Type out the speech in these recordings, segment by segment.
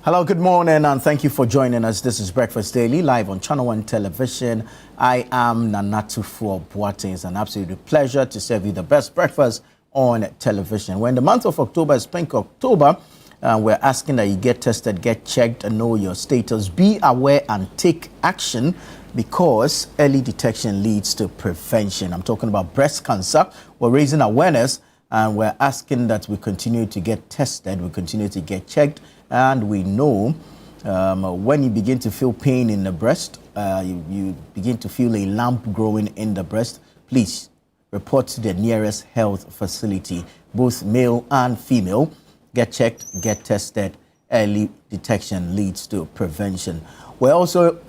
Hello, good morning, and thank you for joining us. This is Breakfast Daily, live on Channel One Television. I am Nanatufo Boateng. It's an absolute pleasure to serve you the best breakfast on television. When the month of October is Pink October, we're asking that you get tested, get checked, and know your status. Be aware and take action, because early detection leads to prevention. I'm talking about breast cancer. We're raising awareness, and we're asking that we continue to get tested, we continue to get checked. And we know when you begin to feel pain in the breast, you begin to feel a lump growing in the breast, please report to the nearest health facility, both male and female. Get checked, get tested. Early detection leads to prevention. We're also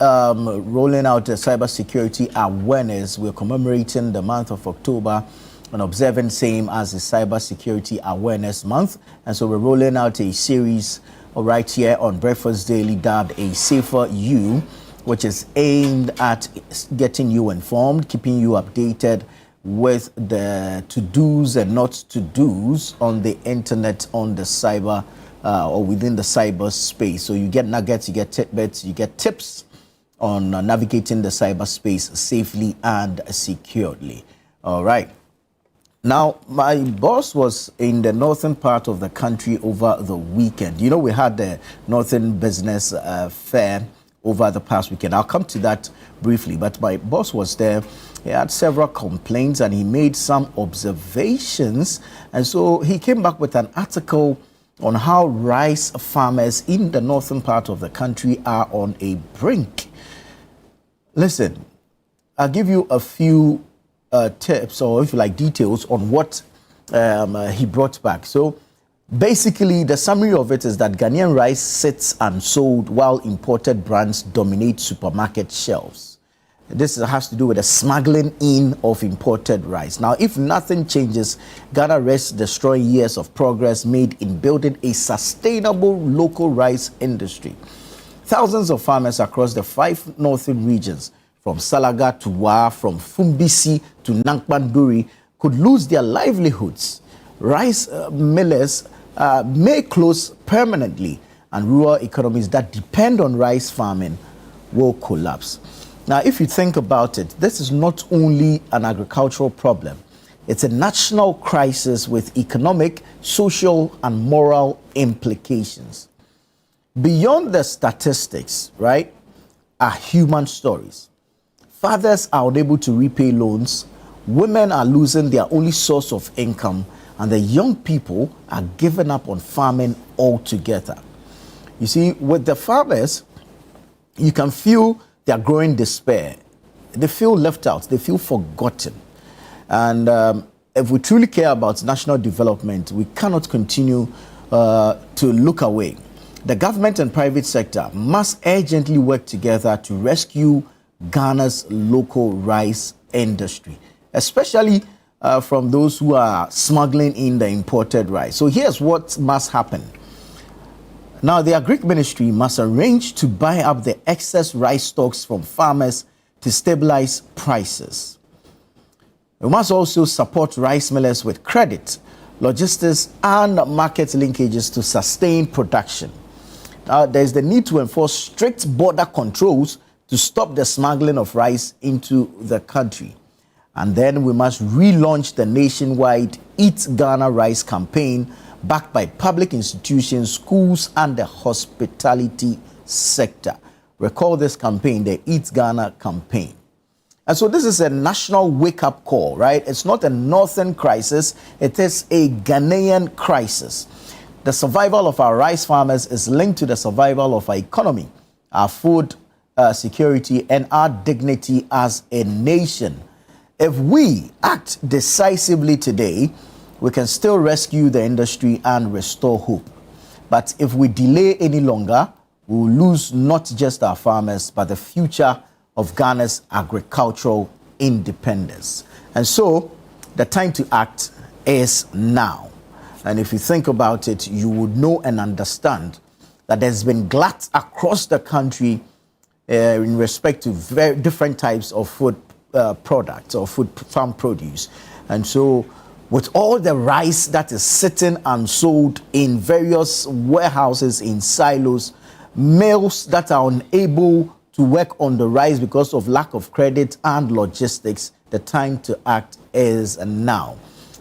rolling out a cybersecurity awareness. We're commemorating the month of October and observing same as the Cybersecurity Awareness Month. And so we're rolling out a series right here on Breakfast Daily dubbed A Safer You, which is aimed at getting you informed, keeping you updated with the to-dos and not to-dos on the internet, on the cyber or within the cyber space. So you get nuggets, you get tidbits, you get tips on navigating the cyberspace safely and securely. All right. Now, my boss was in the northern part of the country over the weekend. You know, we had the Northern Business Fair over the past weekend. I'll come to that briefly, but my boss was there. He had several complaints and he made some observations. And so he came back with an article on how rice farmers in the northern part of the country are on a brink. Listen, I'll give you a few tips, or if you like details on what he brought back. So basically the summary of it is that Ghanaian rice sits unsold while imported brands dominate supermarket shelves. This has to do with the smuggling in of imported rice. Now, if nothing changes, Ghana risks destroying years of progress made in building a sustainable local rice industry. Thousands of farmers across the 5 northern regions, from Salaga to Wa, from Fumbisi to Nankpanduri, could lose their livelihoods. Rice millers may close permanently, and rural economies that depend on rice farming will collapse. Now, if you think about it, this is not only an agricultural problem, it's a national crisis with economic, social, and moral implications. Beyond the statistics, right, are human stories. Fathers are unable to repay loans, women are losing their only source of income, and the young people are giving up on farming altogether. You see, with the farmers, you can feel their growing despair. They feel left out, they feel forgotten. And if we truly care about national development, we cannot continue to look away. The government and private sector must urgently work together to rescue Ghana's local rice industry, especially from those who are smuggling in the imported rice. So here's what must happen. Now, the Agric Ministry must arrange to buy up the excess rice stocks from farmers to stabilize prices. We must also support rice millers with credit, logistics, and market linkages to sustain production. Now, there's the need to enforce strict border controls to stop the smuggling of rice into the country. And then we must relaunch the nationwide Eat Ghana Rice campaign, backed by public institutions, schools, and the hospitality sector. Recall this campaign, the Eat Ghana campaign. And so this is a national wake-up call, right? It's not a northern crisis, it is a Ghanaian crisis. The survival of our rice farmers is linked to the survival of our economy, our food security, and our dignity as a nation. If we act decisively today, we can still rescue the industry and restore hope. But if we delay any longer, we will lose not just our farmers, but the future of Ghana's agricultural independence. And so the time to act is now. And if you think about it, you would know and understand that there's been glut across the country in respect to very different types of food products or food farm produce. And so with all the rice that is sitting unsold in various warehouses, in silos, Males that are unable to work on the rice because of lack of credit and logistics, the time to act is now.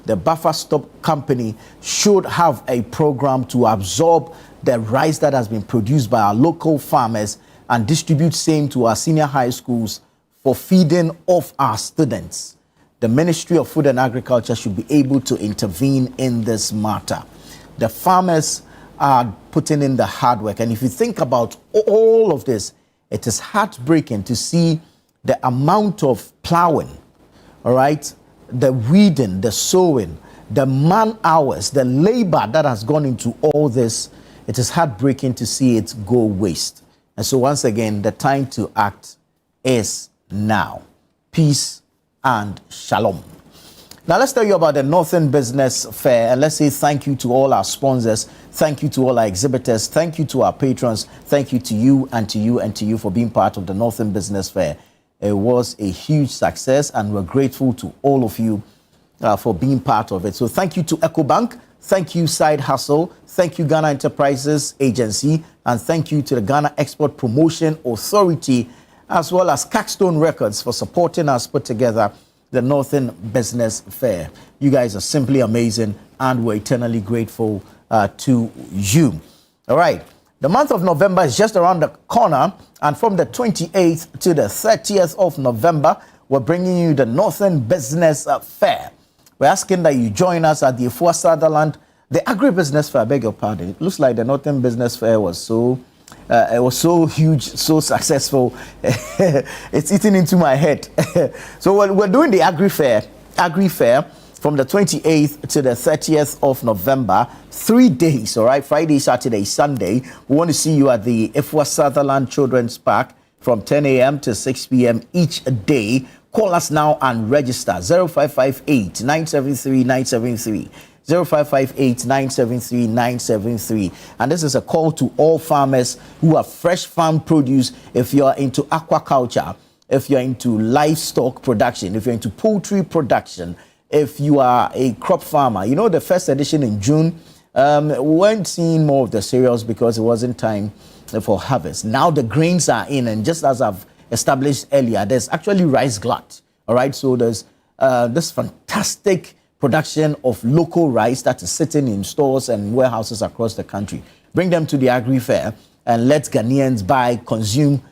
The Buffer Stop Company should have a program to absorb the rice that has been produced by our local farmers and distribute same to our senior high schools for feeding of our students. The Ministry of Food and Agriculture should be able to intervene in this matter. The farmers are putting in the hard work. And if you think about all of this, it is heartbreaking to see the amount of plowing, all right, the weeding, the sowing, the man hours, the labor that has gone into all this. It is heartbreaking to see it go waste. And so once again, the time to act is now. Peace and shalom. Now let's tell you about the Northern Business Fair, and let's say thank you to all our sponsors, thank you to all our exhibitors, thank you to our patrons, thank you to you and to you and to you for being part of the Northern Business Fair. It was a huge success and we're grateful to all of you for being part of it. So thank you to EcoBank, thank you Side Hustle, thank you Ghana Enterprises Agency, and thank you to the Ghana Export Promotion Authority, as well as Cackstone Records for supporting us put together the Northern Business Fair. You guys are simply amazing and we're eternally grateful to you. All right. The month of November is just around the corner, and from the 28th to the 30th of November, we're bringing you the Northern Business Fair. We're asking that you join us at the Afua Sutherland, the Agribusiness Fair. I beg your pardon. It looks like the Northern Business Fair was so huge, so successful. It's eating into my head. So we're doing the Agri Fair from the 28th to the 30th of November, 3 days, all right? Friday, Saturday, Sunday. We want to see you at the Afua Sutherland Children's Park from 10 a.m. to 6 p.m. each day. Call us now and register. 0558 973 973. 0558 973 973. And this is a call to all farmers who have fresh farm produce. If you are into aquaculture, if you're into livestock production, if you're into poultry production, if you are a crop farmer, you know, the first edition in June, we weren't seeing more of the cereals because it wasn't time for harvest. Now the grains are in, and just as I've established earlier, there's actually rice glut. All right, so there's this fantastic production of local rice that is sitting in stores and warehouses across the country. Bring them to the Agri Fair and let Ghanaians buy, consume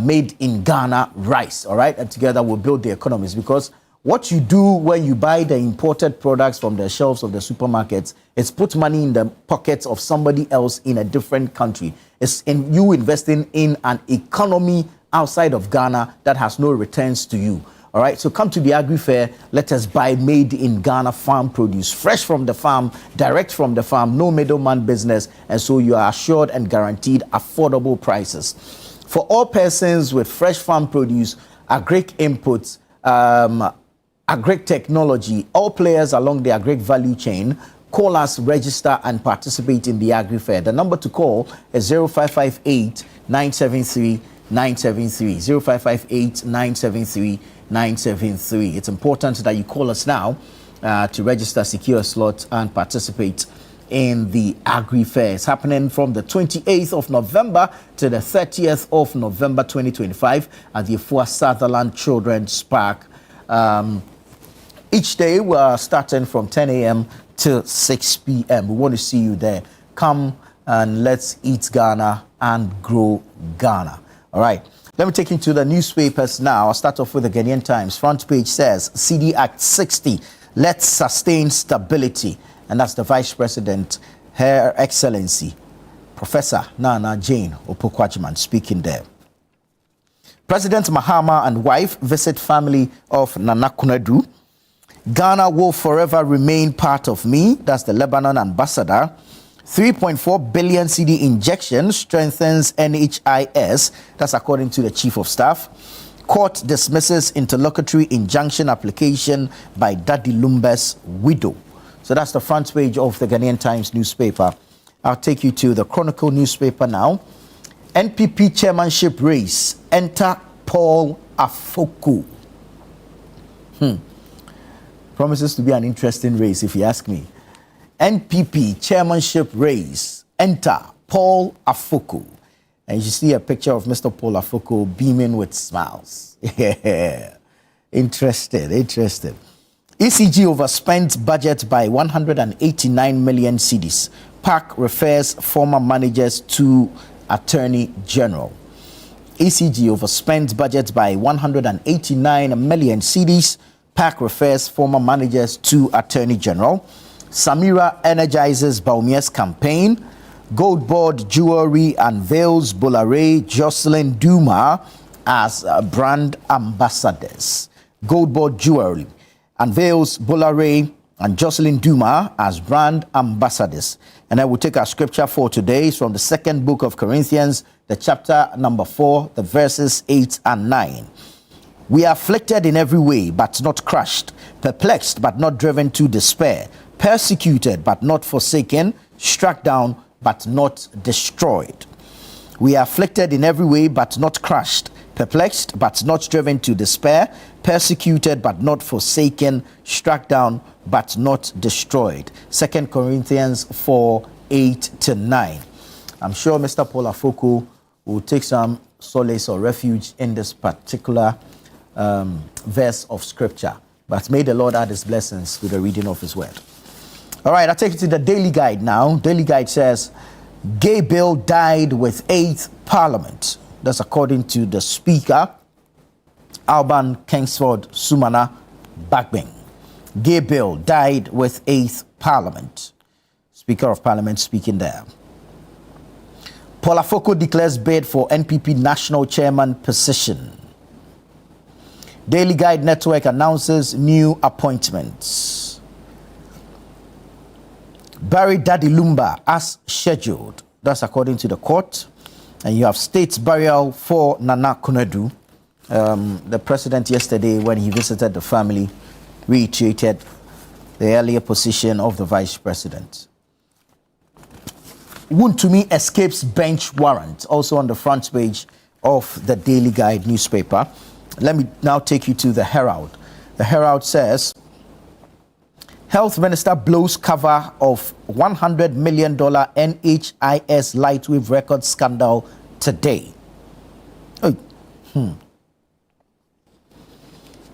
made in Ghana rice. All right, and together we'll build the economies, because what you do when you buy the imported products from the shelves of the supermarkets is put money in the pockets of somebody else in a different country. It's in you investing in an economy outside of Ghana that has no returns to you. All right, so come to the Agri Fair. Let us buy made in Ghana farm produce, fresh from the farm, direct from the farm, no middleman business. And so you are assured and guaranteed affordable prices. For all persons with fresh farm produce, agric inputs, agric technology, all players along the agric value chain, call us, register, and participate in the Agri Fair. The number to call is 0558 973 973. 0558 973 973. It's important that you call us now to register, secure a slot, and participate in the Agri Fair. It's happening from the 28th of November to the 30th of November 2025 at the Afua Sutherland Children's Park. Each day we're starting from 10 a.m. to 6 p.m. We want to see you there. Come and let's eat Ghana and grow Ghana. All right. Let me take you to the newspapers now. I'll start off with the Ghanaian Times. Front page says, CD Act 60, let's sustain stability. And that's the Vice President, Her Excellency, Professor Nana Jane Opoku-Agyeman, speaking there. President Mahama and wife visit family of Nana Konadu. Ghana will forever remain part of me. That's the Lebanon ambassador. 3.4 billion CD injection strengthens NHIS. That's according to the Chief of Staff. Court dismisses interlocutory injunction application by Daddy Lumba's widow. So that's the front page of the Ghanaian Times newspaper. I'll take you to the Chronicle newspaper now. NPP chairmanship race. Enter Paul Afoku. Promises to be an interesting race, if you ask me. NPP chairmanship race. Enter Paul Afoku. And you see a picture of Mr. Paul Afoko beaming with smiles. Yeah. Interested. ECG overspent budget by 189 million cedis. PAC refers former managers to Attorney General. ECG overspent budget by 189 million cedis. PAC refers former managers to Attorney General. Samira energizes Baumia's campaign. Gold Board Jewelry unveils Bolare, Jocelyn Duma as brand ambassadors. Gold Board Jewelry unveils Bolare and Jocelyn Duma as brand ambassadors. And I will take our scripture for today. It's from the second book of Corinthians, the chapter number 4, the verses 8 and 9. We are afflicted in every way, but not crushed, perplexed, but not driven to despair, persecuted, but not forsaken, struck down, but not destroyed. We are afflicted in every way, but not crushed, perplexed, but not driven to despair, persecuted, but not forsaken, struck down, but not destroyed. 2 Corinthians 4, 8 to 9. I'm sure Mr. Paul Afoko will take some solace or refuge in this particular verse of scripture. But may the Lord add his blessings to the reading of his word. All right, I'll take you to the Daily Guide now. Daily Guide says, Gay Bill died with 8th Parliament. That's according to the Speaker, Alban Kingsford Sumana Bagbing. Gay Bill died with 8th Parliament. Speaker of Parliament speaking there. Paul Afoko declares bid for NPP National Chairman position. Daily Guide Network announces new appointments. Barry Daddy Lumba as scheduled. That's according to the court. And you have state burial for Nana Konadu. The president yesterday, when he visited the family, reiterated the earlier position of the vice president. Wontumi escapes bench warrant, also on the front page of the Daily Guide newspaper. Let me now take you to the Herald. The Herald says, Health Minister blows cover of $100 million NHIS Lightwave record scandal today.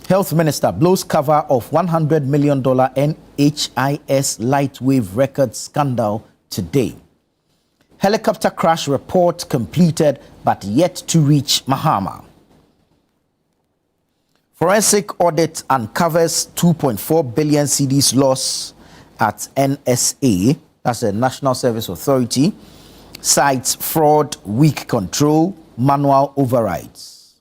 Health Minister blows cover of $100 million NHIS Lightwave record scandal today. Helicopter crash report completed but yet to reach Mahama. Forensic audit uncovers 2.4 billion cedis loss at NSA, that's the National Service Authority, cites fraud, weak control, manual overrides.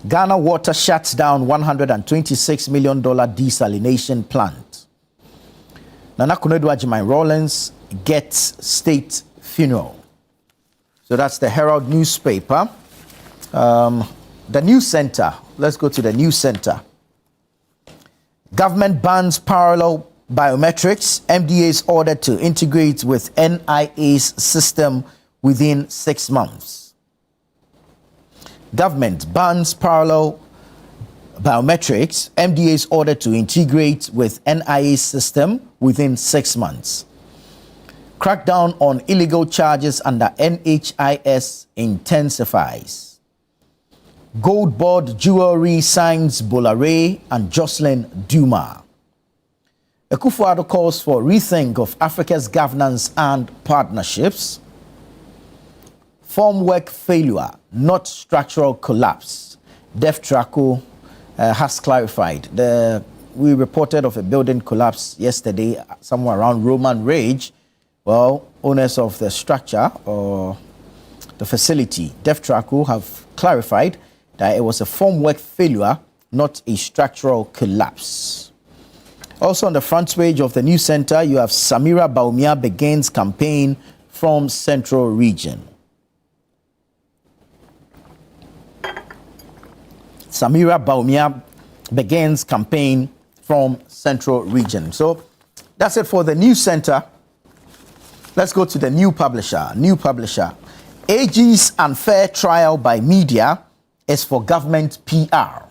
Ghana Water shuts down $126 million desalination plant. Nana Konadu Agyeman-Rawlings gets state funeral. So that's the Herald newspaper. The News Center. Let's go to the News Center. Government bans parallel biometrics. MDA is ordered to integrate with NIA's system within 6 months. Government bans parallel biometrics. MDA is ordered to integrate with NIA's system within 6 months. Crackdown on illegal charges under NHIS intensifies. Gold Board Jewelry signs Bolare and Jocelyn Duma. Akufo-Addo calls for rethink of Africa's governance and partnerships. Formwork failure, not structural collapse. DefTraco has clarified. We reported of a building collapse yesterday somewhere around Roman Rage. Well, owners of the structure or the facility, DefTraco, have clarified that it was a formwork failure, not a structural collapse. Also on the front page of the News Center, you have Samira Bawumia begins campaign from Central Region. Samira Bawumia begins campaign from Central Region. So that's it for the News Center. Let's go to the New Publisher. New Publisher. AG's unfair trial by media is for government PR.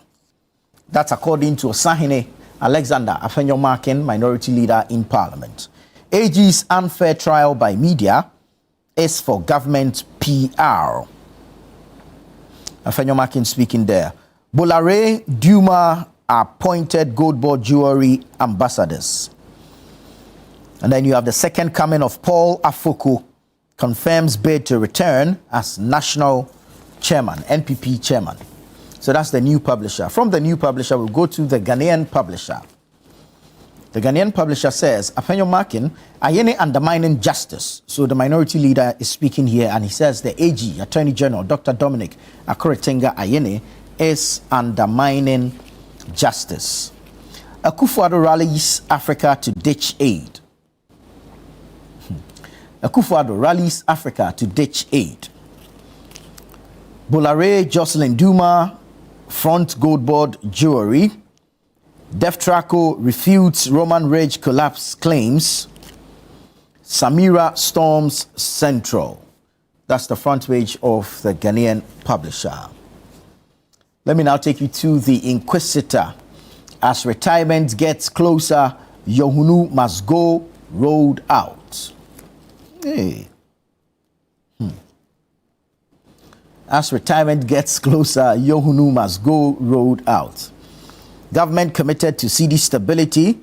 That's according to Osahene Alexander Afenyo-Markin, Minority Leader in Parliament. AG's unfair trial by media is for government PR. Afenyo Makin speaking there. Bolare Duma appointed Gold Board Jewelry ambassadors. And then you have the second coming of Paul Afoko confirms bid to return as national chairman, NPP chairman. So that's the new publisher. From the new publisher, we'll go to the Ghanaian publisher. The Ghanaian publisher says, Afenyo Makin, Ayene undermining justice. So the minority leader is speaking here, and he says the AG, Attorney General, Dr. Dominic Akuritinga Ayene, is undermining justice. Akufo-Addo rallies Africa to ditch aid. Akufo-Addo rallies Africa to ditch aid. Bolare Jocelyn Duma front Gold Board Jewelry. Deftraco refutes Roman Ridge collapse claims. Samira storms Central. That's the front page of the Ghanaian publisher. Let me now take you to the Inquisitor. As retirement gets closer, Yohunu must go rolled out. Hey. As retirement gets closer, Yohunu must go rolled out. Government committed to CD stability.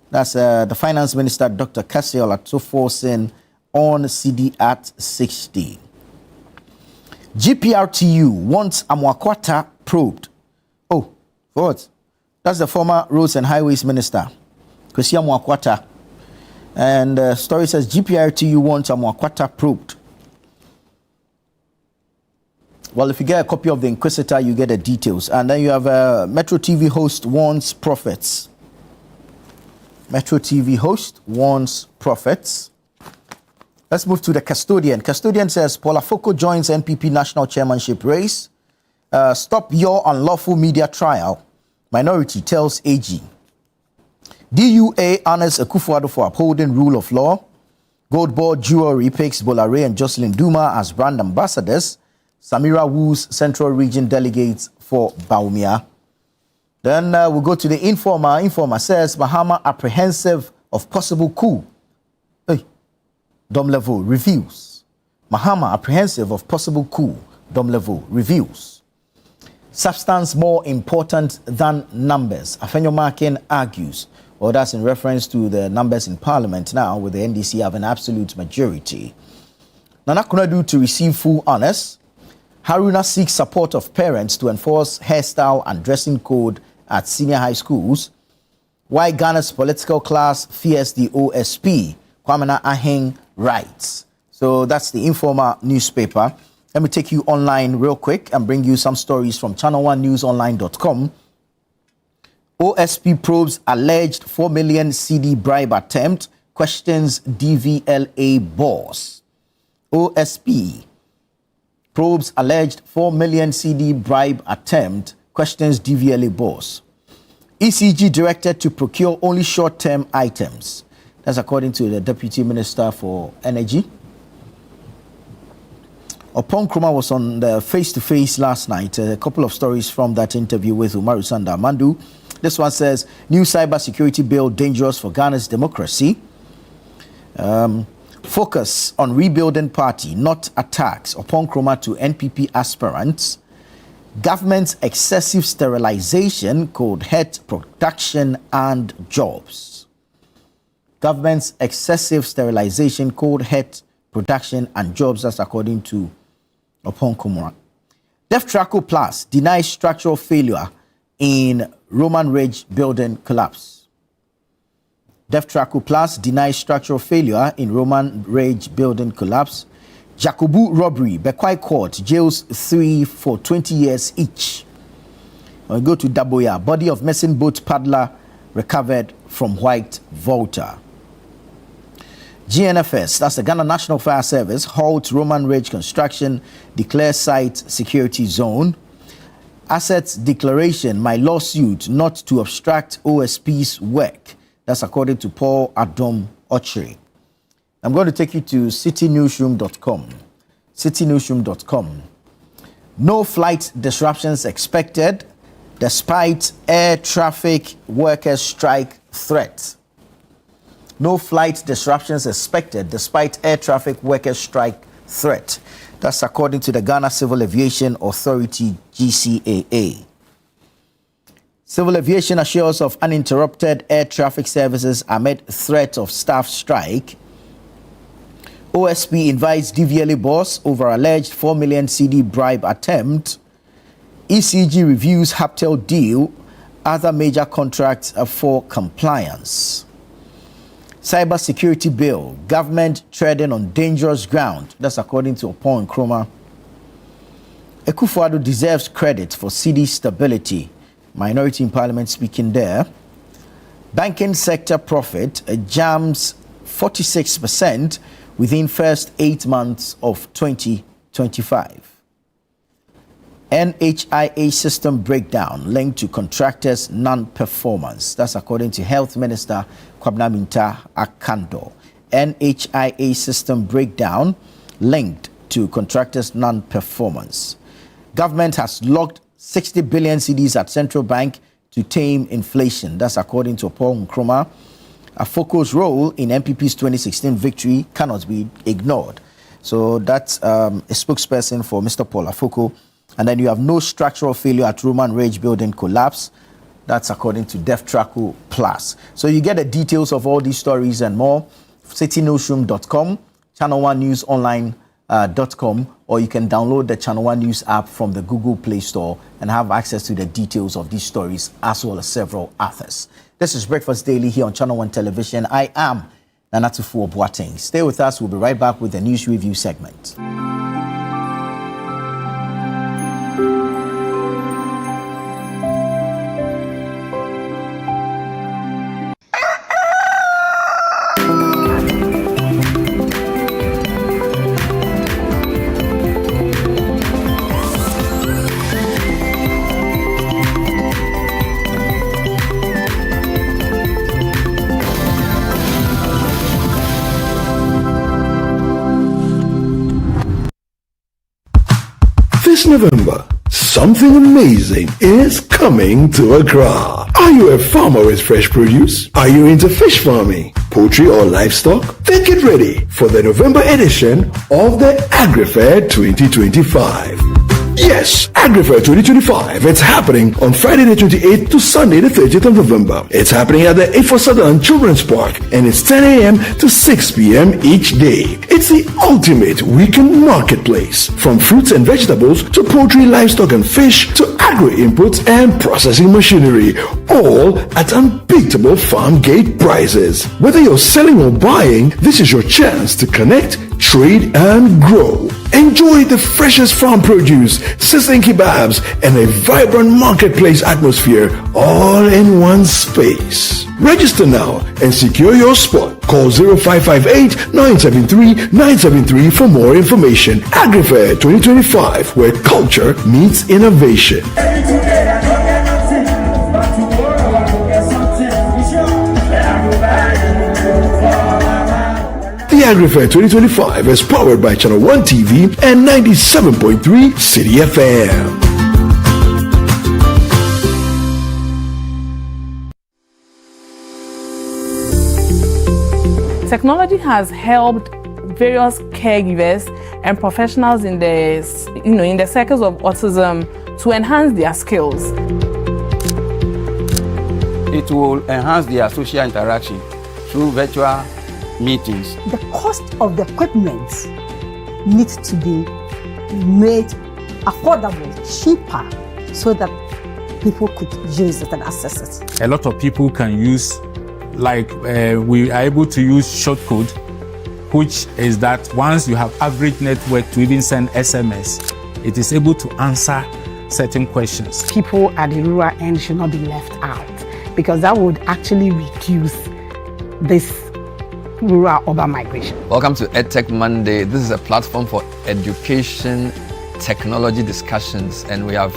That's the Finance Minister, Dr. Cassio Latofo, on CD at 60. GPRTU wants Amoakwata probed. Oh, for what? That's the former Roads and Highways Minister, Kwesi Amoakwata. And the story says GPRTU wants Amoakwata probed. Well, if you get a copy of the Inquisitor, you get the details. And then you have a Metro TV host warns prophets. Metro TV host warns prophets. Let's move to the Custodian. Custodian says, Paul Afoko joins NPP national chairmanship race. Stop your unlawful media trial. Minority tells AG. DUA honors Akufo-Addo for upholding rule of law. Gold Board Jewelry picks Bolare and Jocelyn Duma as brand ambassadors. Samira woos Central Region delegates for Baumia. Then we'll go to the Informer. Informer says Mahama apprehensive of possible coup. Hey, Domlevo reviews. Mahama apprehensive of possible coup. Domlevo reviews. Substance more important than numbers. Afenyo Makin argues. Well, that's in reference to the numbers in Parliament now, with the NDC having absolute majority. Nana Konadu to receive full honors. Haruna seeks support of parents to enforce hairstyle and dressing code at senior high schools. Why Ghana's political class fears the OSP. Kwamena Aheng writes. So that's the Informer newspaper. Let me take you online real quick and bring you some stories from channel1newsonline.com. OSP probes alleged 4 million CD bribe attempt, questions DVLA boss. OSP probes alleged 4 million CD bribe attempt, questions DVLA boss. ECG directed to procure only short-term items. That's according to the Deputy Minister for Energy. Opon Kruma was on the face-to-face last night. A couple of stories from that interview with Umaru Sanda Mandu. This one says, new cybersecurity bill dangerous for Ghana's democracy. Focus on rebuilding party, not attacks. Opon Kruma to NPP aspirants. Government's excessive sterilization could hurt production and jobs. Government's excessive sterilization could hurt production and jobs. That's according to Opon Kruma. Deftraco Plus denies structural failure in Roman Ridge building collapse. Deftraco Plus denies structural failure in Roman Ridge building collapse. Jacobu robbery, Bekwai Court jails 3 for 20 years each. We go to Daboya. Body of missing boat paddler recovered from White Volta. GNFS, that's the Ghana National Fire Service, halts Roman Ridge construction, declares site security zone. Assets declaration, my lawsuit not to obstruct OSP's work. That's according to Paul Adom Ochre. I'm going to take you to citynewsroom.com. Citynewsroom.com. No flight disruptions expected despite air traffic workers' strike threat. No flight disruptions expected despite air traffic workers' strike threat. That's according to the Ghana Civil Aviation Authority, GCAA. Civil aviation assures of uninterrupted air traffic services amid threat of staff strike. OSP invites DVLA boss over alleged 4 million CD bribe attempt. ECG reviews Haptel deal, other major contracts for compliance. Cybersecurity bill, government treading on dangerous ground. That's according to Opon Nkrumah. Akufo-Addo deserves credit for CD stability. Minority in Parliament speaking there. Banking sector profit jams 46% within first 8 months of 2025. NHIA system breakdown linked to contractors' non-performance. That's according to Health Minister Kwabena Minta Akando. NHIA system breakdown linked to contractors' non-performance. Government has locked 60 billion cedis at Central Bank to tame inflation. That's according to Opon Nkrumah. Afoko's role in MPP's 2016 victory cannot be ignored. So that's a spokesperson for Mr. Paul Afoko. And then you have no structural failure at Roman Rage building collapse. That's according to DefTraco Plus. So you get the details of all these stories and more. CityNewsroom.com, Channel One News Online.com, or you can download the Channel One News app from the Google Play Store and have access to the details of these stories as well as several others. This is Breakfast Daily here on Channel One Television. I am Nanatufuo Boateng. Stay with us. We'll be right back with the news review segment. This November, something amazing is coming to Accra. Are you a farmer with fresh produce? Are you into fish farming, poultry or livestock? Then get ready for the November edition of the AgriFair 2025. Yes, AgriFair 2025. It's happening on Friday the 28th to Sunday the 30th of November. It's happening at the A4 Southern Children's Park and it's 10 a.m. to 6 p.m. each day. It's the ultimate weekend marketplace. From fruits and vegetables to poultry, livestock and fish to agri-inputs and processing machinery. All at unbeatable farm gate prices. Whether you're selling or buying, this is your chance to connect, trade and grow. Enjoy the freshest farm produce, sizzling kebabs, and a vibrant marketplace atmosphere all in one space. Register now and secure your spot. Call 0558-973-973 for more information. AgriFair 2025, where culture meets innovation. The AgriFair 2025 is powered by Channel One TV and 97.3 City FM. Technology has helped various caregivers and professionals in the circles of autism to enhance their skills. It will enhance their social interaction through virtual meetings. The cost of the equipment needs to be made affordable, cheaper, so that people could use it and access it. A lot of people can use, we are able to use short code, which is that once you have average network to even send SMS, it is able to answer certain questions. People at the rural end should not be left out, because that would actually reduce this rural-urban migration. Welcome to EdTech Monday. This is a platform for education, technology discussions, and we have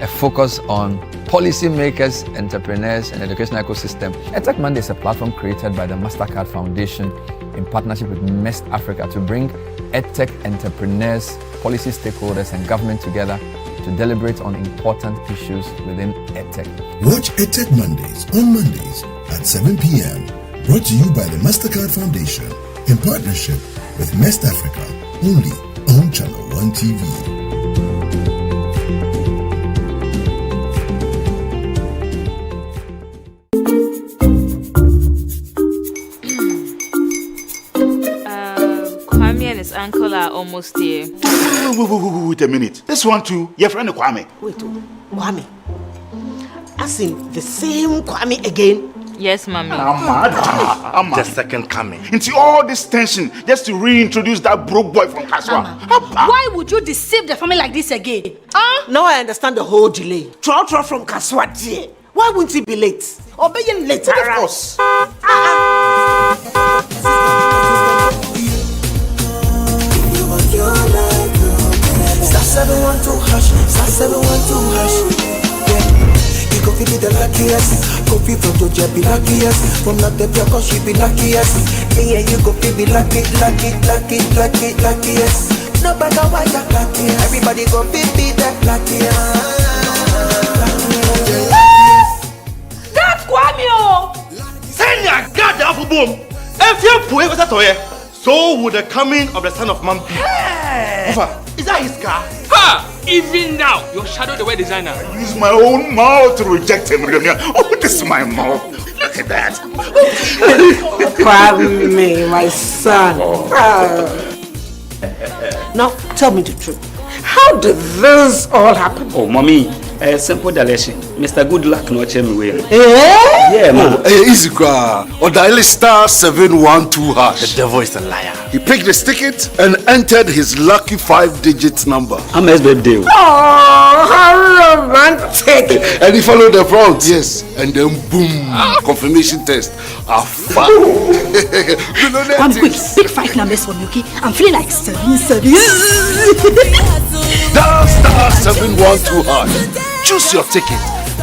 a focus on policymakers, entrepreneurs, and educational ecosystem. EdTech Monday is a platform created by the MasterCard Foundation in partnership with MEST Africa to bring EdTech entrepreneurs, policy stakeholders, and government together to deliberate on important issues within EdTech. Watch EdTech Mondays on Mondays at 7 p.m. Brought to you by the MasterCard Foundation in partnership with MEST Africa, only on Channel One TV. Kwame and his uncle are almost here. Wait a minute. This one too, your friend Kwame. Wait, Kwame. As in the same Kwame again? Yes, mommy. I'm the second coming. Into all this tension just to reintroduce that broke boy from Kaswa. Why would you deceive the family like this again? Now I understand the whole delay. Troll from Kaswa, dear. Why wouldn't he be late? Or be late? Of course. Star 712 hash, star 712 hash. You go be the luckiest. Go be from Georgia, be luckiest. From not the block, she be luckiest. Yeah, you go be luckiest. No matter why you're luckiest. Everybody go be that luckiest. That's Kwame! Send your God the apple boom. If you put it toy, so would the coming of the son of man be. Is that his car? Ha! Even now, your shadow the way designer. I use my own mouth to reject him. Oh, this is my mouth. Look at that. Kwame, my son. Now, tell me the truth. How did this all happen? Oh, mommy, simple direction. Mr. Good Luck no me way. Yeah, man. Easy car. Or dial star 712 hash. The devil is a liar. He picked his ticket and entered his lucky 5-digit number. I'm his birthday. Oh, how romantic. And he followed the prompts. Yes. And then boom, confirmation test. One quick, pick 5 numbers for me, okay? I'm feeling like 7. Dial star 712 hash. Choose your ticket.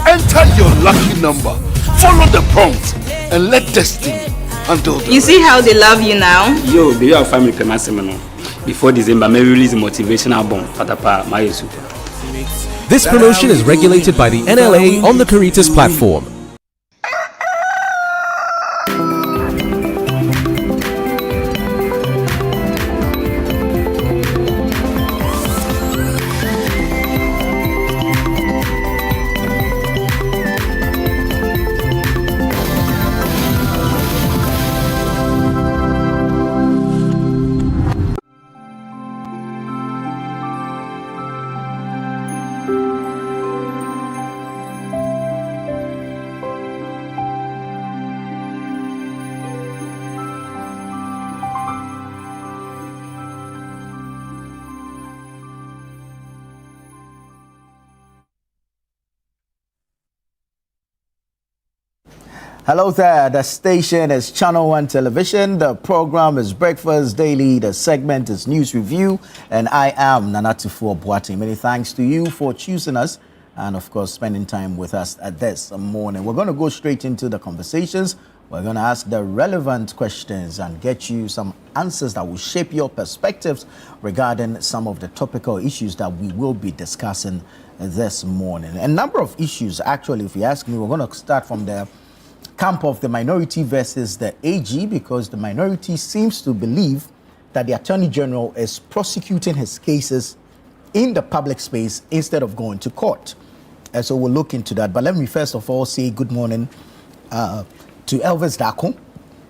Enter your lucky number. Follow the prompt and let destiny handle the You see how they love you now? Yo, baby, our family pay maximum. Before December, may release a motivational album. Patapa, my super. This promotion is regulated by the NLA on the Caritas platform. Hello there, the station is Channel One Television, the program is Breakfast Daily, the segment is News Review, and I am Nanatufo Boateng. Many thanks to you for choosing us and of course spending time with us at this morning. We're going to go straight into the conversations. We're going to ask the relevant questions and get you some answers that will shape your perspectives regarding some of the topical issues that we will be discussing this morning. A number of issues, actually, if you ask me, we're going to start from the camp of the minority versus the AG, because the minority seems to believe that the Attorney General is prosecuting his cases in the public space instead of going to court. And so we'll look into that. But let me first of all say good morning to Elvis Darko.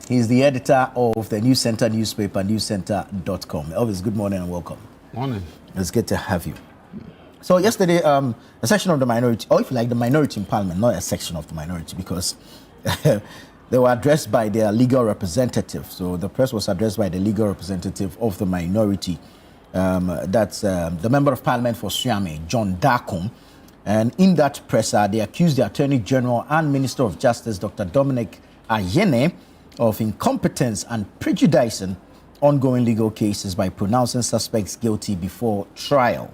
He's the editor of the News Center newspaper, newscenter.com. Elvis, good morning and welcome. Morning. It's good to have you. So yesterday, a section of the minority, or if you like, the minority in Parliament, not a section of the minority, because they were addressed by their legal representative. So the press was addressed by the legal representative of the minority. That's the Member of Parliament for Suame, John Darko. And in that presser, they accused the Attorney General and Minister of Justice, Dr. Dominic Ayine, of incompetence and prejudicing ongoing legal cases by pronouncing suspects guilty before trial.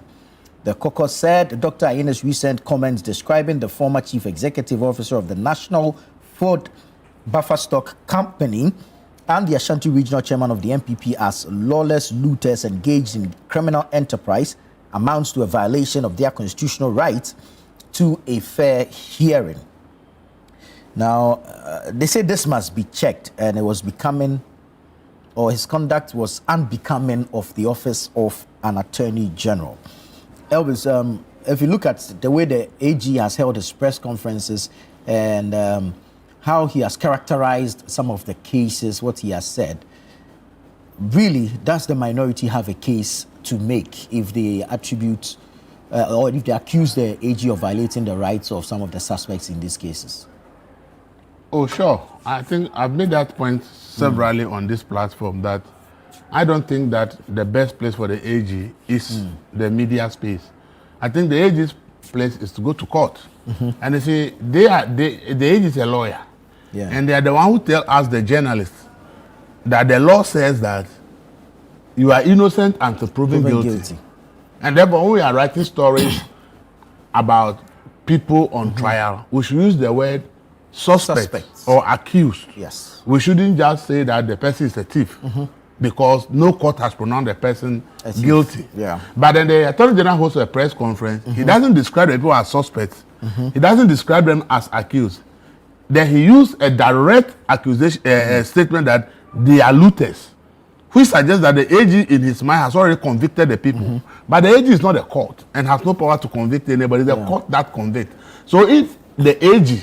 The caucus said Dr. Ayene's recent comments describing the former chief executive officer of the National Food Buffer Stock Company and the Ashanti Regional Chairman of the NPP as lawless looters engaged in criminal enterprise amounts to a violation of their constitutional right to a fair hearing. Now, they say this must be checked, and it was becoming or his conduct was unbecoming of the office of an attorney general. Elvis, if you look at the way the AG has held his press conferences and how he has characterized some of the cases, what he has said, really, does the minority have a case to make if they attribute or if they accuse the AG of violating the rights of some of the suspects in these cases? Oh, sure. I think I've made that point severally on this platform that I don't think that the best place for the AG is the media space. I think the AG's place is to go to court. And you see, the AG is a lawyer. Yeah. And they are the one who tell us, the journalists, that the law says that you are innocent until proven guilty. And therefore, when we are writing stories about people on trial, we should use the word suspect or accused. Yes. We shouldn't just say that the person is a thief because no court has pronounced the person guilty. Yeah. But then the Attorney General hosts a press conference. He doesn't describe the people as suspects. He doesn't describe them as accused. Then he used a direct accusation statement that they are looters, which suggests that the AG in his mind has already convicted the people. But the AG is not a court and has no power to convict anybody. It's the court that convicts. So if the AG,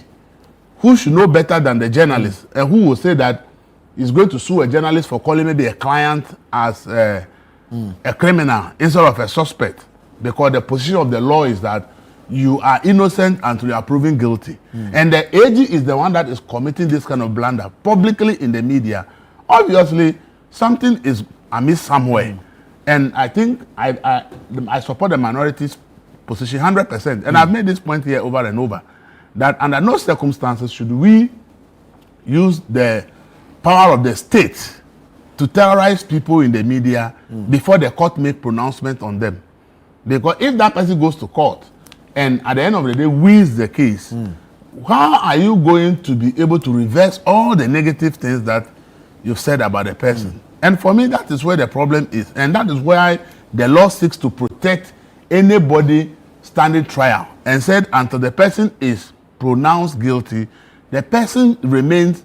who should know better than the journalist, and who will say that he's going to sue a journalist for calling maybe a client as a criminal instead of a suspect, because the position of the law is that you are innocent until you are proven guilty. And the AG is the one that is committing this kind of blunder publicly in the media. Obviously, something is amiss somewhere. And I think I support the minority's position 100%. And I've made this point here over and over, that under no circumstances should we use the power of the state to terrorize people in the media before the court make pronouncement on them. Because if that person goes to court and at the end of the day wins the case, how are you going to be able to reverse all the negative things that you've said about the person? And for me, that is where the problem is. And that is why the law seeks to protect anybody standing trial and said until the person is pronounced guilty, the person remains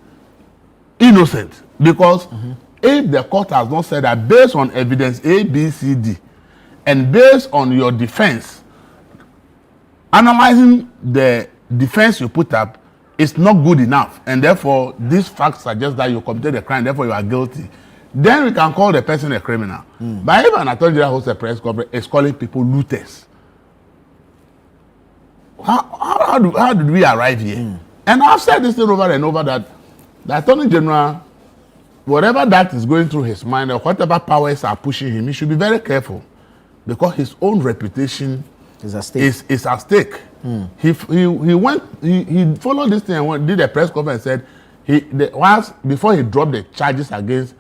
innocent. Because if the court has not said that based on evidence A, B, C, D, and based on your defense, analyzing the defense you put up is not good enough, and therefore these facts suggest that you committed a crime, therefore you are guilty, then we can call the person a criminal. But if an attorney general hosts a press conference is calling people looters, how did we arrive here? And I've said this thing over and over, that the attorney general, whatever that is going through his mind or whatever powers are pushing him, he should be very careful, because his own reputation is at stake. He followed this thing and did a press conference and said before he dropped the charges against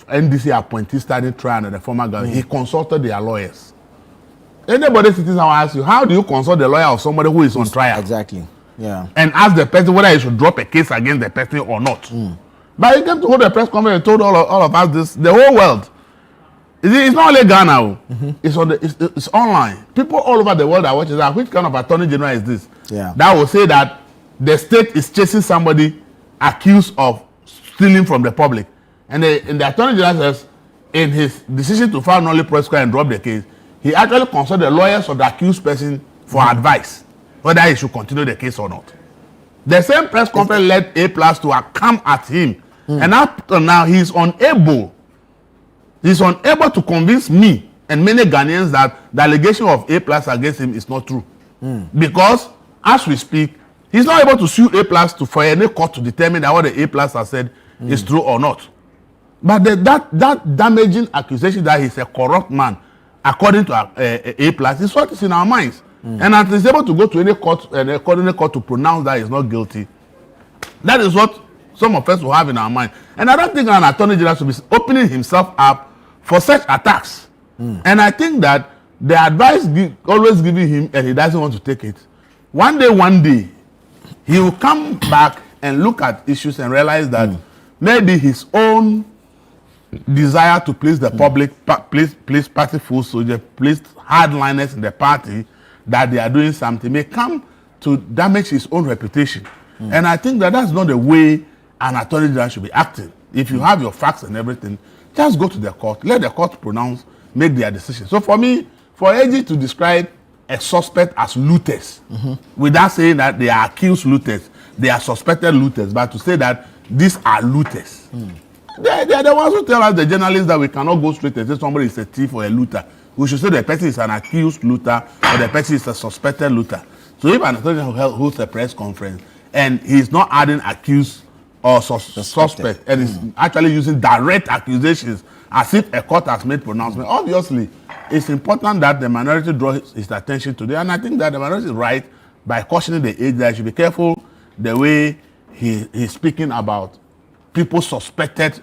NDC appointees starting trial and the former government, he consulted their lawyers. Anybody sitting down will ask you, how do you consult the lawyer of somebody who is on trial? Exactly. Yeah. And ask the person whether he should drop a case against the person or not. But he came to hold a press conference and told all of us this, the whole world. It's not only Ghana. It's online. People all over the world are watching that. Which kind of attorney general is this? Yeah. That will say that the state is chasing somebody accused of stealing from the public. And the attorney general says, in his decision to file nullity prosecution and drop the case, he actually consulted the lawyers of the accused person for advice, whether he should continue the case or not. The same press conference led A+ to come at him. And up to now, he's unable to convince me and many Ghanaians that the allegation of A+ against him is not true. Because, as we speak, he's not able to sue A+ for any court to determine that what the A+ has said is true or not. But that damaging accusation that he's a corrupt man, according to A+, is what is in our minds. And until he's able to go to any court and according to court to pronounce that he's not guilty, that is what some of us will have in our mind. And I don't think an attorney general should be opening himself up for such attacks. And I think that the advice always giving him, and he doesn't want to take it, one day, he will come back and look at issues and realize that maybe his own desire to please the public, please party full soldier, please hardliners in the party, that they are doing something, may come to damage his own reputation. And I think that that's not the way an attorney general should be acting. If you have your facts and everything, just go to the court. Let the court make their decision. So for me, for AG to describe a suspect as looters, without saying that they are accused looters, they are suspected looters, but to say that these are looters. They are the ones who tell us, the journalists, that we cannot go straight and say somebody is a thief or a looter. We should say the person is an accused looter or the person is a suspected looter. So if an attorney holds a press conference and he's not adding accused or suspect and is actually using direct accusations as if a court has made pronouncement, obviously it's important that the minority draws its attention to it. And I think that the minority is right by cautioning the age that should be careful the way he's speaking about people suspected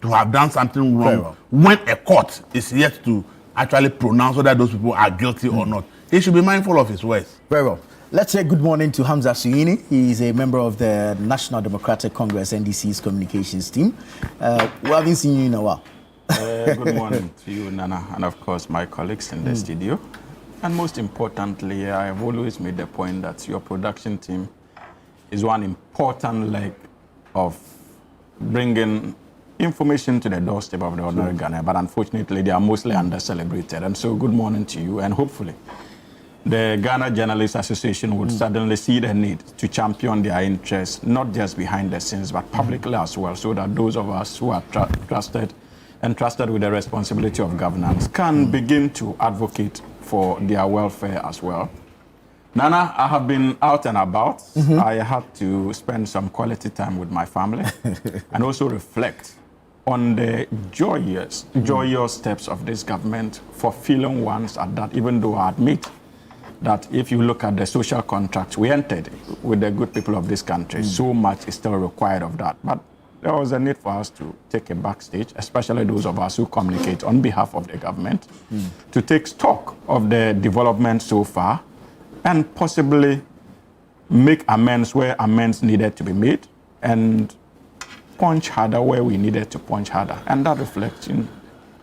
to have done something wrong when a court is yet to actually pronounce whether those people are guilty or not. He should be mindful of his words. Very well. Let's say good morning to Hamza Suini. He is a member of the National Democratic Congress, NDC's communications team. We haven't seen you in a while. Good morning to you, Nana, and of course my colleagues in the studio. And most importantly, I have always made the point that your production team is one important leg of bringing information to the doorstep of the ordinary Ghana, but unfortunately they are mostly under-celebrated. And so good morning to you, and hopefully the Ghana Journalists Association would suddenly see the need to champion their interests, not just behind the scenes, but publicly as well, so that those of us who are entrusted with the responsibility of governance can begin to advocate for their welfare as well. Nana, I have been out and about. I had to spend some quality time with my family and also reflect on the joyous steps of this government, fulfilling ones at that, even though I admit that if you look at the social contract we entered with the good people of this country, so much is still required of that. But there was a need for us to take a backstage, especially those of us who communicate on behalf of the government, to take stock of the development so far and possibly make amends where amends needed to be made and punch harder where we needed to punch harder. And that reflection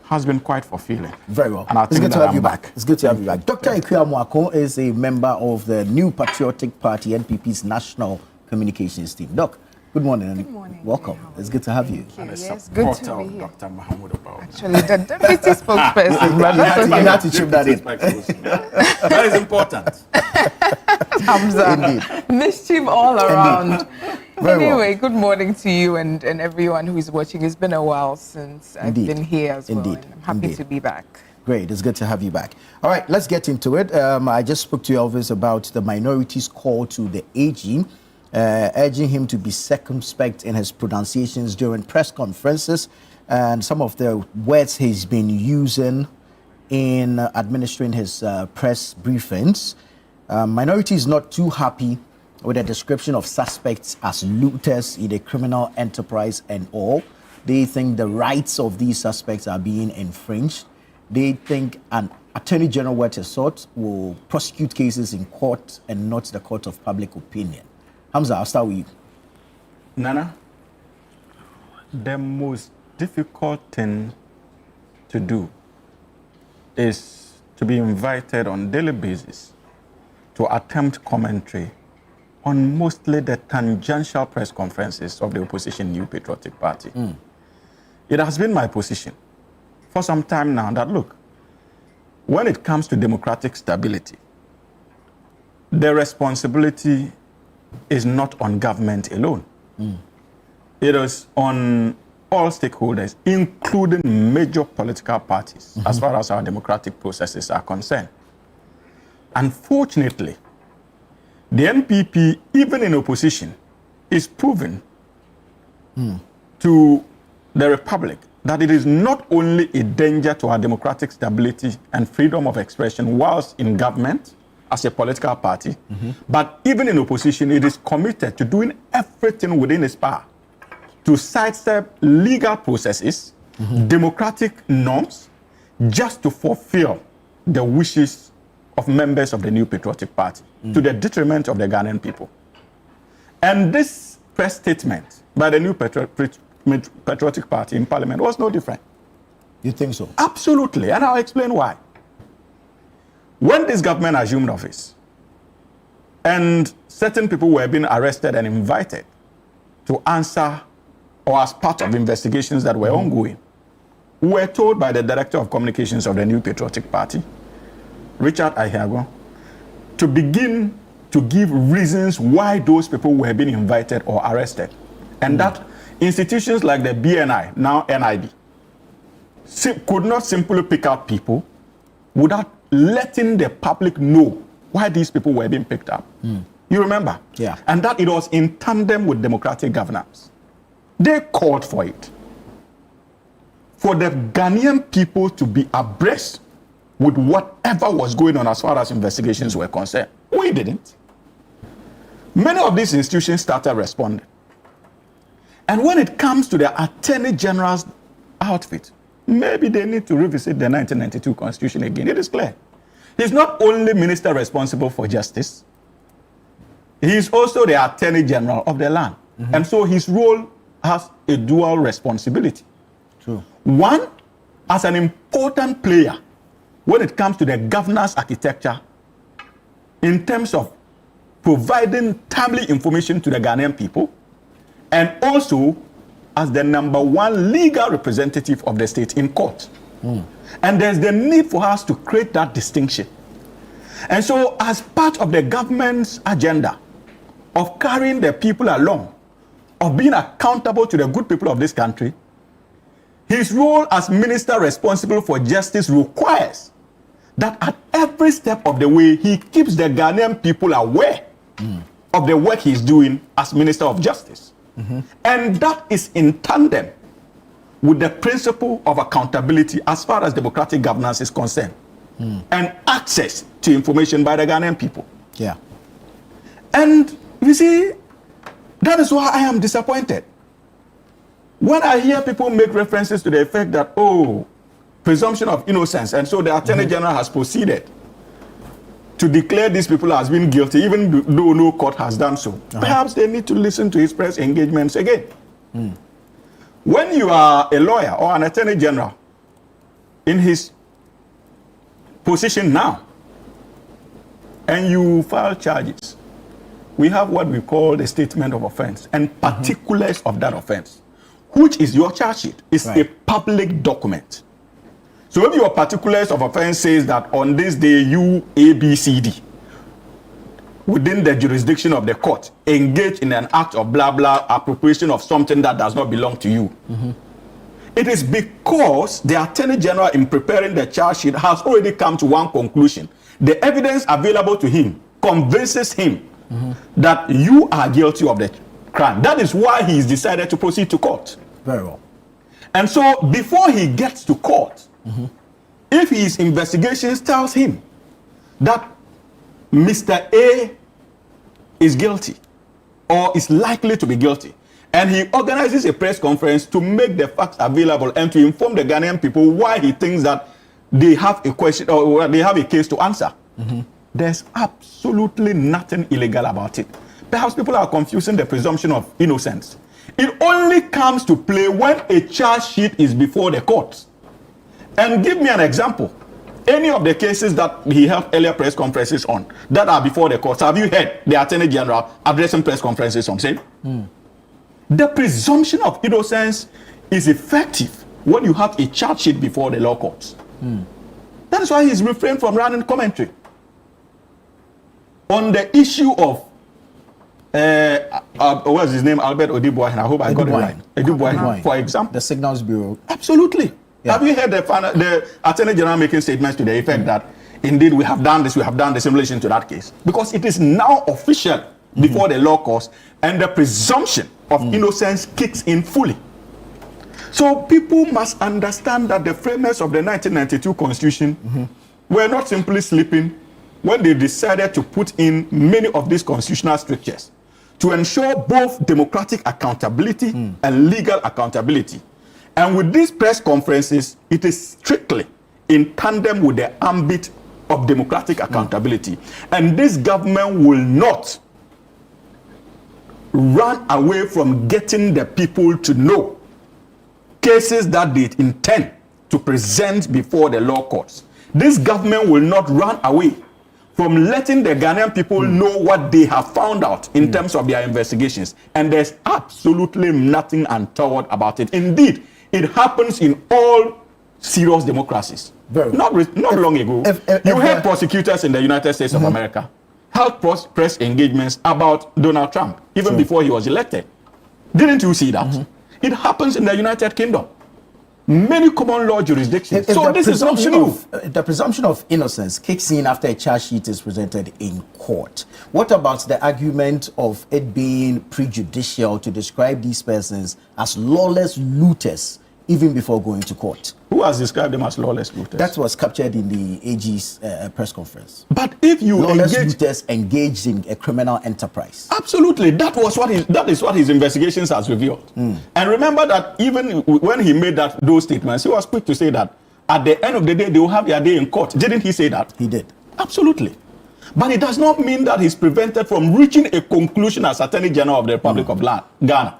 has been quite fulfilling. Very well. And I think it's good to have you back. It's good to have you back. Dr. Ikuya Mwako is a member of the New Patriotic Party, NPP's national communications team. Doc, good morning. Good morning. Welcome. It's good to have you. And a Yes, good to supporter be here. of Dr. Mahmoud About. Actually, the deputy spokesperson, but that's You okay. had to chip that in. That is important. Hamza. Mischief all around. Very well. Anyway, good morning to you and everyone who is watching. It's been a while since I've been here as well. And I'm happy to be back. Great, it's good to have you back. All right, let's get into it. I just spoke to Elvis about the minority's call to the AG, urging him to be circumspect in his pronunciations during press conferences and some of the words he's been using in administering his press briefings. Minority is not too happy with a description of suspects as looters in a criminal enterprise and all. They think the rights of these suspects are being infringed. They think an attorney general worth a sort will prosecute cases in court and not the court of public opinion. Hamza, I'll start with you. Nana, the most difficult thing to do is to be invited on a daily basis to attempt commentary on mostly the tangential press conferences of the opposition New Patriotic Party. It has been my position for some time now that, look, when it comes to democratic stability, the responsibility is not on government alone. It is on all stakeholders, including major political parties, as far as our democratic processes are concerned. Unfortunately, the NPP, even in opposition, is proven to the Republic that it is not only a danger to our democratic stability and freedom of expression whilst in government as a political party, but even in opposition, it is committed to doing everything within its power to sidestep legal processes, democratic norms, just to fulfill the wishes of members of the New Patriotic Party to the detriment of the Ghanaian people. And this press statement by the New Patriotic Party in Parliament was no different. You think so? Absolutely, and I'll explain why. When this government assumed office, and certain people were being arrested and invited to answer or as part of investigations that were ongoing, we were told by the Director of Communications of the New Patriotic Party, Richard Ahiago, to begin to give reasons why those people were being invited or arrested. And that institutions like the BNI, now NIB, could not simply pick out people without letting the public know why these people were being picked up. You remember? Yeah. And that it was in tandem with democratic governance. They called for it. For the Ghanaian people to be abreast with whatever was going on as far as investigations were concerned. We didn't. Many of these institutions started responding. And when it comes to the Attorney General's outfit, maybe they need to revisit the 1992 Constitution again. It is clear. He's not only minister responsible for justice, he is also the Attorney General of the land. And so his role has a dual responsibility. True. One, as an important player when it comes to the governance architecture in terms of providing timely information to the Ghanaian people, and also as the #1 legal representative of the state in court. And there's the need for us to create that distinction. And so as part of the government's agenda of carrying the people along, of being accountable to the good people of this country, his role as minister responsible for justice requires that at every step of the way, he keeps the Ghanaian people aware of the work he's doing as Minister of Justice. And that is in tandem with the principle of accountability as far as democratic governance is concerned, and access to information by the Ghanaian people. Yeah. And you see, that is why I am disappointed when I hear people make references to the effect that, oh, presumption of innocence, and so the Attorney General has proceeded to declare these people as being guilty, even though no court has done so. Perhaps they need to listen to his press engagements again. When you are a lawyer or an Attorney General in his position now, and you file charges, we have what we call the statement of offense and particulars of that offense, which is your charge sheet. It's a public document. So if your particulars of offense says that on this day you ABCD within the jurisdiction of the court engage in an act of blah blah appropriation of something that does not belong to you, it is because the Attorney General in preparing the charge sheet has already come to one conclusion. The evidence available to him convinces him that you are guilty of the crime. That is why he has decided to proceed to court. Very well. And so before he gets to court, if his investigations tells him that Mr. A is guilty or is likely to be guilty, and he organizes a press conference to make the facts available and to inform the Ghanaian people why he thinks that they have a question or they have a case to answer, there's absolutely nothing illegal about it. Perhaps people are confusing the presumption of innocence. It only comes to play when a charge sheet is before the court. And give me an example. Any of the cases that he held earlier press conferences on that are before the courts, have you heard the Attorney General addressing press conferences on say? The presumption of innocence is effective when you have a charge sheet before the law courts. That is why he's refrained from running commentary on the issue of what's his name, Albert Odiboahin. I hope I got it right. Odiboahin, for example. The Signals Bureau. Absolutely. Yeah. Have you heard the Attorney General making statements to the effect that indeed we have done this in relation to that case? Because it is now official before the law courts, and the presumption of innocence kicks in fully. So people must understand that the framers of the 1992 Constitution were not simply sleeping when they decided to put in many of these constitutional strictures to ensure both democratic accountability and legal accountability. And with these press conferences, it is strictly in tandem with the ambit of democratic accountability. And this government will not run away from getting the people to know cases that they intend to present before the law courts. This government will not run away from letting the Ghanaian people know what they have found out in terms of their investigations. And there's absolutely nothing untoward about it. Indeed, it happens in all serious democracies. Not long ago, you had prosecutors in the United States of America held press engagements about Donald Trump, even before he was elected. Didn't you see that? It happens in the United Kingdom. Many common law jurisdictions. So this is not new. The presumption of innocence kicks in after a charge sheet is presented in court. What about the argument of it being prejudicial to describe these persons as lawless looters even before going to court? Who has described them as lawless looters? That was captured in the AG's press conference. But if you lawless looters engaged in a criminal enterprise. Absolutely. That is what his investigations has revealed. And remember that even when he made those statements, he was quick to say that at the end of the day, they will have their day in court. Didn't he say that? He did. Absolutely. But it does not mean that he's prevented from reaching a conclusion as Attorney General of the Republic of Ghana.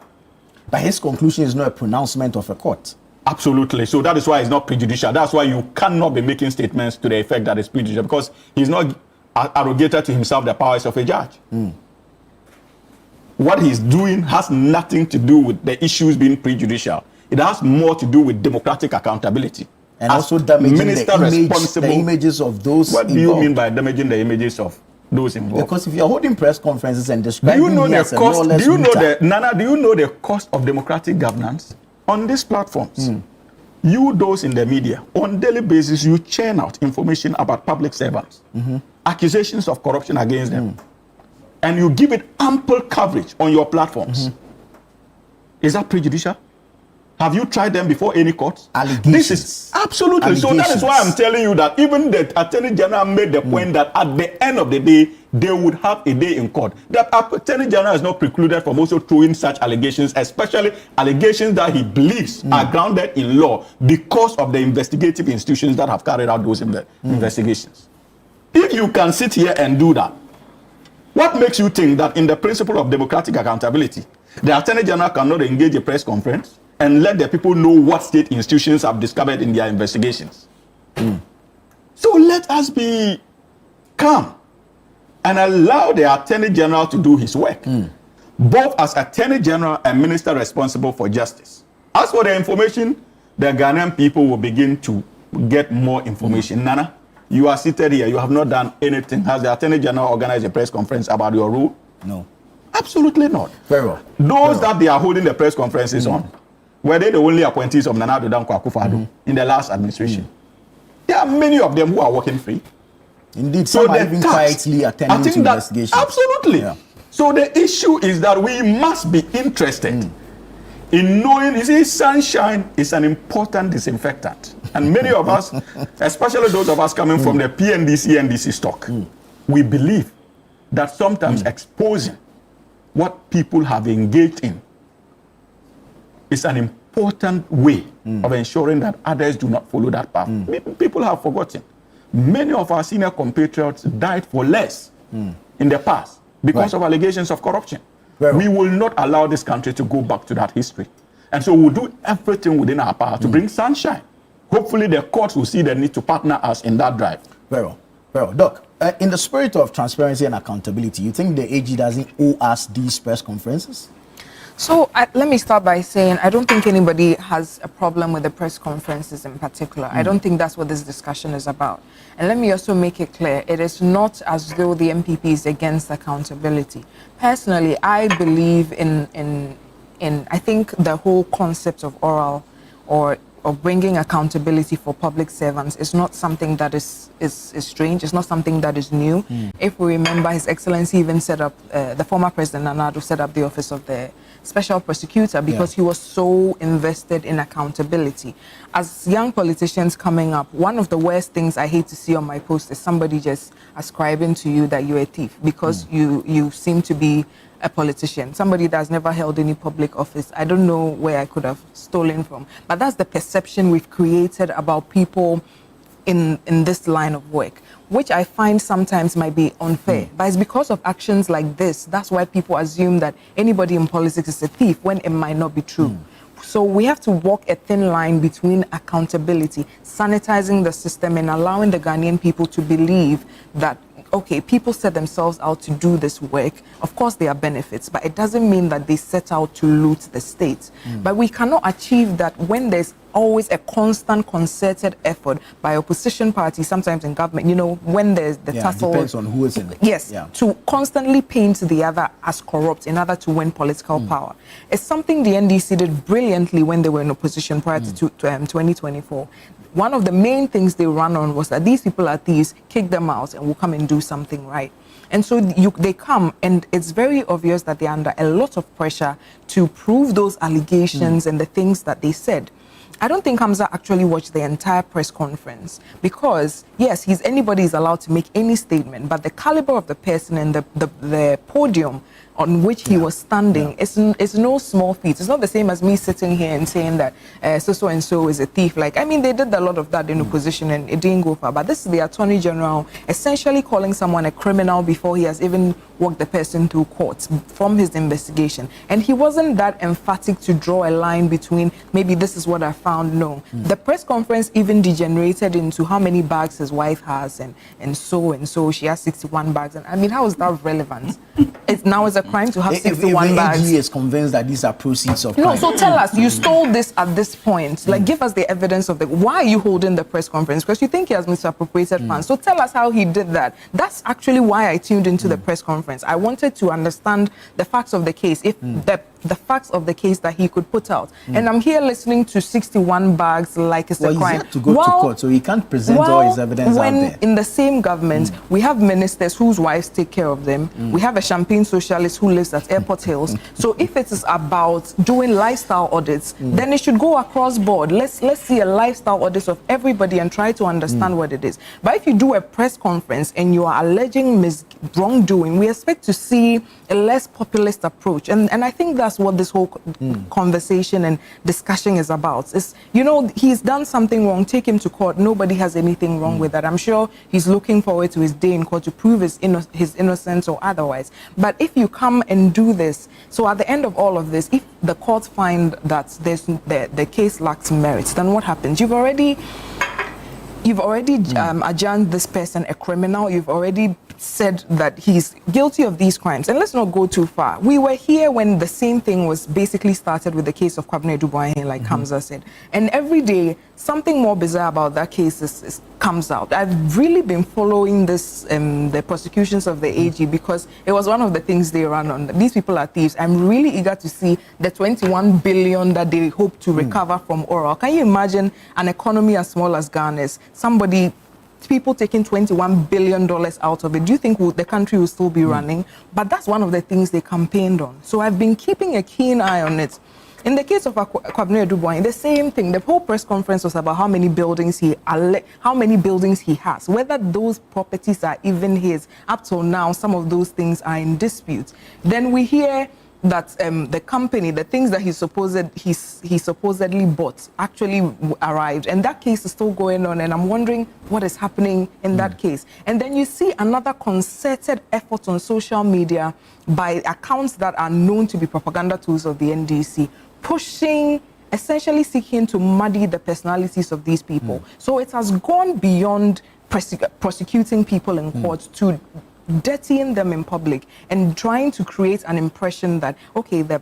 But his conclusion is not a pronouncement of a court. Absolutely. So that is why it's not prejudicial. That's why you cannot be making statements to the effect that it's prejudicial, because he's not arrogated to himself the powers of a judge. What he's doing has nothing to do with the issues being prejudicial. It has more to do with democratic accountability. And also damaging the images of those involved. What do you mean by damaging the images of those involved? Because if you're holding press conferences and describing do you know the cost? Do you know the cost of democratic governance on these platforms? You, those in the media, on daily basis, you churn out information about public servants, accusations of corruption against them, and you give it ample coverage on your platforms. Is that prejudicial? Have you tried them before any court? Allegations. This is absolutely. So that is why I'm telling you that even the Attorney General made the point that at the end of the day, they would have a day in court. The Attorney General is not precluded from also throwing such allegations, especially allegations that he believes are grounded in law because of the investigative institutions that have carried out those investigations. If you can sit here and do that, what makes you think that in the principle of democratic accountability, the Attorney General cannot engage a press conference and let the people know what state institutions have discovered in their investigations? So let us be calm and allow the Attorney General to do his work, both as Attorney General and Minister responsible for justice. As for the information, the Ghanaian people will begin to get more information. Nana, you are seated here, you have not done anything. Has the Attorney General organized a press conference about your rule? No. Absolutely not. Very well. Those that they are holding the press conferences on, were they the only appointees of Nana Addo Dankwa Akufo-Addo in the last administration? There are many of them who are working free. Indeed, some are even quietly attending to investigations. Absolutely. Yeah. So the issue is that we must be interested in knowing, you see, sunshine is an important disinfectant. And many of us, especially those of us coming from the PNDC, NDC stock, we believe that sometimes exposing what people have engaged in is an important way of ensuring that others do not follow that path. People have forgotten. Many of our senior compatriots died for less in the past because of allegations of corruption. We will not allow this country to go back to that history. And so we'll do everything within our power to bring sunshine. Hopefully the courts will see the need to partner us in that drive. Very well. Very well. Doc, in the spirit of transparency and accountability, you think the AG doesn't owe us these press conferences? So let me start by saying I don't think anybody has a problem with the press conferences in particular. I don't think that's what this discussion is about. And let me also make it clear, it is not as though the MPP is against accountability. Personally, I believe in I think the whole concept of oral or of bringing accountability for public servants is not something that is strange. It's not something that is new. If we remember, His Excellency even set up, the former President Nana Addo set up the office of the Special Prosecutor because he was so invested in accountability. As young politicians coming up, one of the worst things I hate to see on my post is somebody just ascribing to you that you're a thief because you seem to be a politician, somebody that's never held any public office. I don't know where I could have stolen from, but that's the perception we've created about people in this line of work, which I find sometimes might be unfair. But it's because of actions like this, that's why people assume that anybody in politics is a thief when it might not be true. So we have to walk a thin line between accountability, sanitizing the system and allowing the Ghanaian people to believe that okay, people set themselves out to do this work. Of course, there are benefits, but it doesn't mean that they set out to loot the state. But we cannot achieve that when there's always a constant concerted effort by opposition parties, sometimes in government, you know, when there's the tussle. Depends on who is in it. Yes, to constantly paint the other as corrupt in order to win political power. It's something the NDC did brilliantly when they were in opposition prior to 2024. One of the main things they ran on was that these people are thieves, kick them out and we'll come and do something right. And so they come, and it's very obvious that they're under a lot of pressure to prove those allegations and the things that they said. I don't think Hamza actually watched the entire press conference because, yes, anybody is allowed to make any statement, but the caliber of the person and the podium on which he was standing is no small feat. It's not the same as me sitting here and saying that so-and-so is a thief. Like, I mean, they did a lot of that in opposition and it didn't go far. But this is the Attorney General essentially calling someone a criminal before he has even walked the person through court from his investigation. And he wasn't that emphatic to draw a line between maybe this is what I found. No. The press conference even degenerated into how many bags his wife has and so she has 61 bags. And I mean, how is that relevant? It's a crime to have 61 bags. If the AG is convinced that these are proceeds of crime. No, so tell us, you stole this at this point. Like, give us the evidence of why are you holding the press conference? Because you think he has misappropriated funds. So tell us how he did that. That's actually why I tuned into the press conference. I wanted to understand the facts of the case, if the facts of the case that he could put out. And I'm here listening to 61 bags like it's a crime. He's yet to go to court, so he can't present all his evidence out there. In the same government, we have ministers whose wives take care of them. We have a champagne socialist who lives at Airport Hills. So if it is about doing lifestyle audits, then it should go across board. Let's see a lifestyle audit of everybody and try to understand what it is. But if you do a press conference and you are alleging wrongdoing, we expect to see a less populist approach. And I think that's what this whole conversation and discussion is about. It's, you know, he's done something wrong, take him to court. Nobody has anything wrong with that. I'm sure he's looking forward to his day in court to prove his innocence or otherwise. But if you come and do this, so at the end of all of this, if the court find that the case lacks merit, then what happens? You've already adjourned this person a criminal. You've already said that he's guilty of these crimes. And let's not go too far. We were here when the same thing was basically started with the case of Kwabena Dubois, like Hamza said. And every day, something more bizarre about that case comes out. I've really been following this, the prosecutions of the AG, because it was one of the things they ran on. These people are thieves. I'm really eager to see the 21 billion that they hope to recover from oral. Can you imagine an economy as small as Ghana's? People taking $21 billion out of it. Do you think the country will still be running? But that's one of the things they campaigned on. So I've been keeping a keen eye on it. In the case of Kwabena Dubois, the same thing. The whole press conference was about how many buildings he has, whether those properties are even his. Up till now, some of those things are in dispute. Then we hear that the company, the things that he supposedly bought actually arrived, and that case is still going on, and I'm wondering what is happening in that case. And then you see another concerted effort on social media by accounts that are known to be propaganda tools of the NDC, essentially seeking to muddy the personalities of these people. So it has gone beyond prosecuting people in court to dirtying them in public and trying to create an impression that, okay, the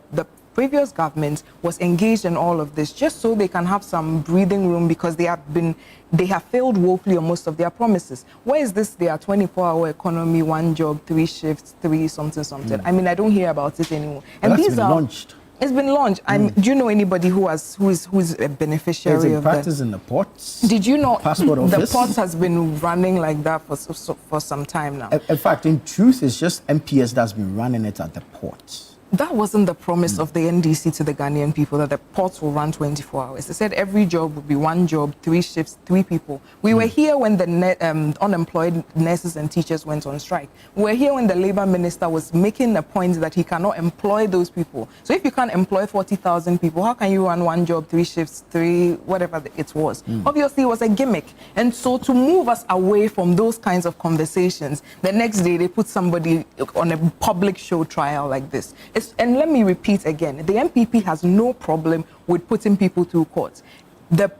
previous government was engaged in all of this just so they can have some breathing room because they have failed woefully on most of their promises. Where is this their 24-hour economy, one job, 3 shifts, 3 something? I mean, I don't hear about it anymore. And that's been launched. It's been launched. Do you know anybody who's a beneficiary of that? Practice in the ports. Did you know the ports has been running like that for some time now? In fact, in truth, it's just MPS that's been running it at the ports. That wasn't the promise of the NDC to the Ghanaian people, that the ports will run 24 hours. They said every job would be 1 job, 3 shifts, 3 people. We were here when the unemployed nurses and teachers went on strike. We were here when the labor minister was making a point that he cannot employ those people. So if you can't employ 40,000 people, how can you run 1 job, 3 shifts, 3, whatever it was? Obviously, it was a gimmick. And so to move us away from those kinds of conversations, the next day they put somebody on a public show trial like this. And let me repeat again, the MPP has no problem with putting people through court. The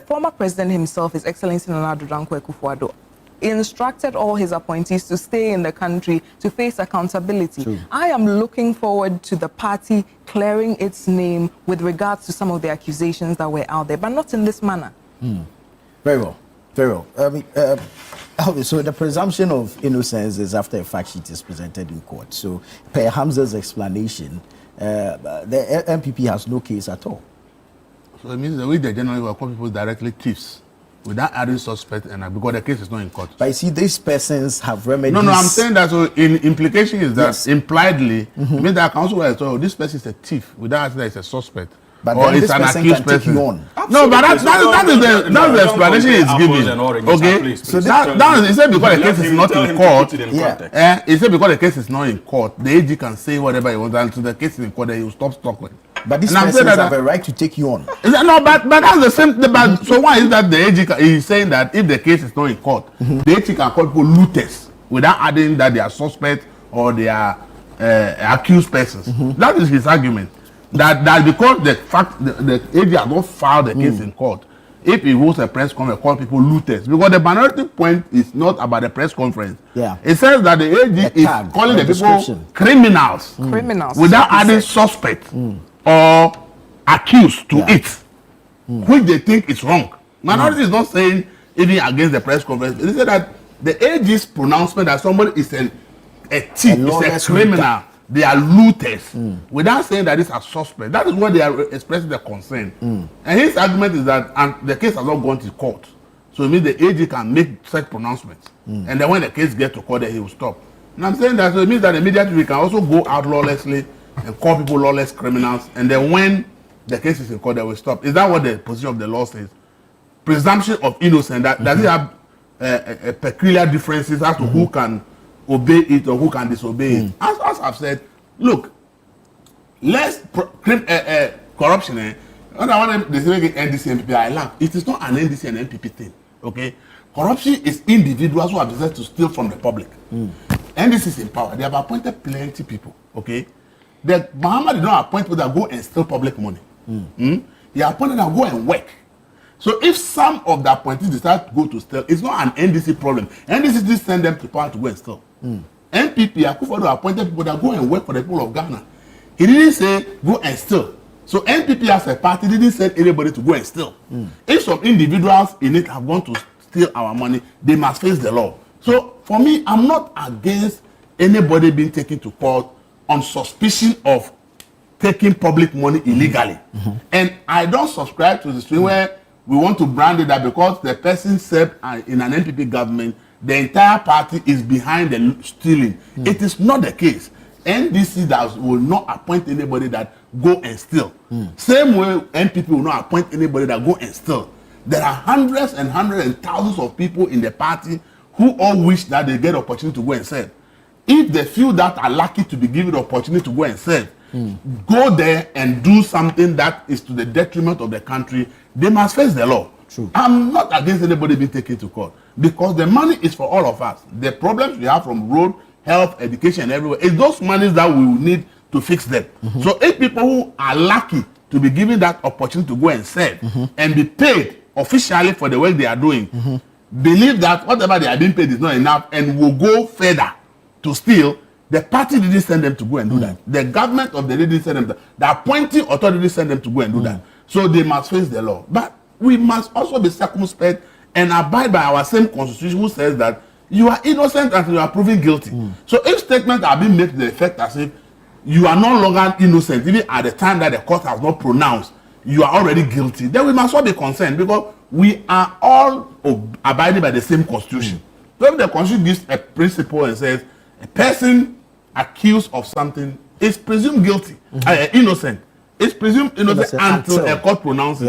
former president himself, His Excellency Nana Addo Dankwa Akufo-Addo, instructed all his appointees to stay in the country to face accountability. True. I am looking forward to the party clearing its name with regards to some of the accusations that were out there, but not in this manner. Very well. Very well. I mean, so the presumption of innocence is after a fact sheet is presented in court. So, per Hamza's explanation, the MPP has no case at all. So it means the way they generally will call people directly thieves without adding suspect and because the case is not in court. But you see, these persons have remedies. No, I'm saying that. So in implication is that Yes. impliedly means that counsel will say, oh, this person is a thief without asking that it's a suspect. But or then it's this an person accused can take person. you on. No, but that's the explanation is given. Okay, so that is, he said because the case is not in court. He said because the case is not in court, the AG can say whatever he wants until the case is in court, then he will stop talking. But these persons have a right to take you on. No, but that's the same. But so why is that the AG is saying that if the case is not in court, the AG can call people looters without adding that they are suspect or they are accused persons. That is his argument. That because the fact the AG has not filed the case in court, if he holds a press conference, call people looters. Because the minority point is not about the press conference. Yeah. It says that the AG is calling the people criminals. Criminals. Without adding suspect or accused to it, which they think is wrong. Minority is not saying even against the press conference. They say that the AG's pronouncement that somebody is a thief, is a criminal, they are looters, without saying that it's a suspect. That is what they are expressing their concern. And his argument is that the case has not gone to court. So it means the AG can make such pronouncements. And then when the case gets to court, then he will stop. And I'm saying that so it means that immediately we can also go out lawlessly and call people lawless criminals. And then when the case is in court, they will stop. Is that what the position of the law says? Presumption of innocence. Does it have a peculiar differences as to who can obey it or who can disobey it? As I've said, look, less corruption. They say NDC and NPP. I laugh. It is not an NDC and NPP thing. Okay, corruption is individuals who have decided to steal from the public. NDC is in power. They have appointed plenty people. Okay, the Muhammad did not appoint people that go and steal public money. He appointed that go and work. So if some of the appointees decide to go to steal, it's not an NDC problem. NDC just send them to power to go and steal. NPP, Akufo-Addo appointed people that go and work for the people of Ghana. He didn't say go and steal. So NPP as a party didn't send anybody to go and steal. If some individuals in it have gone to steal our money, they must face the law. So for me, I'm not against anybody being taken to court on suspicion of taking public money illegally. And I don't subscribe to the stream where we want to brand it that because the person served in an NPP government, the entire party is behind the stealing. It is not the case. NDC will not appoint anybody that go and steal. Same way NPP will not appoint anybody that go and steal. There are hundreds and thousands of people in the party who all wish that they get opportunity to go and serve. If the few that are lucky to be given the opportunity to go and serve, go there and do something that is to the detriment of the country, they must face the law. True. I'm not against anybody being taken to court because the money is for all of us. The problems we have from road, health, education, everywhere is those monies that we will need to fix them. So if people who are lucky to be given that opportunity to go and serve and be paid officially for the work they are doing, believe that whatever they are being paid is not enough and will go further to steal, the party didn't send them to go and do that. The government of the day didn't send them to, the appointing authority didn't send them to go and do that. So they must face the law. But we must also be circumspect and abide by our same constitution which says that you are innocent until you are proven guilty. So if statements are being made to the effect as if you are no longer innocent, even at the time that the court has not pronounced, you are already guilty, then we must all be concerned because we are all abiding by the same constitution. So if the constitution gives a principle and says a person accused of something is presumed guilty, innocent. It's presumed innocent until a court pronounces.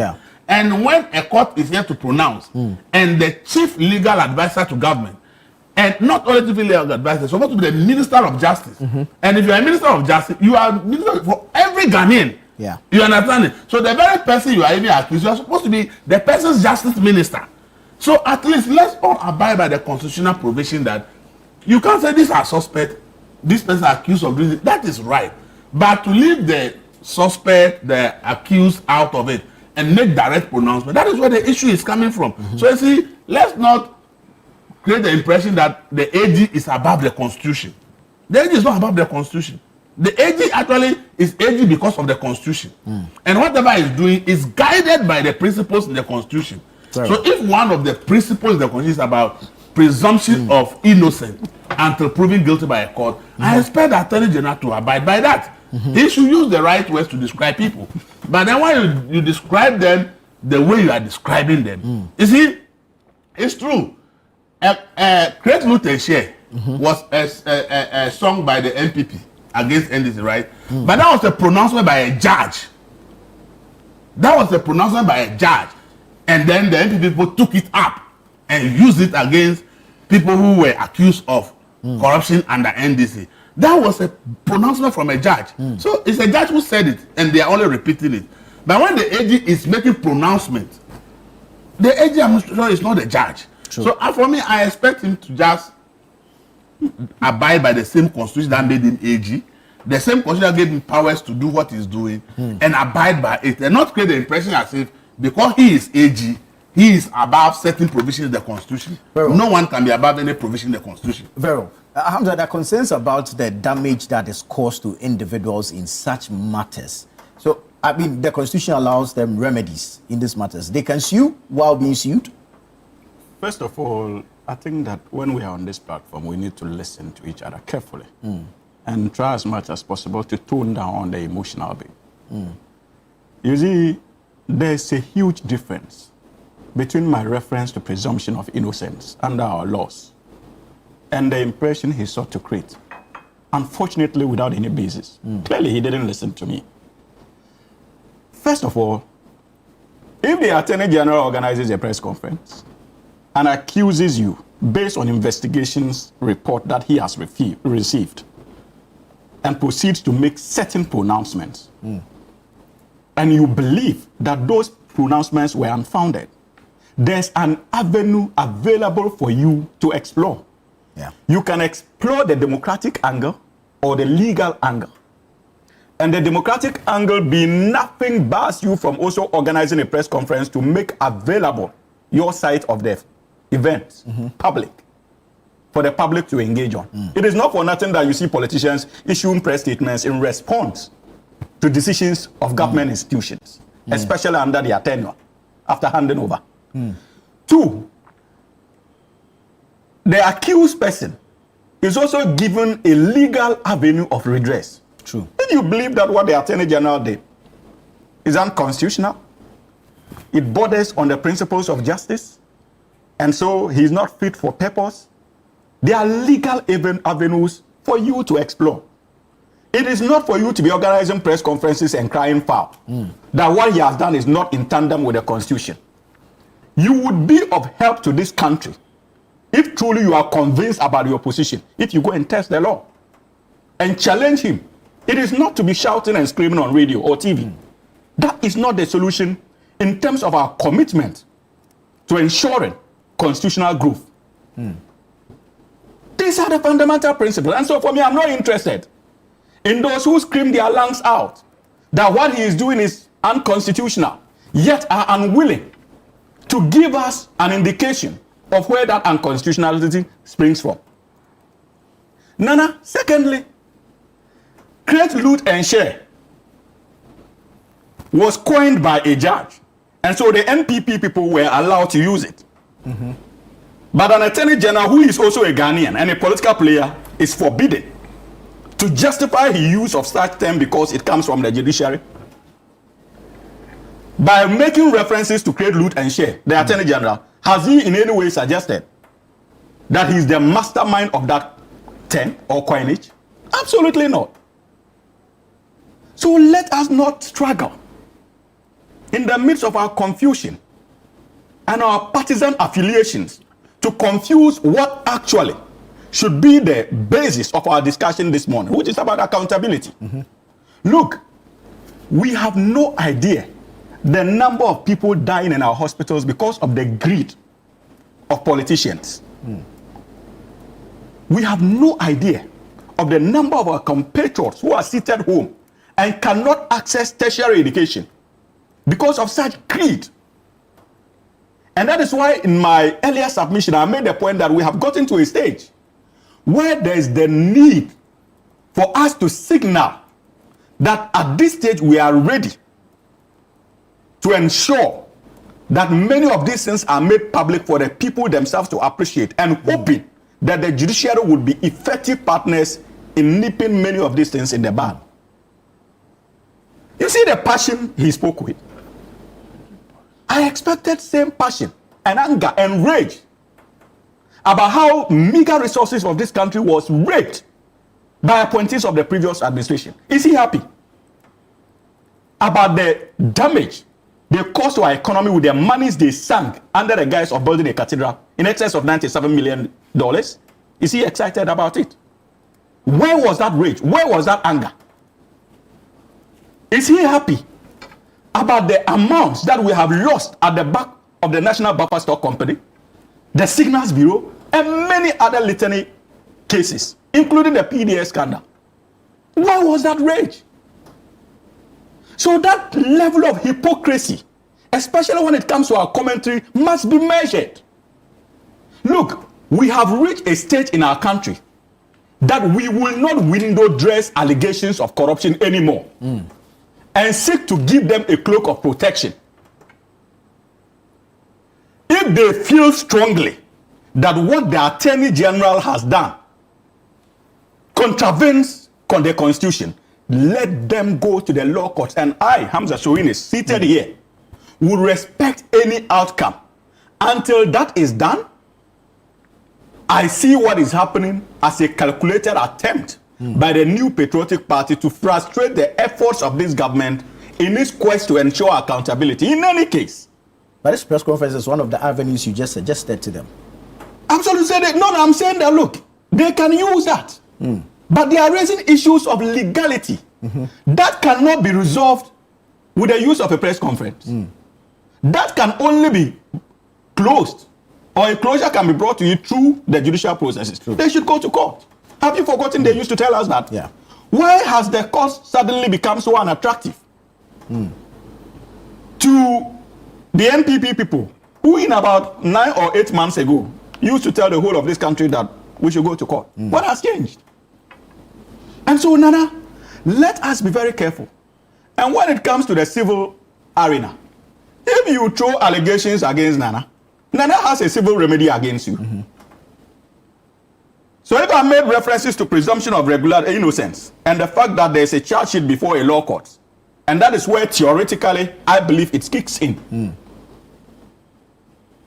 And when a court is here to pronounce, and the chief legal advisor to government, and not only chief legal advisor, supposed to be the minister of justice. And if you are a minister of justice, you are minister for every Ghanaian. You understand it? So the very person you are even accused, you are supposed to be the person's justice minister. So at least let's all abide by the constitutional provision that you can't say these are suspect, this person accused of doing it. That is right. But to leave the suspect, the accused out of it and make direct pronouncement, that is where the issue is coming from. So you see, let's not create the impression that the AG is above the constitution. The AG is not above the constitution. The AG actually is AG because of the constitution. And whatever he's doing is guided by the principles in the constitution. Sorry. So if one of the principles in the constitution is about presumption of innocence until proven guilty by a court, I expect the Attorney General to abide by that. He should use the right words to describe people. But then when you describe them the way you are describing them, you see, it's true. Create, Loot and Share was a song by the NPP against NDC, right? But that was a pronouncement by a judge. That was a pronouncement by a judge. And then the NPP people took it up and used it against people who were accused of corruption under NDC. That was a pronouncement from a judge. So it's a judge who said it, and they are only repeating it. But when the AG is making pronouncements, the AG administrator is not the judge. True. So for me, I expect him to just abide by the same constitution that made him AG, the same constitution that gave him powers to do what he's doing, and abide by it, and not create the impression as if because he is AG, he is above certain provisions in the constitution. No one can be above any provision in the constitution. Vero, Hamza, there are concerns about the damage that is caused to individuals in such matters. So, I mean, the constitution allows them remedies in these matters. They can sue while being sued? First of all, I think that when we are on this platform, we need to listen to each other carefully and try as much as possible to tone down the emotional bit. You see, there's a huge difference between my reference to presumption of innocence under our laws and the impression he sought to create, unfortunately without any basis. Clearly, he didn't listen to me. First of all, if the Attorney General organizes a press conference and accuses you based on investigations report that he has received and proceeds to make certain pronouncements, and you believe that those pronouncements were unfounded, there's an avenue available for you to explore. You can explore the democratic angle or the legal angle. And the democratic angle being nothing bars you from also organizing a press conference to make available your side of the events, public, for the public to engage on. It is not for nothing that you see politicians issuing press statements in response to decisions of government institutions, especially under their tenure, after handing over. Two, the accused person is also given a legal avenue of redress. True. If you believe that what the Attorney General did is unconstitutional, it borders on the principles of justice, and so he's not fit for purpose, there are legal avenues for you to explore. It is not for you to be organizing press conferences and crying foul that what he has done is not in tandem with the Constitution. You would be of help to this country if truly you are convinced about your position, if you go and test the law and challenge him. It is not to be shouting and screaming on radio or TV. That is not the solution in terms of our commitment to ensuring constitutional growth. These are the fundamental principles. And so for me, I'm not interested in those who scream their lungs out that what he is doing is unconstitutional, yet are unwilling to give us an indication of where that unconstitutionality springs from. Nana, secondly, Create, Loot and Share was coined by a judge, and so the NPP people were allowed to use it. But an Attorney General who is also a Ghanaian and a political player is forbidden to justify his use of such term because it comes from the judiciary. By making references to Create, Loot and Share, the Attorney General, has he in any way suggested that he's the mastermind of that term or coinage? Absolutely not. So let us not struggle in the midst of our confusion and our partisan affiliations to confuse what actually should be the basis of our discussion this morning, which is about accountability. Look, we have no idea the number of people dying in our hospitals because of the greed of politicians. We have no idea of the number of our compatriots who are seated home and cannot access tertiary education because of such greed. And that is why in my earlier submission, I made the point that we have gotten to a stage where there is the need for us to signal that at this stage we are ready to ensure that many of these things are made public for the people themselves to appreciate, and hoping that the judiciary would be effective partners in nipping many of these things in the bud. You see the passion he spoke with. I expected same passion and anger and rage about how meager resources of this country was raped by appointees of the previous administration. Is he happy about the damage they caused to our economy with the monies they sank under the guise of building a cathedral in excess of $97 million? Is he excited about it? Where was that rage? Where was that anger? Is he happy about the amounts that we have lost at the back of the National Buffer Stock Company, the Signals Bureau, and many other litany cases, including the PDS scandal? Where was that rage? So that level of hypocrisy, especially when it comes to our commentary, must be measured. Look, we have reached a stage in our country that we will not window dress allegations of corruption anymore and seek to give them a cloak of protection. If they feel strongly that what the Attorney General has done contravenes the Constitution, let them go to the law courts. And I, Hamza Soini, seated here, will respect any outcome. Until that is done, I see what is happening as a calculated attempt by the New Patriotic Party to frustrate the efforts of this government in its quest to ensure accountability. In any case. But this press conference is one of the avenues you just suggested to them. Absolutely. No, I'm saying that, look, they can use that. But they are raising issues of legality that cannot be resolved with the use of a press conference. That can only be closed, or a closure can be brought to you through the judicial processes. They should go to court. Have you forgotten they used to tell us that? Yeah. Why has the court suddenly become so unattractive to the NPP people, who in about 9 or 8 months ago used to tell the whole of this country that we should go to court? What has changed? And so, Nana, let us be very careful. And when it comes to the civil arena, if you throw allegations against Nana, Nana has a civil remedy against you. So if I made references to presumption of regular innocence and the fact that there's a charge sheet before a law court, and that is where theoretically I believe it kicks in,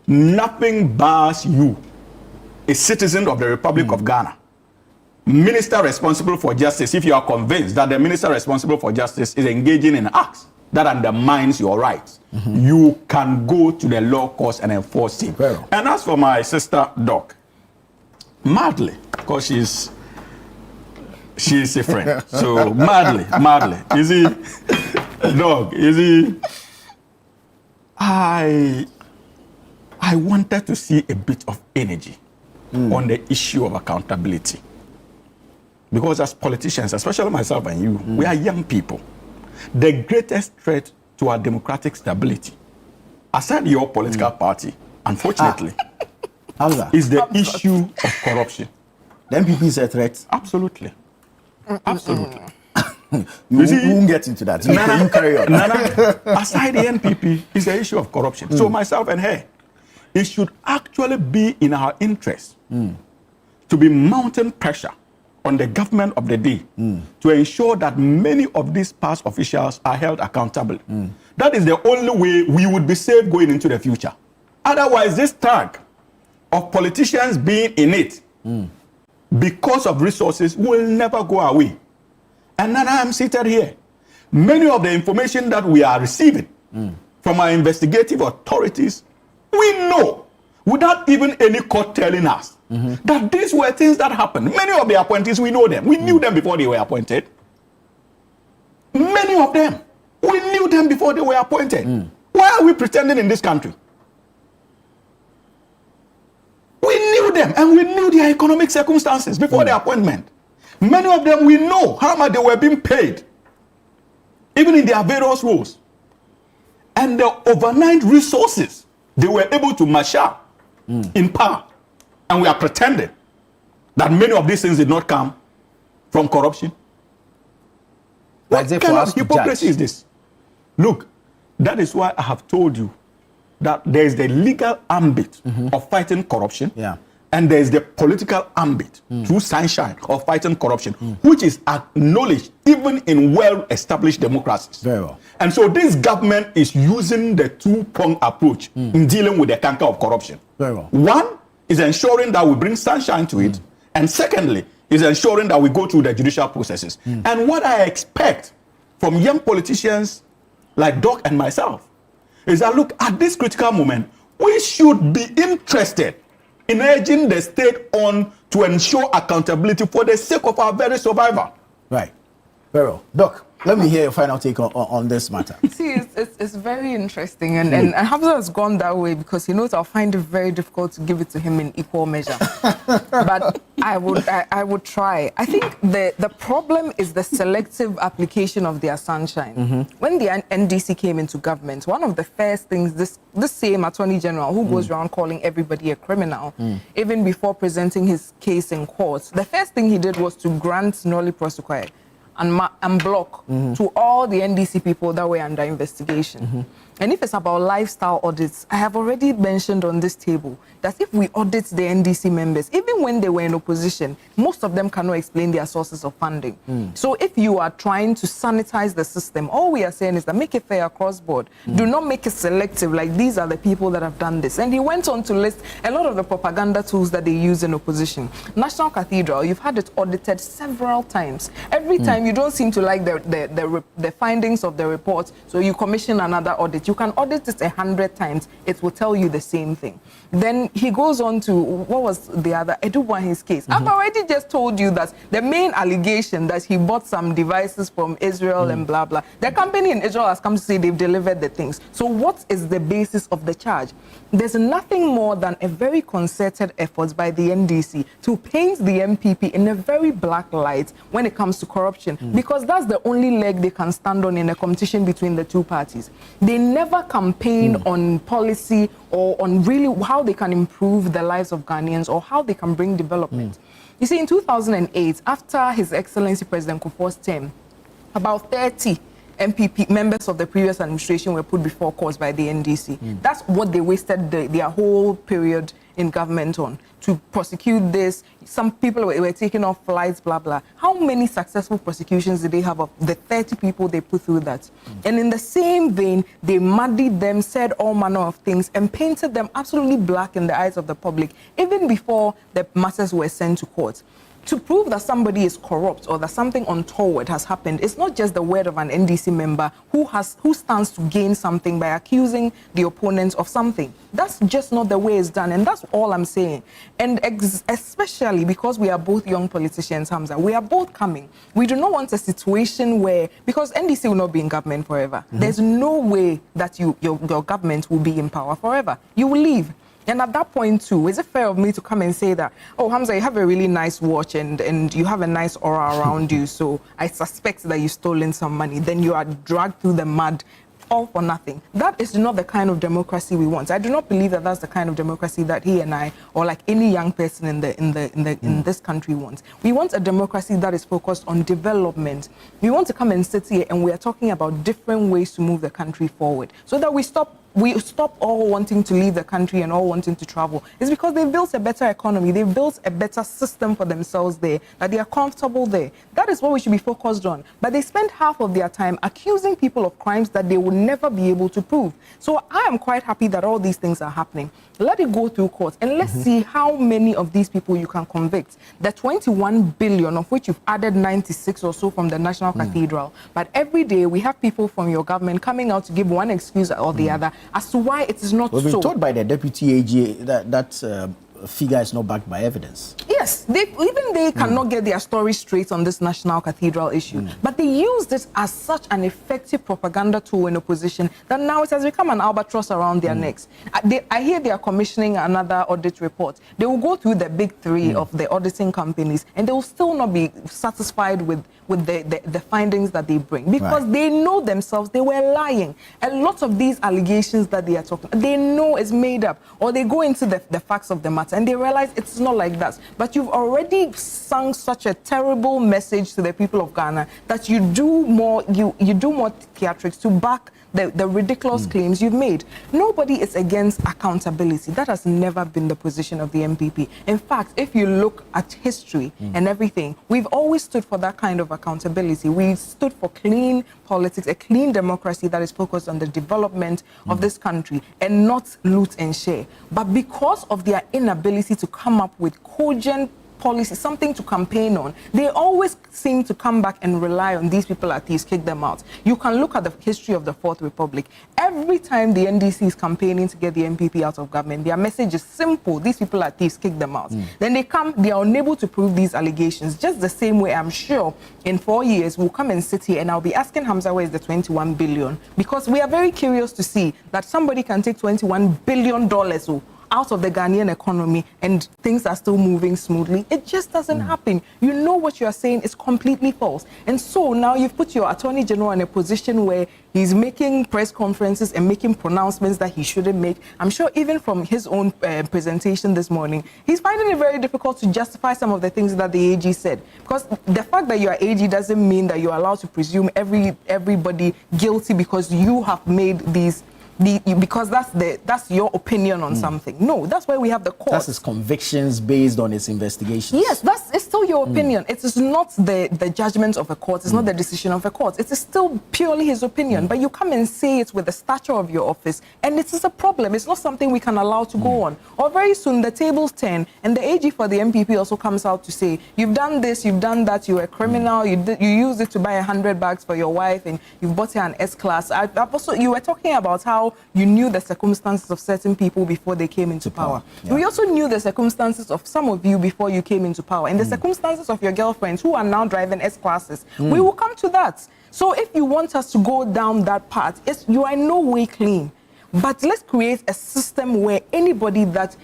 nothing bars you, a citizen of the Republic of Ghana, minister responsible for justice, if you are convinced that the minister responsible for justice is engaging in acts that undermines your rights, you can go to the law courts and enforce it. And as for my sister Doc, madly, because she's a friend, so madly, you see, Doc, you see, I wanted to see a bit of energy on the issue of accountability. Because as politicians, especially myself and you, we are young people. The greatest threat to our democratic stability, aside your political party, unfortunately, is the issue of corruption. The NPP is a threat? Absolutely. Absolutely. You won't get into that. You carry on. Aside the NPP is the issue of corruption. So myself and her, it should actually be in our interest to be mounting pressure on the government of the day to ensure that many of these past officials are held accountable. That is the only way we would be safe going into the future. Otherwise, this tag of politicians being in it because of resources will never go away. And then I am seated here. Many of the information that we are receiving from our investigative authorities, we know, without even any court telling us, that these were things that happened. Many of the appointees, we know them. We knew them before they were appointed. Many of them, we knew them before they were appointed. Why are we pretending in this country? We knew them, and we knew their economic circumstances before the appointment. Many of them, we know how much they were being paid, even in their various roles. And the overnight resources they were able to marshal in power. And we are pretending that many of these things did not come from corruption. What kind of hypocrisy is this? Look, that is why I have told you that there is the legal ambit of fighting corruption, and there is the political ambit through sunshine of fighting corruption, which is acknowledged even in well-established democracies. Very well. And so this government is using the two-pronged approach in dealing with the canker of corruption. Very well. One is ensuring that we bring sunshine to it, and secondly is ensuring that we go through the judicial processes. And what I expect from young politicians like Doc and myself is that, look, at this critical moment, we should be interested in urging the state on to ensure accountability for the sake of our very survival. Right. Very well. Doc, let me hear your final take on this matter. See, it's very interesting, and Hamza has gone that way because he knows I'll find it very difficult to give it to him in equal measure. But I would try. I think the problem is the selective application of their sunshine. When the NDC came into government, one of the first things this same Attorney General who goes around calling everybody a criminal, even before presenting his case in court, the first thing he did was to grant noli prosequi and block to all the NDC people that were under investigation. And if it's about lifestyle audits, I have already mentioned on this table that if we audit the NDC members, even when they were in opposition, most of them cannot explain their sources of funding. So if you are trying to sanitize the system, all we are saying is that make it fair across board. Do not make it selective, like these are the people that have done this. And he went on to list a lot of the propaganda tools that they use in opposition. National Cathedral, you've had it audited several times. Every time you don't seem to like the findings of the report, so you commission another audit. You can audit it 100 times, it will tell you the same thing. Then he goes on to, what was the other, Edubwa, his case. I've already just told you that the main allegation that he bought some devices from Israel and blah, blah. The company in Israel has come to say they've delivered the things. So what is the basis of the charge? There's nothing more than a very concerted effort by the NDC to paint the MPP in a very black light when it comes to corruption, because that's the only leg they can stand on in a competition between the two parties. They never campaign on policy or on really how they can improve the lives of Ghanaians or how they can bring development. You see, in 2008, after His Excellency President Kufuor's term, about 30 MPP members of the previous administration were put before court by the NDC. That's what they wasted their whole period in government on, to prosecute this. Some people were taking off flights, blah, blah. How many successful prosecutions did they have of the 30 people they put through that? And in the same vein, they muddied them, said all manner of things, and painted them absolutely black in the eyes of the public, even before the matters were sent to court. To prove that somebody is corrupt or that something untoward has happened, it's not just the word of an NDC member who stands to gain something by accusing the opponent of something. That's just not the way it's done, and that's all I'm saying. And especially because we are both young politicians, Hamza, we are both coming. We do not want a situation where, because NDC will not be in government forever. There's no way that your government will be in power forever. You will leave. And at that point too, is it fair of me to come and say that, oh, Hamza, you have a really nice watch and you have a nice aura around you, so I suspect that you've stolen some money. Then you are dragged through the mud, all for nothing. That is not the kind of democracy we want. I do not believe that that's the kind of democracy that he and I, or like any young person in this country wants. We want a democracy that is focused on development. We want to come and sit here and we are talking about different ways to move the country forward, so that we stop all wanting to leave the country and all wanting to travel. It's because they've built a better economy, they've built a better system for themselves there, that they are comfortable there. That is what we should be focused on. But they spend half of their time accusing people of crimes that they will never be able to prove. So I am quite happy that all these things are happening. Let it go through court and let's see how many of these people you can convict. The 21 billion of which you've added 96 or so from the National Cathedral. But every day we have people from your government coming out to give one excuse or the other as to why it is not so. We've been told by the deputy AG that figure is not backed by evidence. Yes, they cannot get their story straight on this National Cathedral issue. But they used it as such an effective propaganda tool in opposition that now it has become an albatross around their necks. I hear they are commissioning another audit report. They will go through the big three of the auditing companies, and they will still not be satisfied with the findings that they bring, because they know themselves they were lying. A lot of these allegations that they are talking, they know is made up, or they go into the facts of the matter and they realize it's not like that. But you've already sung such a terrible message to the people of Ghana that you do more theatrics to back the ridiculous claims you've made. Nobody is against accountability. That has never been the position of the MPP. In fact, if you look at history and everything, we've always stood for that kind of accountability. We stood for clean politics, a clean democracy that is focused on the development of this country and not loot and share. But because of their inability to come up with cogent policy, something to campaign on, they always seem to come back and rely on these people are thieves, kick them out. You can look at the history of the Fourth Republic. Every time the NDC is campaigning to get the MPP out of government, their message is simple: these people are thieves, kick them out. Then they come, they are unable to prove these allegations. Just the same way, I'm sure in 4 years we'll come and sit here and I'll be asking Hamza where is the 21 billion, because we are very curious to see that somebody can take $21 billion out of the Ghanaian economy and things are still moving smoothly. It just doesn't happen. You know what you are saying is completely false. And so now you've put your Attorney General in a position where he's making press conferences and making pronouncements that he shouldn't make. I'm sure even from his own presentation this morning, he's finding it very difficult to justify some of the things that the AG said. Because the fact that you are AG doesn't mean that you're allowed to presume everybody guilty because you have made these because that's your opinion on something. No, that's why we have the court. That's his convictions based on his investigations. Yes, it's still your opinion. It is not the judgment of a court. It's not the decision of a court. It is still purely his opinion. But you come and say it with the stature of your office, and it is a problem. It's not something we can allow to go on. Or very soon the tables turn, and the AG for the MPP also comes out to say, you've done this, you've done that, you're a criminal, you used it to buy 100 bags for your wife, and you've bought her an S-Class. You were talking about how you knew the circumstances of certain people before they came into power. Yeah. We also knew the circumstances of some of you before you came into power, and the circumstances of your girlfriends who are now driving S-Classes. We will come to that. So if you want us to go down that path, you are in no way clean. But let's create a system where anybody that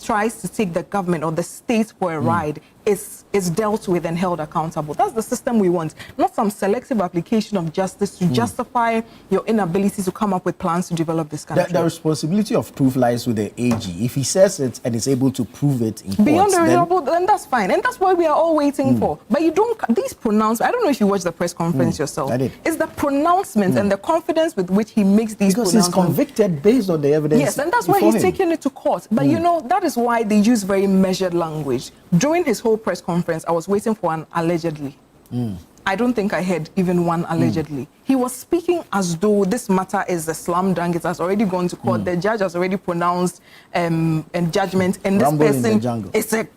tries to take the government or the state for a ride is dealt with and held accountable. That's the system we want, not some selective application of justice to justify your inability to come up with plans to develop this country. The responsibility of proof lies with the AG. If he says it and is able to prove it in beyond the reasonable, then that's fine, and that's what we are all waiting for. But you don't. These pronouncements. I don't know if you watched the press conference yourself. I did. It's the pronouncements and the confidence with which he makes these pronouncements. Because he's convicted based on the evidence. Yes, and that's why he's taking it to court. But you know, that is why they use very measured language. During his whole press conference, I was waiting for an allegedly. I don't think I heard even one allegedly. He was speaking as though this matter is a slam dunk. It has already gone to court. The judge has already pronounced judgment, and this person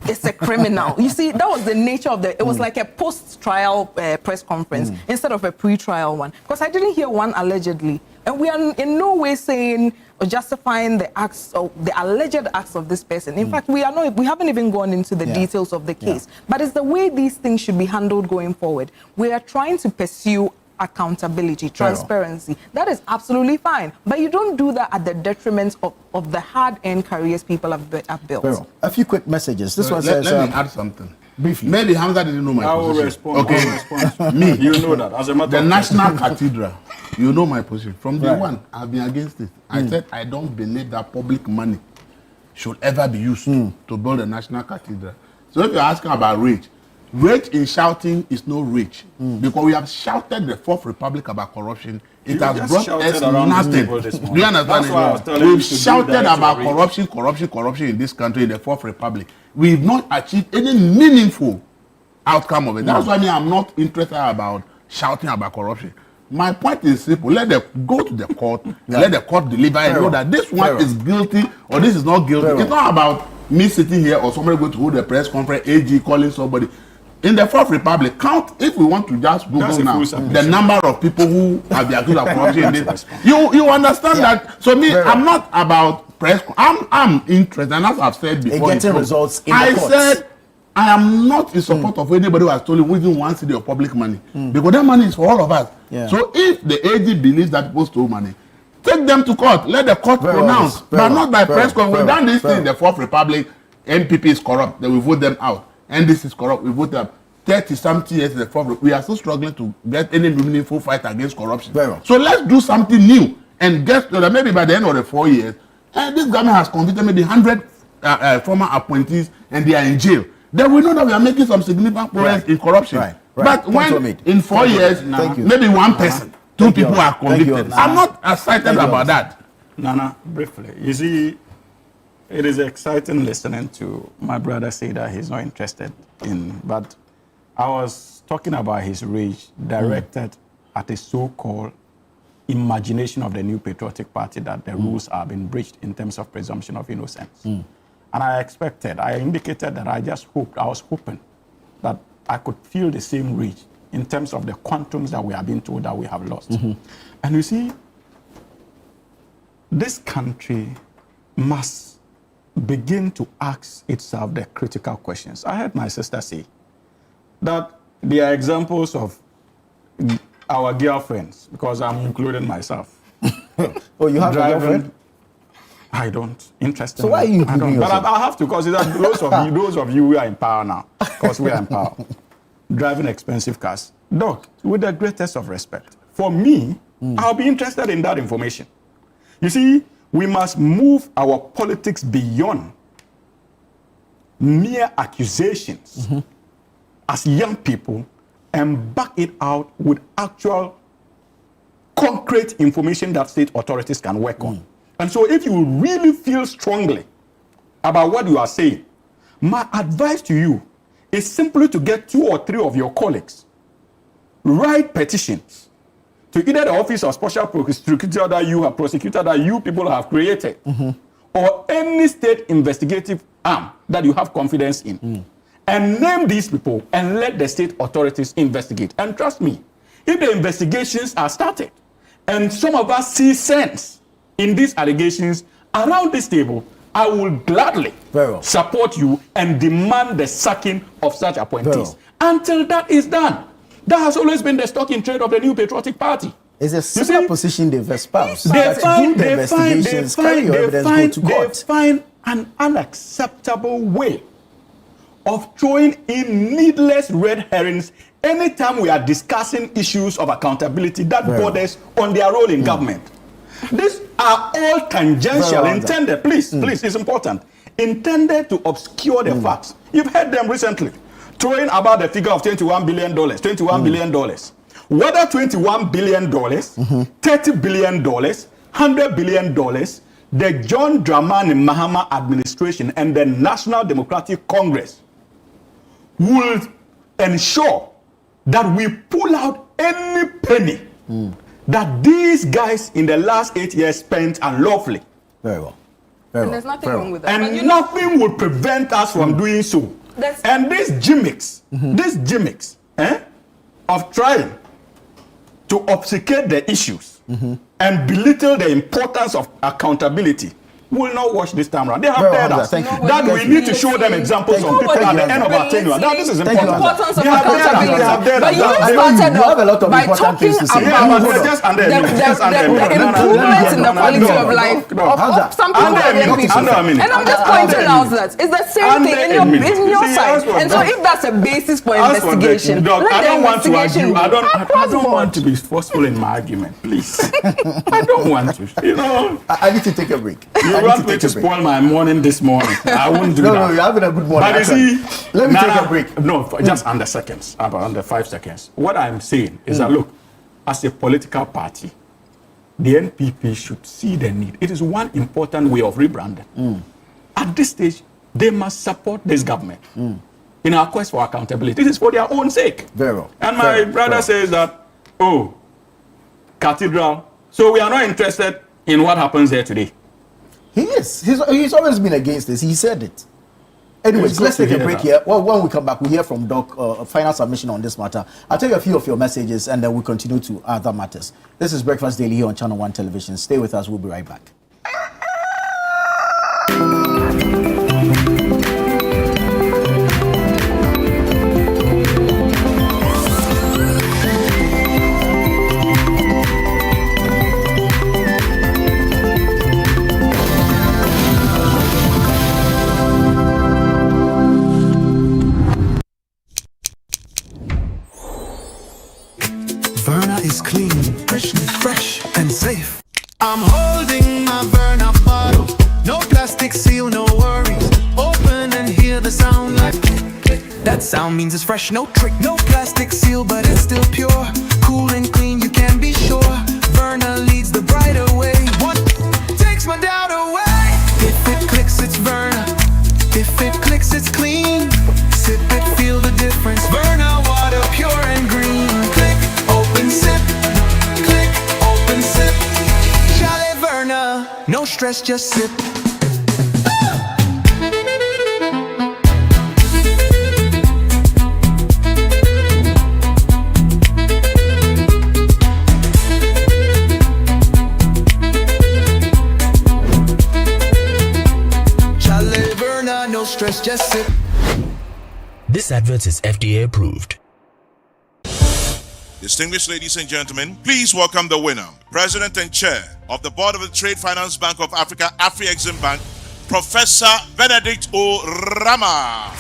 is a criminal. You see, that was the nature of it was like a post-trial press conference instead of a pre-trial one. Because I didn't hear one allegedly. And we are in no way saying or justifying the acts or the alleged acts of this person. In fact, we haven't even gone into the details of the case. But it's the way these things should be handled going forward. We are trying to pursue accountability, transparency. That is absolutely fine. But you don't do that at the detriment of the hard-earned careers people have built. Pero, a few quick messages. This one says... Let me add something. Briefly. Maybe Hamza didn't know my position. I will respond. Okay. Me. You know that. As a matter the National Cathedral, you know my position. From day one, I've been against it. I said I don't believe that public money should ever be used to build a National Cathedral. So if you're asking about rage in shouting is no rage. Because we have shouted the Fourth Republic about corruption. It has brought us nothing. Do you understand? We've shouted about corruption in this country, in the Fourth Republic. We've not achieved any meaningful outcome of it. That's why I'm not interested about shouting about corruption. My point is simple. Let them go to the court and let the court deliver and know that this one is guilty or this is not guilty. It's not about me sitting here or somebody going to hold a press conference, AG calling somebody. In the Fourth Republic, count, if we want to just Google now, the number of people who have been accused of corruption in this. You understand that? So me, I'm not about I'm interested, and as I've said before, in getting results in the I courts. said I am not in support of anybody who has stolen within 1 cedi of public money, because that money is for all of us. Yeah. So if the AG believes that people stole money, take them to court. Let the court pronounce, but not by press conference. We've done this thing in the Fourth Republic. NPP is corrupt, then we vote them out. NDC is corrupt, we vote them. 30-something years in the Fourth, we are still struggling to get any meaningful fight against corruption. So let's do something new and get so that maybe by the end of the 4 years, this government has convicted maybe 100 former appointees and they are in jail. Then we know that we are making some significant progress in corruption. But when in 4 years, maybe one person, two people are convicted. I'm not excited about that. Nana, briefly, you see, it is exciting listening to my brother say that he's not interested in, but I was talking about his rage directed at a so-called imagination of the New Patriotic Party that the rules are being breached in terms of presumption of innocence. And I indicated that I was hoping that I could feel the same rage in terms of the quantums that we are being told that we have lost. And you see, this country must begin to ask itself the critical questions. I heard my sister say that there are examples of our girlfriends, because I'm including myself. Oh, you have a girlfriend? I don't. Interesting. So why are you including yourself? But I have to consider those of you who are in power now, because we are in power, driving expensive cars. Doc, with the greatest of respect, for me, I'll be interested in that information. You see, we must move our politics beyond mere accusations as young people and back it out with actual concrete information that state authorities can work on. And so if you really feel strongly about what you are saying, my advice to you is simply to get 2 or 3 of your colleagues, write petitions to either the Office of Special Prosecutor that you people have created, or any state investigative arm that you have confidence in, and name these people and let the state authorities investigate. And trust me, if the investigations are started and some of us see sense in these allegations around this table, I will gladly support you and demand the sacking of such appointees. Until that is done, that has always been the stock in trade of the New Patriotic Party. It's a similar position they've espoused. They find an unacceptable way of throwing in needless red herrings anytime we are discussing issues of accountability that borders on their role in government. These are all tangential, intended, please, it's important, intended to obscure the facts. You've heard them recently throwing about the figure of $21 billion, $21 billion. Whether $21 billion, $30 billion, $100 billion, the John Dramani Mahama administration and the National Democratic Congress will ensure that we pull out any penny that these guys in the last 8 years spent unlawfully. Very well. And there's nothing wrong with that. And nothing will prevent us from doing so. And this gimmicks, of trying to obfuscate the issues and belittle the importance of accountability will not watch this time around. They have dared us. That we need to show them examples of people at the end of our tenure. That this is important. They have dared us. But you started by talking about the improvements in the quality of life of some people and people. And I'm just pointing out that it's the same thing in your side. And so if that's a basis for investigation, I don't want to argue. I don't want to be forceful in my argument, please. I don't want to. You know, I need to take a break. You want me to spoil my morning this morning. I won't do that. No, you're having a good morning. But you see, let me take a break. No, just under seconds, about under 5 seconds. What I'm saying is that, look, as a political party, the NPP should see the need. It is one important way of rebranding. At this stage, they must support this government in our quest for accountability. It is for their own sake. Very well. And my brother says that, oh, cathedral. So we are not interested in what happens there today. He is. He's always been against this. He said it. Anyways, let's take a break here. Well, when we come back, we'll hear from Doc a final submission on this matter. I'll take a few of your messages and then we'll continue to other matters. This is Breakfast Daily here on Channel One Television. Stay with us. We'll be right back. Verna is clean, fresh and safe. I'm holding my Verna bottle. No plastic seal, no worries. Open and hear the sound like that sound means it's fresh, no trick. No plastic seal, but it's still pure. Cool and clean, you can be sure. Verna leads the brighter way. What takes my doubt away? If it clicks, it's Verna. If it clicks, it's clean. Sip it, feel the difference. Verna water, pure and green. Click, open, sip. Click, open, sip. Jolly Verna, no stress, just sip. Jolly Verna, no stress, just sip. This advert is FDA approved. Distinguished ladies and gentlemen, please welcome the winner, President and Chair of the Board of the Trade Finance Bank of Africa, Afrexim Bank, Professor Benedict O. Rama.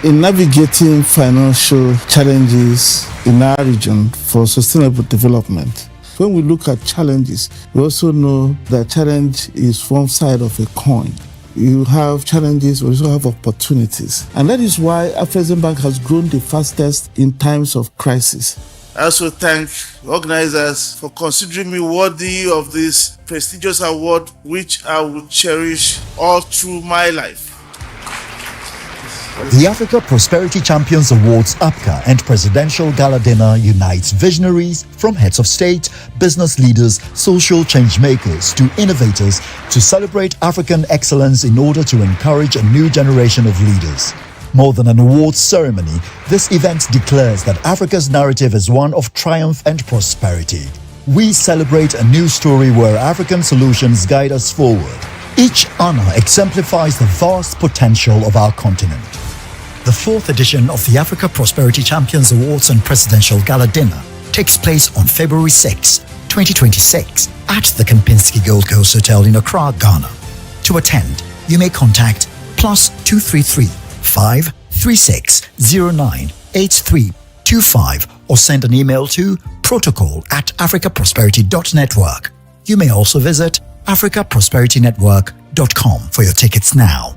In navigating financial challenges in our region for sustainable development, when we look at challenges, we also know that challenge is one side of a coin. You have challenges, we also have opportunities. And that is why Afrexim Bank has grown the fastest in times of crisis. I also thank organizers for considering me worthy of this prestigious award, which I will cherish all through my life. The Africa Prosperity Champions Awards APCA and Presidential Gala Dinner unites visionaries from heads of state, business leaders, social change makers to innovators to celebrate African excellence in order to encourage a new generation of leaders. More than an awards ceremony, this event declares that Africa's narrative is one of triumph and prosperity. We celebrate a new story where African solutions guide us forward. Each honor exemplifies the vast potential of our continent. The fourth edition of the Africa Prosperity Champions Awards and Presidential Gala Dinner takes place on February 6, 2026 at the Kempinski Gold Coast Hotel in Accra, Ghana. To attend, you may contact +233 536 098325 or send an email to protocol@africaprosperity.network. You may also visit africaprosperitynetwork.com for your tickets now.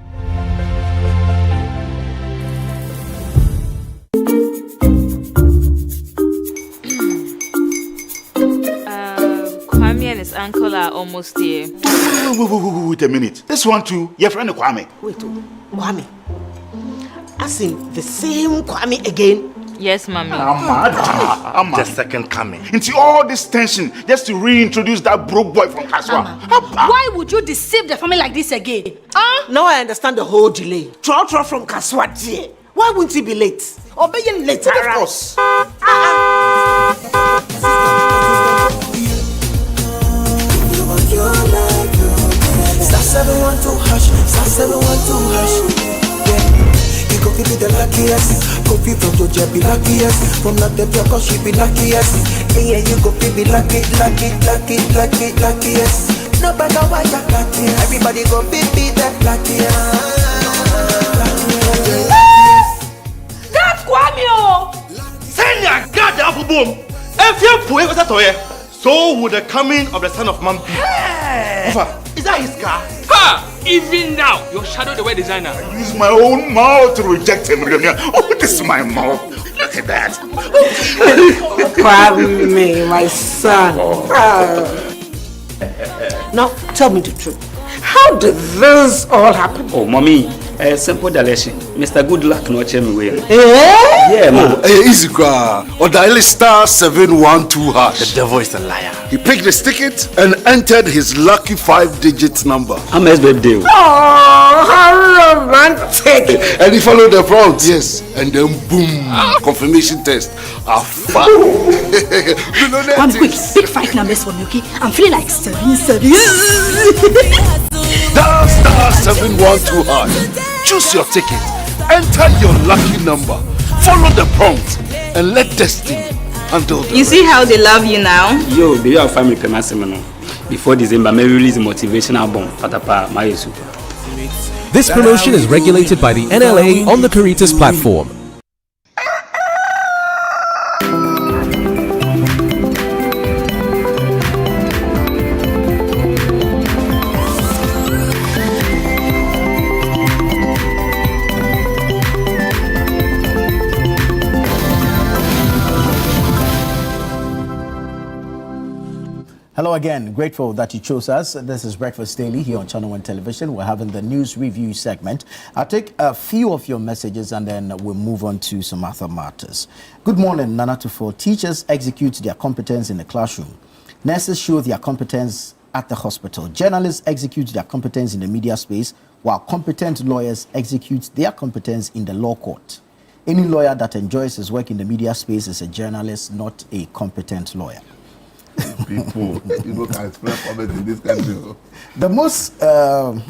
Kwame and his uncle are almost here. Wait a minute. This one too, your friend Kwame. Wait, Kwame. As in the same Kwame again? Yes, mommy. I'm the second coming. Into all this tension just to reintroduce that broke boy from Kaswa. Why would you deceive the family like this again? Now I understand the whole delay. Trotro from Kaswa dear. Why wouldn't he be late? Obeying later. Of course. Star 712 hash, star 712 hash. Yeah, you go be the luckiest. Coffee from Georgia be luckiest. From Natepia, cause she be luckiest. Yeah, you go be luckiest. No matter why you're luckiest. Everybody go be the luckiest. That's Kwame! Send your God the apple boom. If you put it so would the coming of the Son of Man be. Hey! Is that his car? Ha! Even now, your shadow the way designer. I use my own mouth to reject him. Oh, this is my mouth. Look at that. Kwame, my son. Now, tell me the truth. How did this all happen? Oh, mommy, a simple direction. Mr. Good Luck no check me way. Yeah, man. Easy car. Or dial star 712 hash. The devil is a liar. He picked his ticket and entered his lucky 5-digit number. How much birthday? Oh, how romantic. And he followed the prompts. Yes. And then boom. Confirmation test. One quick, pick 5 numbers for me, okay? I'm feeling like serving. Dial *712#. Choose your ticket. Enter your lucky number. Follow the prompts and let destiny handle the You see how they love you now? Yo, do you have family Pemasimono? Before December, may release a motivational album. Patapa, my super. This promotion is regulated by the NLA on the Caritas platform. Hello again, grateful that you chose us. This is Breakfast Daily here on Channel 1 Television. We're having the news review segment. I'll take a few of your messages and then we'll move on to some other matters. Good morning, Nana Tufo. Teachers execute their competence in the classroom. Nurses show their competence at the hospital. Journalists execute their competence in the media space, while competent lawyers execute their competence in the law court. Any lawyer that enjoys his work in the media space is a journalist, not a competent lawyer. People can express comment in this country. The most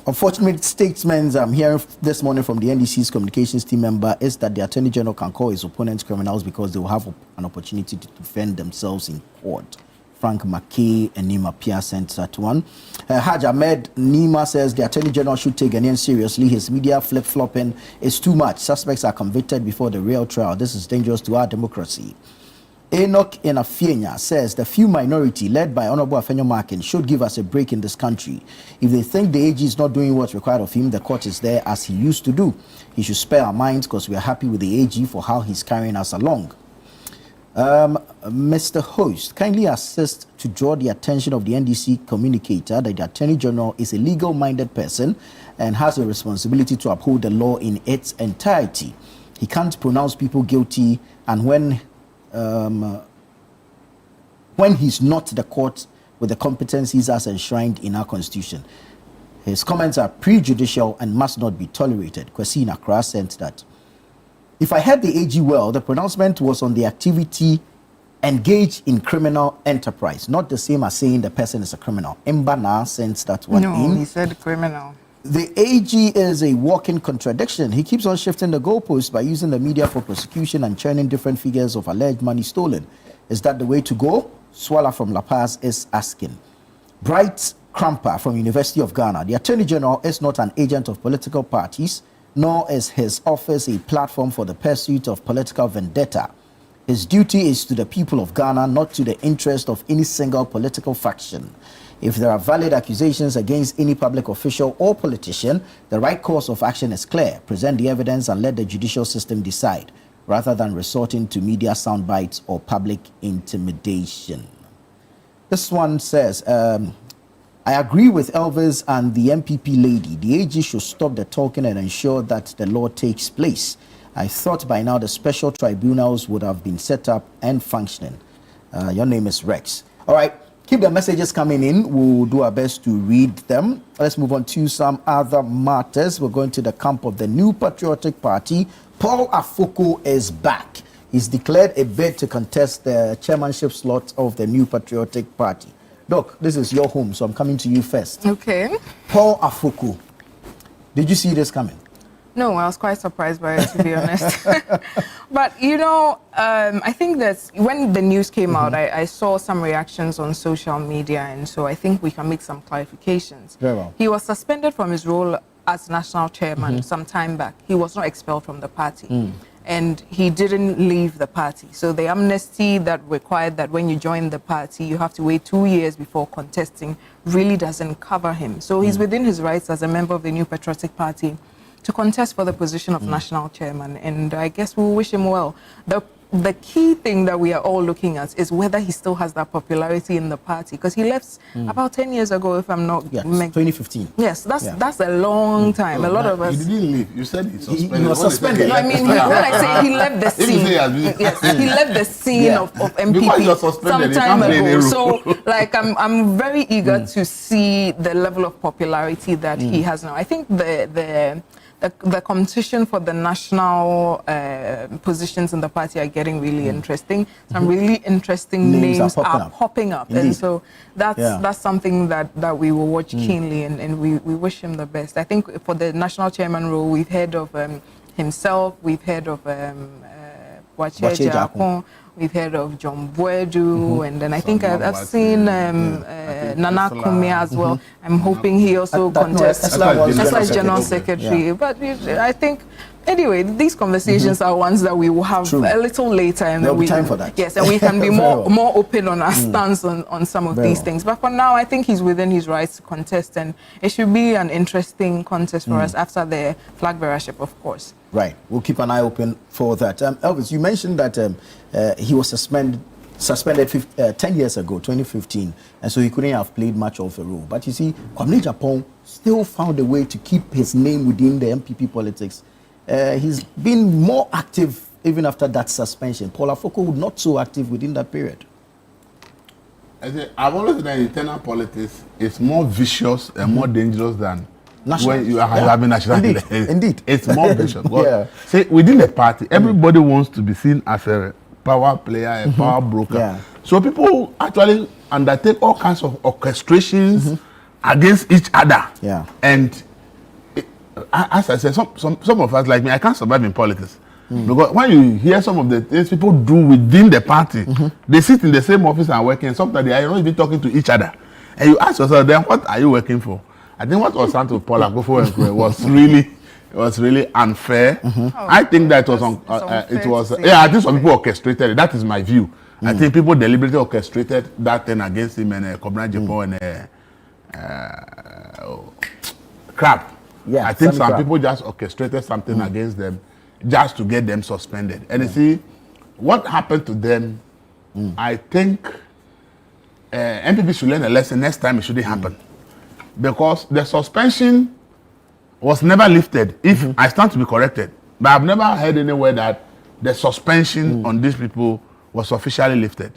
unfortunate statements I'm hearing this morning from the NDC's communications team member is that the Attorney General can call his opponents criminals because they will have an opportunity to defend themselves in court. Frank McKay and Nima Pia sent that one. Haj Ahmed Nima says the Attorney General should take Ghanaian seriously. His media flip-flopping is too much. Suspects are convicted before the real trial. This is dangerous to our democracy. Enoch Enafienya says the few minority led by Honorable Afenyo Markin should give us a break in this country. If they think the AG is not doing what's required of him, the court is there as he used to do. He should spare our minds because we are happy with the AG for how he's carrying us along. Mr. Host, kindly assist to draw the attention of the NDC communicator that the Attorney General is a legal-minded person and has a responsibility to uphold the law in its entirety. He can't pronounce people guilty, and when he's not the court with the competencies as enshrined in our constitution. His comments are prejudicial and must not be tolerated. Kwesi Nakra sent that. If I heard the AG well, the pronouncement was on the activity engaged in criminal enterprise, not the same as saying the person is a criminal. Mbana sent that one in. No, he said criminal. The AG is a walking contradiction. He keeps on shifting the goalposts by using the media for prosecution and churning different figures of alleged money stolen. Is that the way to go? Swallow from La Paz is asking. Bright Krampa from University of Ghana. The Attorney General is not an agent of political parties, nor is his office a platform for the pursuit of political vendetta. His duty is to the people of Ghana, not to the interest of any single political faction. If there are valid accusations against any public official or politician, the right course of action is clear. Present the evidence and let the judicial system decide, rather than resorting to media soundbites or public intimidation. This one says, I agree with Elvis and the MPP lady. The AG should stop the talking and ensure that the law takes place. I thought by now the special tribunals would have been set up and functioning. Your name is Rex. All right. Keep the messages coming in. We'll do our best to read them. Let's move on to some other matters. We're going to the camp of the New Patriotic Party. Paul Afoko is back. He's declared a bid to contest the chairmanship slot of the New Patriotic Party. Doc, this is your home, so I'm coming to you first. Okay. Paul Afoko. Did you see this coming? No, I was quite surprised by it, to be honest. But, you know, I think that when the news came out, I saw some reactions on social media, and so I think we can make some clarifications. Very well. He was suspended from his role as national chairman some time back. He was not expelled from the party. And he didn't leave the party. So the amnesty that required that when you join the party, you have to wait 2 years before contesting really doesn't cover him. So he's within his rights as a member of the New Patriotic Party to contest for the position of national chairman, and I guess we will wish him well. The key thing that we are all looking at is whether he still has that popularity in the party, because he left about 10 years ago, if I'm not 2015. Yes, that's a long time. A lot of us. He didn't leave. You said he suspended. He was suspended. No, I mean, when I say he left the scene, yes, he left the scene of MPP some time ago. So, like, I'm very eager to see the level of popularity that he has now. I think the the competition for the national positions in the party are getting really interesting. Some really interesting names are popping up. And so that's something that we will watch keenly, and we wish him the best. I think for the national chairman role, we've heard of himself, we've heard of Boakye Agyapong, we've heard of John Boadu, and then I think I've seen Nana Kumia as well. I'm hoping he also contests as General Secretary. But I think, anyway, these conversations are ones that we will have a little later, and there'll be time for that. Yes, and we can be more open on our stance on some of these things. But for now, I think he's within his rights to contest, and it should be an interesting contest for us after the flag bearership, of course. Right. We'll keep an eye open for that. Elvis, you mentioned that he was suspended 10 years ago, 2015, and so he couldn't have played much of a role. But you see, Kwame Agyapong still found a way to keep his name within the MPP politics. He's been more active even after that suspension. Paul Afoko not so active within that period. I've always said that internal politics is more vicious and more dangerous than when you are having national. Indeed. It's more vicious. See, within the party, everybody wants to be seen as a power player, a power broker. So people actually undertake all kinds of orchestrations against each other. And as I said, some of us, like me, I can't survive in politics. Because when you hear some of the things people do within the party, they sit in the same office and working, and sometimes they are not even talking to each other. And you ask yourself, then what are you working for? I think what was done to Paul Akufo was really unfair. I think that was I think some people orchestrated it. That is my view. I think people deliberately orchestrated that thing against him and Kwame Agyapong and crap. I think some people just orchestrated something against them just to get them suspended. And you see, what happened to them, I think MPP should learn a lesson next time. It shouldn't happen. Because the suspension was never lifted, if I stand to be corrected. But I've never heard anywhere that the suspension on these people was officially lifted.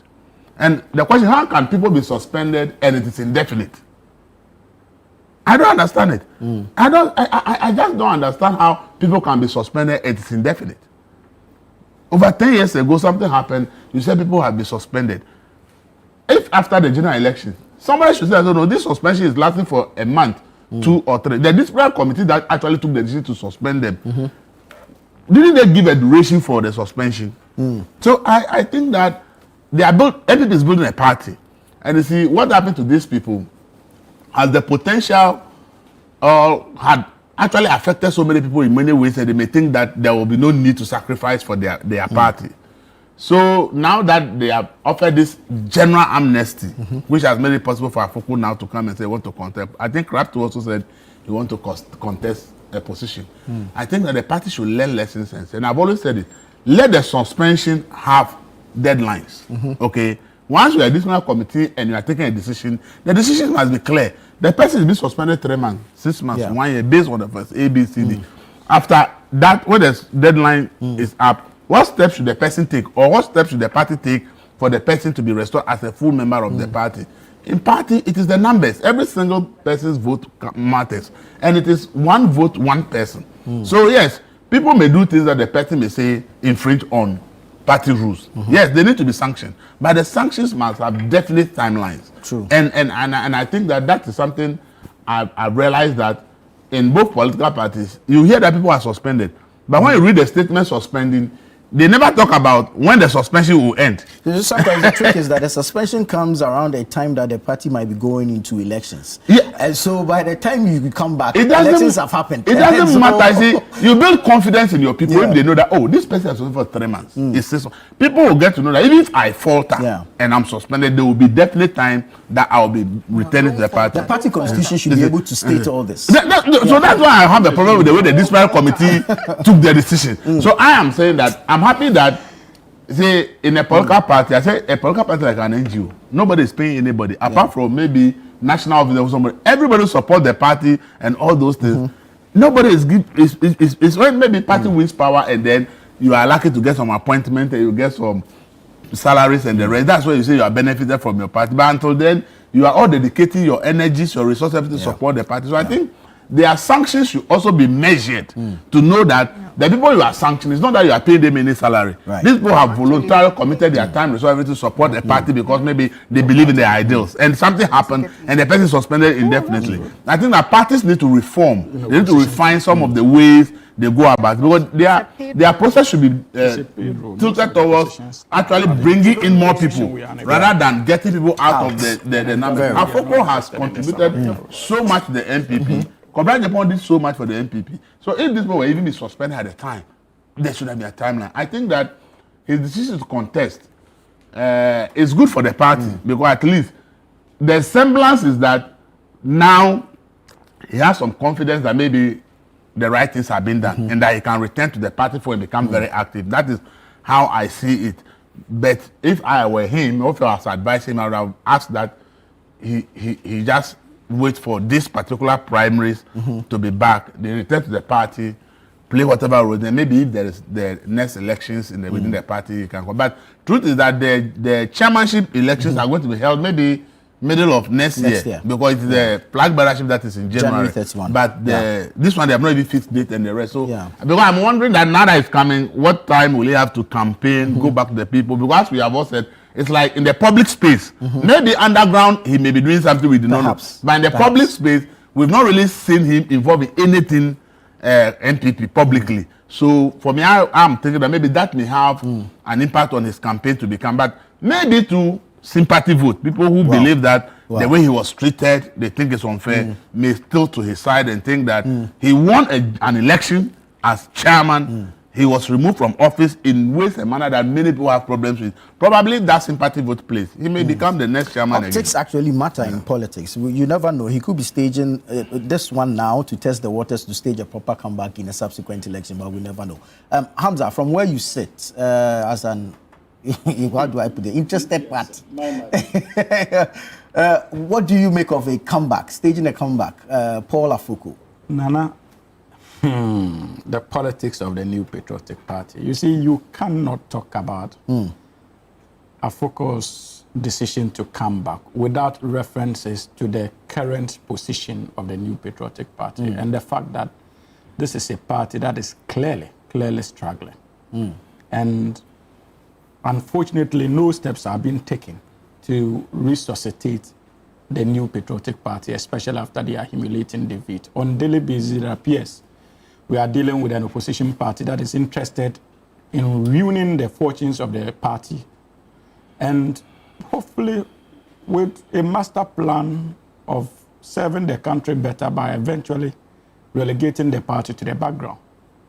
And the question, how can people be suspended and it is indefinite? I don't understand it. I just don't understand how people can be suspended and it's indefinite. Over 10 years ago, something happened, you said people have been suspended. If after the general election, somebody should say, no, this suspension is lasting for a month, 2 or 3. The disciplinary committee that actually took the decision to suspend them, didn't they give a duration for the suspension? So I think that they are MPP is building a party. And you see, what happened to these people has the potential had actually affected so many people in many ways that they may think that there will be no need to sacrifice for their party. So now that they have offered this general amnesty, which has made it possible for Afoko now to come and say, want to contest. I think Rapto also said he want to contest a position. I think that the party should learn lessons and I've always said it, let the suspension have deadlines. Okay? Once you are a disciplinary committee and you are taking a decision, the decision must be clear. The person is being suspended 3 months, 6 months, 1 year, based on the first A, B, C, D. After that, when the deadline is up, what steps should the person take, or what steps should the party take for the person to be restored as a full member of the party? In party, it is the numbers. Every single person's vote matters. And it is one vote, one person. So yes, people may do things that the person may say infringe on party rules. Yes, they need to be sanctioned. But the sanctions must have definite timelines. True. And I think that is something I've realized that in both political parties, you hear that people are suspended. But when you read the statement suspending, they never talk about when the suspension will end. Sometimes the trick is that the suspension comes around a time that the party might be going into elections. And so by the time you come back, elections have happened. It doesn't matter. See, you build confidence in your people if they know that, oh, this person is suspended for 3 months. People will get to know that even if I falter and I'm suspended, there will be definite time that I will be returning to the party. The party constitution should be able to state all this. So that's why I have a problem with the way the disciplinary committee took their decision. So I am saying that I'm happy that, say, in a political party, I say a political party like an NGO, nobody is paying anybody, apart from maybe national office or somebody. Everybody support the party and all those things. Nobody is when maybe party wins power and then you are lucky to get some appointment and you get some salaries and the rest. That's why you say you are benefited from your party. But until then, you are all dedicating your energies, your resources to support the party. So I think their sanctions should also be measured to know that the people you are sanctioning, it's not that you are paying them any salary. Right. These people have voluntarily committed their time, resources to support the party because maybe they believe in their ideals. And something happened and the person is suspended indefinitely. I think that parties need to reform. They need to refine some of the ways they go about it, because their process should be tilted towards actually bringing in more people rather than getting people out of the number. Afoko has contributed so much to the NPP. Comrade Japan did so much for the NPP. So if this people were even be suspended at the time, there should have been a timeline. I think that his decision to contest is good for the party because at least the semblance is that now he has some confidence that maybe the right things have been done and that he can return to the party for and become very active. That is how I see it. But if I were him, or if I was advising him, I would have asked that he just wait for this particular primaries to be back. They return to the party, play whatever role. Then maybe if there is the next elections within the party, you can go. But truth is that the chairmanship elections are going to be held maybe middle of next year because it's the flag bearership that is in January 31. But this one they have not even fixed date and the rest. So because I'm wondering that now that it's coming, what time will he have to campaign, go back to the people? Because we have all said it's like in the public space. Maybe underground he may be doing something we do not know. But in the public space, we've not really seen him involved in anything NPP publicly. So for me, I'm thinking that maybe that may have an impact on his campaign to become, but maybe to sympathy vote. People who believe that the way he was treated, they think it's unfair, may still to his side and think that he won an election as chairman. He was removed from office in ways and manner that many people have problems with. Probably that sympathy vote plays. He may become the next chairman. Optics actually matter in politics. You never know. He could be staging this one now to test the waters to stage a proper comeback in a subsequent election, but we never know. Hamza, from where you sit as an how do I put it? Interested part. What do you make of a comeback, staging a comeback? Paul Afoko. Nana, the politics of the New Patriotic Party. You see, you cannot talk about Afoko's decision to come back without references to the current position of the New Patriotic Party and the fact that this is a party that is clearly struggling. And unfortunately, no steps are being taken to resuscitate the New Patriotic Party, especially after their humiliating defeat. On daily basis, it appears we are dealing with an opposition party that is interested in ruining the fortunes of the party and hopefully with a master plan of serving the country better by eventually relegating the party to the background.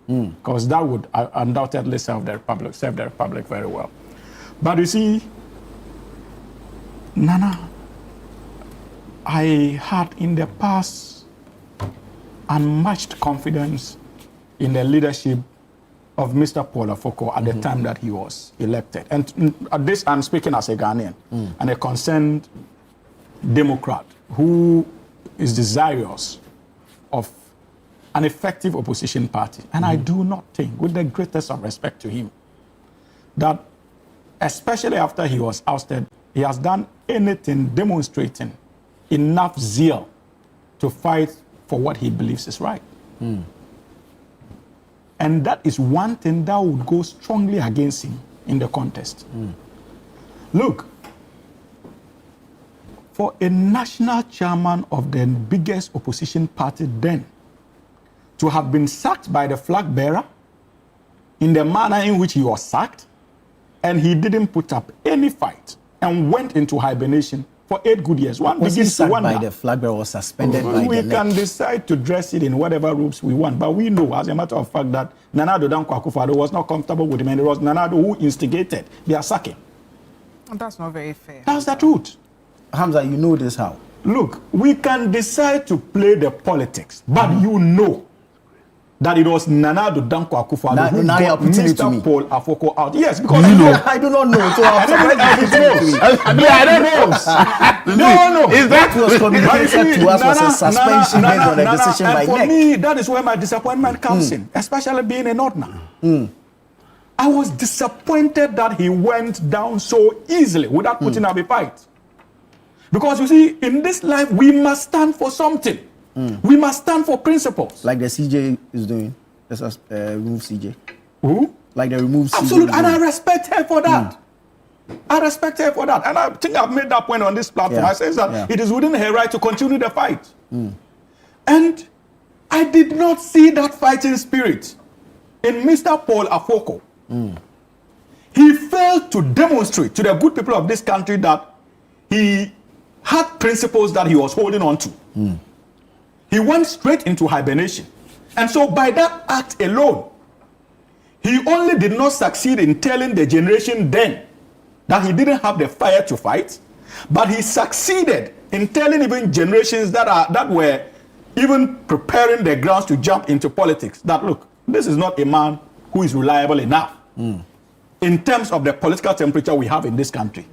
Because that would undoubtedly serve the Republic very well. But you see, Nana, I had in the past unmatched confidence in the leadership of Mr. Paul Afoko at the time that he was elected. And at this, I'm speaking as a Ghanaian and a concerned Democrat who is desirous of an effective opposition party. And I do not think, with the greatest of respect to him, that especially after he was ousted, he has done anything demonstrating enough zeal to fight for what he believes is right. And that is one thing that would go strongly against him in the contest. Look, for a national chairman of the biggest opposition party then to have been sacked by the flag bearer in the manner in which he was sacked, and he didn't put up any fight and went into hibernation for 8 good years. One begins to wonder. By the flag bearer was suspended by we the can leg. decide to dress it in whatever robes we want, but we know, as a matter of fact, that Nana Addo Dankwa Akufo-Addo was not comfortable with him, and it was Nana Addo who instigated their sacking. That's not very fair. That's the truth. Hamza, you know this how? Look, we can decide to play the politics, but you know that it was Nana Addo Dankwa Akufo-Addo who got Mr. Paul Afoko out. Yes, because you know. I do not know. So I'm surprised I don't know. No. That was communicated to us was a suspension based on a decision by for NEC. me, that is where my disappointment comes in, especially being a Northerner. I was disappointed that he went down so easily without putting up a fight. Because you see, in this life, we must stand for something. We must stand for principles. Like the CJ is doing. Let's remove CJ. Who? Like they remove CJ. Absolutely, and I respect her for that. I respect her for that. And I think I've made that point on this platform. I say that it is within her right to continue the fight. And I did not see that fighting spirit in Mr. Paul Afoko. He failed to demonstrate to the good people of this country that he had principles that he was holding on to. He went straight into hibernation. And so by that act alone, he only did not succeed in telling the generation then that he didn't have the fire to fight, but he succeeded in telling even generations that were even preparing their grounds to jump into politics that, look, this is not a man who is reliable enough in terms of the political temperature we have in this country.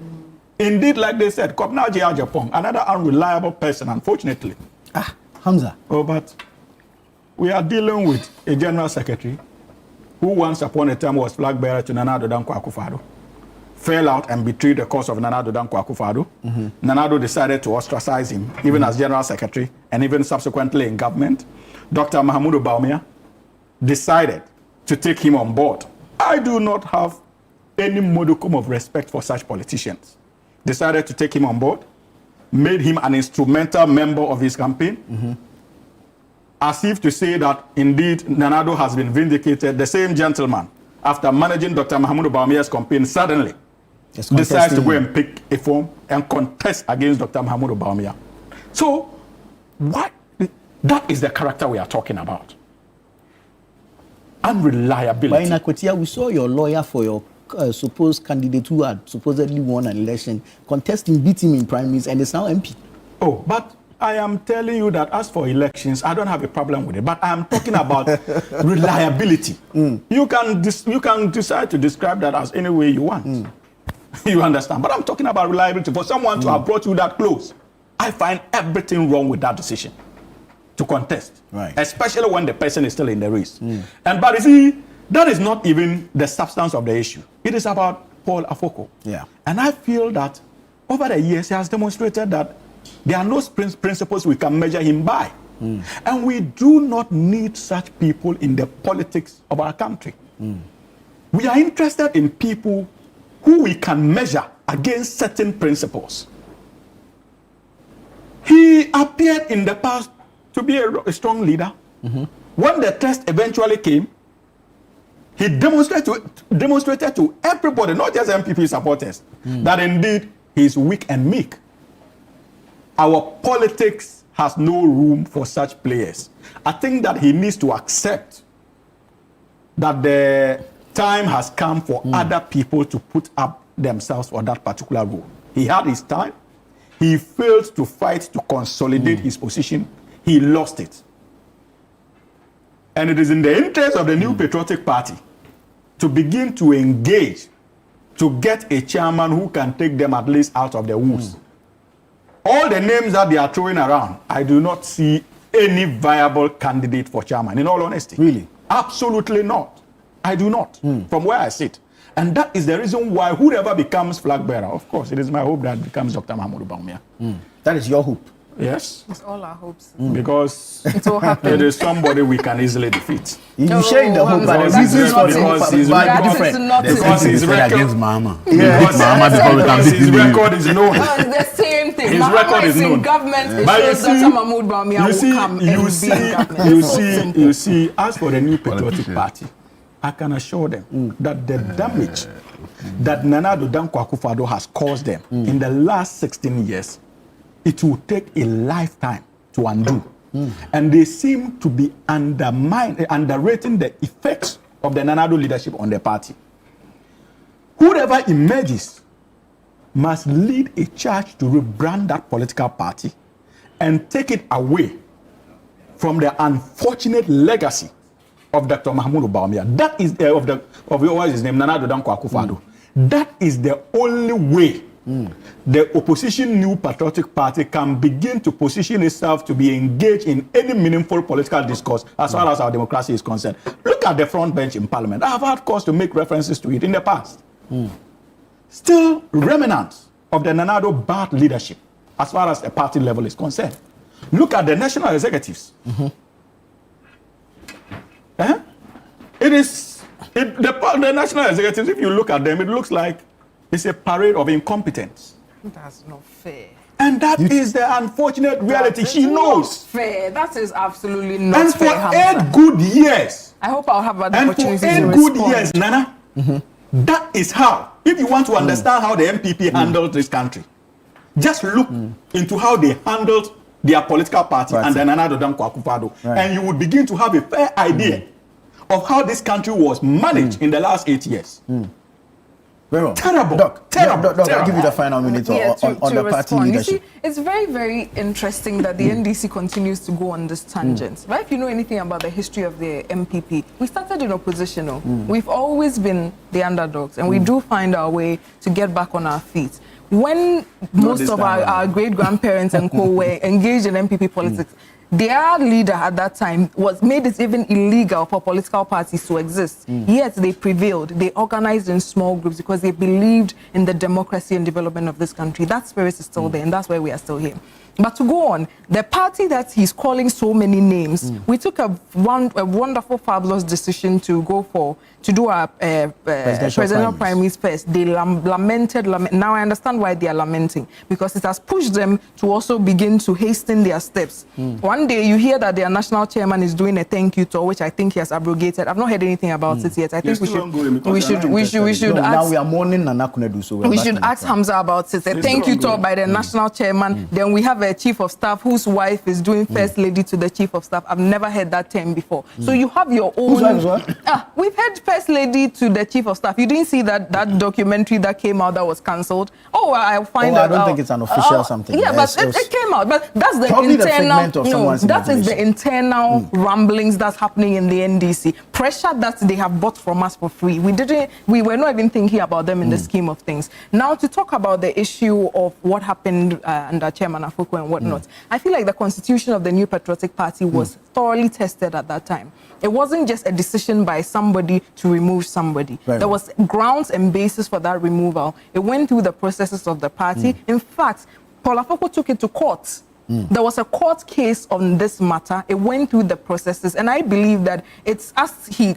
Indeed, like they said, Kopna Jia Japong, another unreliable person, unfortunately. Hamza. Oh, but we are dealing with a general secretary who once upon a time was flag bearer to Nana Addo Dankwa Akufo-Addo, fell out and betrayed the cause of Nana Addo Dankwa Akufo-Addo. Nana Addo decided to ostracize him, even as general secretary, and even subsequently in government. Dr. Mahamudu Bawumia decided to take him on board. I do not have any modicum of respect for such politicians. Decided to take him on board, made him an instrumental member of his campaign, as if to say that indeed Nana Addo has been vindicated. The same gentleman, after managing Dr. Mahamudu Bawumia's campaign, suddenly decides to go and pick a form and contest against Dr. Mahamudu Bawumia. So, what? That is the character we are talking about. Unreliability. But in Akwetia, we saw your lawyer for your supposed candidate who had supposedly won an election, contesting, beat him in primaries, and is now MP. Oh, but I am telling you that as for elections, I don't have a problem with it. But I am talking about reliability. You can decide to describe that as any way you want. You understand? But I'm talking about reliability. For someone to have brought you that close, I find everything wrong with that decision to contest, especially when the person is still in the race. But you see, that is not even the substance of the issue. It is about Paul Afoko. And I feel that over the years, he has demonstrated that there are no principles we can measure him by. And we do not need such people in the politics of our country. We are interested in people who we can measure against certain principles. He appeared in the past to be a strong leader. When the test eventually came, he demonstrated to everybody, not just MPP supporters, that indeed he is weak and meek. Our politics has no room for such players. I think that he needs to accept that the time has come for other people to put up themselves for that particular role. He had his time. He failed to fight to consolidate his position. He lost it. And it is in the interest of the New Patriotic Party to begin to engage to get a chairman who can take them at least out of the woods. All the names that they are throwing around, I do not see any viable candidate for chairman, in all honesty. Really? Absolutely not. I do not, from where I sit. And that is the reason why whoever becomes flag bearer, of course, it is my hope that becomes Dr. Mahamudu Bawumia. That is your hope? Yes. It's all our hopes. Because it will happen. It is somebody we can easily defeat. You share the hope, but the reasons for different. Because his record against Mahama. Because his record is known. No, it's the same thing. His Mahama record is known. in government. It But shows Dr. Mahmoud Bawumia will come and be in government. You see, as for the New Patriotic Party, I can assure them that the damage that Nana Addo Dankwa Akufo-Addo has caused them in the last 16 years, it will take a lifetime to undo. And they seem to be underrating the effects of the Nana Addo leadership on the party. Whoever emerges must lead a charge to rebrand that political party and take it away from the unfortunate legacy of Dr. Mahamudu Bawumia. That is what is his name, Nana Addo Dankwa Akufo-Addo. That is the only way the opposition New Patriotic Party can begin to position itself to be engaged in any meaningful political discourse as far as our democracy is concerned. Look at the front bench in Parliament. I have had cause to make references to it in the past. Still remnants of the Nana Addo bad leadership as far as the party level is concerned. Look at the national executives. The national executives, if you look at them, it looks like it's a parade of incompetence. That's not fair. And that is the unfortunate reality. She knows. Fair. That is absolutely not and fair. And for 8 good years. I hope I'll have an and opportunity for 8 to good respond. years, Nana. That is how. If you want to understand how the MPP handled this country, just look into how they handled their political party and the Nana Addo Dankwa Akufo-Addo, and you would begin to have a fair idea of how this country was managed in the last 8 years. Very well. Terrible. Doc, terrible. I'll give you the final minute on the party respond. leadership. You see, it's very, very interesting that the NDC continues to go on this tangent. Right? If you know anything about the history of the MPP, we started in opposition. We've always been the underdogs, and we do find our way to get back on our feet. When most of our great-grandparents and co were engaged in MPP politics, their leader at that time made it even illegal for political parties to exist. Yet they prevailed. They organized in small groups because they believed in the democracy and development of this country. That spirit is still there, and that's why we are still here. But to go on, the party that he's calling so many names, we took a wonderful, fabulous decision to do our presidential primaries first. They lamented. Now I understand why they are lamenting, because it has pushed them to also begin to hasten their steps. One day you hear that their national chairman is doing a thank you tour, which I think he has abrogated. I've not heard anything about it yet. I think we should now we are mourning Nana Konadu, so we should ask Hamza about it. A thank you tour by the national chairman. Then we have a chief of staff whose wife is doing first lady to the chief of staff. I've never heard that term before. So you have your own. We've heard first lady to the chief of staff. You didn't see that documentary that came out that was cancelled? I find that. I don't think it's an official something. Yeah, but it came out. But that's the internal. That is the internal rumblings that's happening in the NDC. Pressure that they have bought from us for free. We were not even thinking about them in the scheme of things. Now to talk about the issue of what happened under Chairman Afoko and whatnot, I feel like the constitution of the New Patriotic Party was thoroughly tested at that time. It wasn't just a decision by somebody to remove somebody. There was grounds and basis for that removal. It went through the processes of the party. In fact, Paul Afoko took it to court. There was a court case on this matter. It went through the processes, and I believe that it's, as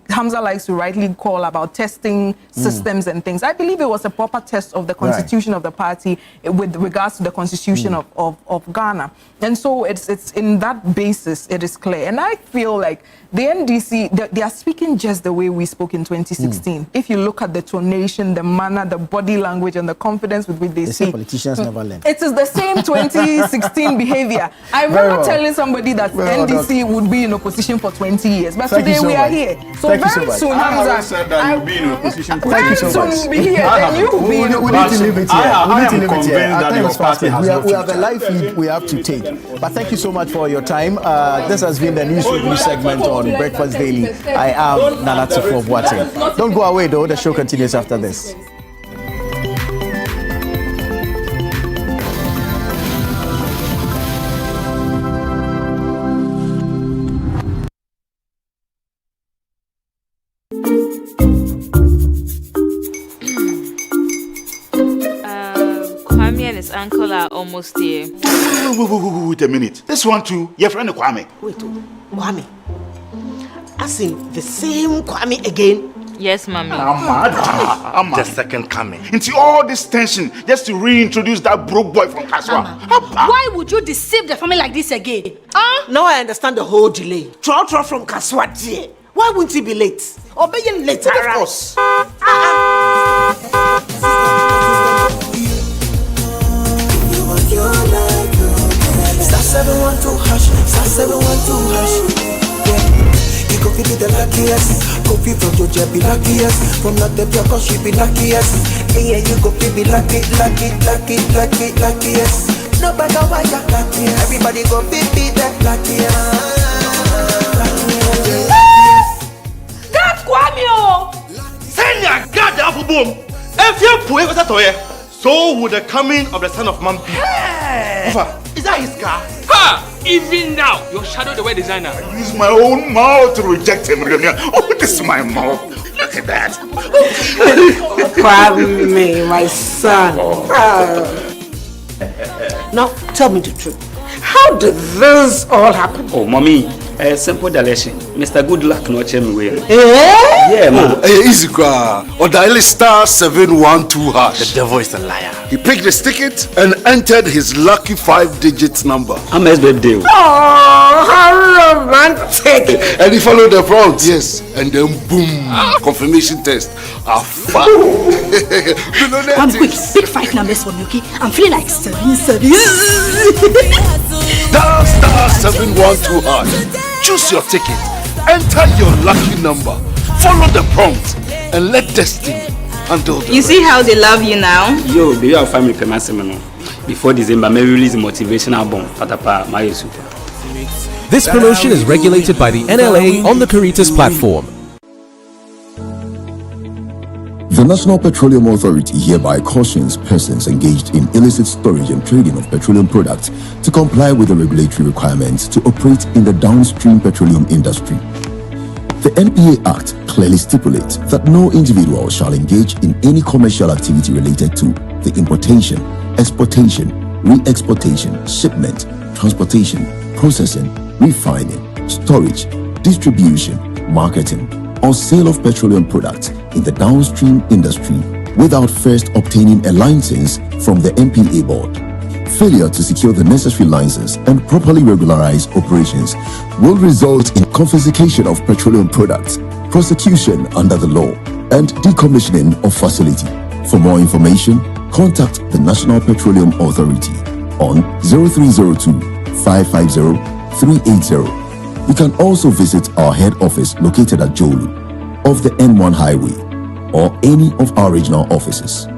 Hamza likes to rightly call, about testing systems and things. I believe it was a proper test of the constitution of the party with regards to the constitution of Ghana. And so it's in that basis, it is clear. And I feel like the NDC, they are speaking just the way we spoke in 2016. If you look at the tonation, the manner, the body language, and the confidence with which they speak. Politicians never learn. It is the same 2016 behavior. I remember telling somebody that NDC would be in opposition for 20 years, but today we are here. So very soon, Hamza, said that you'll be in opposition for very soon we'll be here, then you will be in opposition. We need to leave it here. I am convinced that your party has no we have a live feed we have to take. But thank you so much for your time. This has been the News Review segment on Breakfast Daily. I am Nana Tufuo-Boateng. Don't go away though, the show continues after this. Kwame and his uncle are almost here. Wait a minute. This one too, your friend Kwame. Wait, Kwame. As in the same Kwame again? Yes, mommy. I'm the second coming. Into all this tension, just to reintroduce that broke boy from Kaswa. Why would you deceive the family like this again? Now I understand the whole delay. Trotro from Kaswa. Why wouldn't he be late? Or be late, of course. Star 712 hash, star 712 hash. Yeah, you go be the luckiest. Kofi from Georgia be luckiest. From Natepia, cause she be luckiest. Yeah, you go be luckiest. No matter why you're luckiest. Everybody go be that luckiest. That's Kwame! Send your God the apple boom. If you put it toye, so would the coming of the son of man be. Is that his car? Even now, your shadow the way designer. I use my own mouth to reject him. Oh, this is my mouth. Look at that. Kwame, my son. Now, tell me the truth. How did this all happen? Oh, mommy, a simple direction. Mr. Goodluck no chemi way. Eh? Yeah, man. Easy car. Or dial star 712 hash. The devil is a liar. He picked his ticket and entered his lucky 5-digit number. I'm his birthday. Oh, how romantic. And he followed the prompts. Yes. And then boom. Confirmation test. Come quick, pick 5 numbers for me, okay? I'm feeling like 7. Dial star 712 hash. Choose your ticket. Enter your lucky number. Follow the prompt and let destiny handle the You see how they love you now? Yo, baby, I'll find me Pemasimo. Before December, may release a motivational album. Patapa, my super. This promotion is regulated by the NLA on the Caritas platform. The National Petroleum Authority hereby cautions persons engaged in illicit storage and trading of petroleum products to comply with the regulatory requirements to operate in the downstream petroleum industry. The NPA Act clearly stipulates that no individual shall engage in any commercial activity related to the importation, exportation, re-exportation, shipment, transportation, processing, refining, storage, distribution, marketing, or sale of petroleum products in the downstream industry without first obtaining a license from the NPA board. Failure to secure the necessary license and properly regularize operations will result in confiscation of petroleum products, prosecution under the law, and decommissioning of facility. For more information, contact the National Petroleum Authority on 0302 550 380. You can also visit our head office located at Jolu of the N1 Highway or any of our regional offices.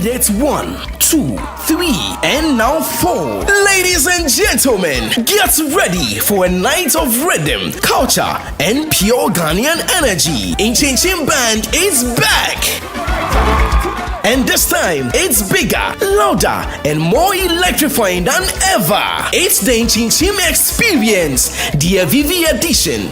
It's 1, 2, 3, and now 4. Ladies and gentlemen, get ready for a night of rhythm, culture, and pure Ghanaian energy. Inchinchim Band is back. And this time, it's bigger, louder, and more electrifying than ever. It's the Inchinchim Experience, the Avivi edition.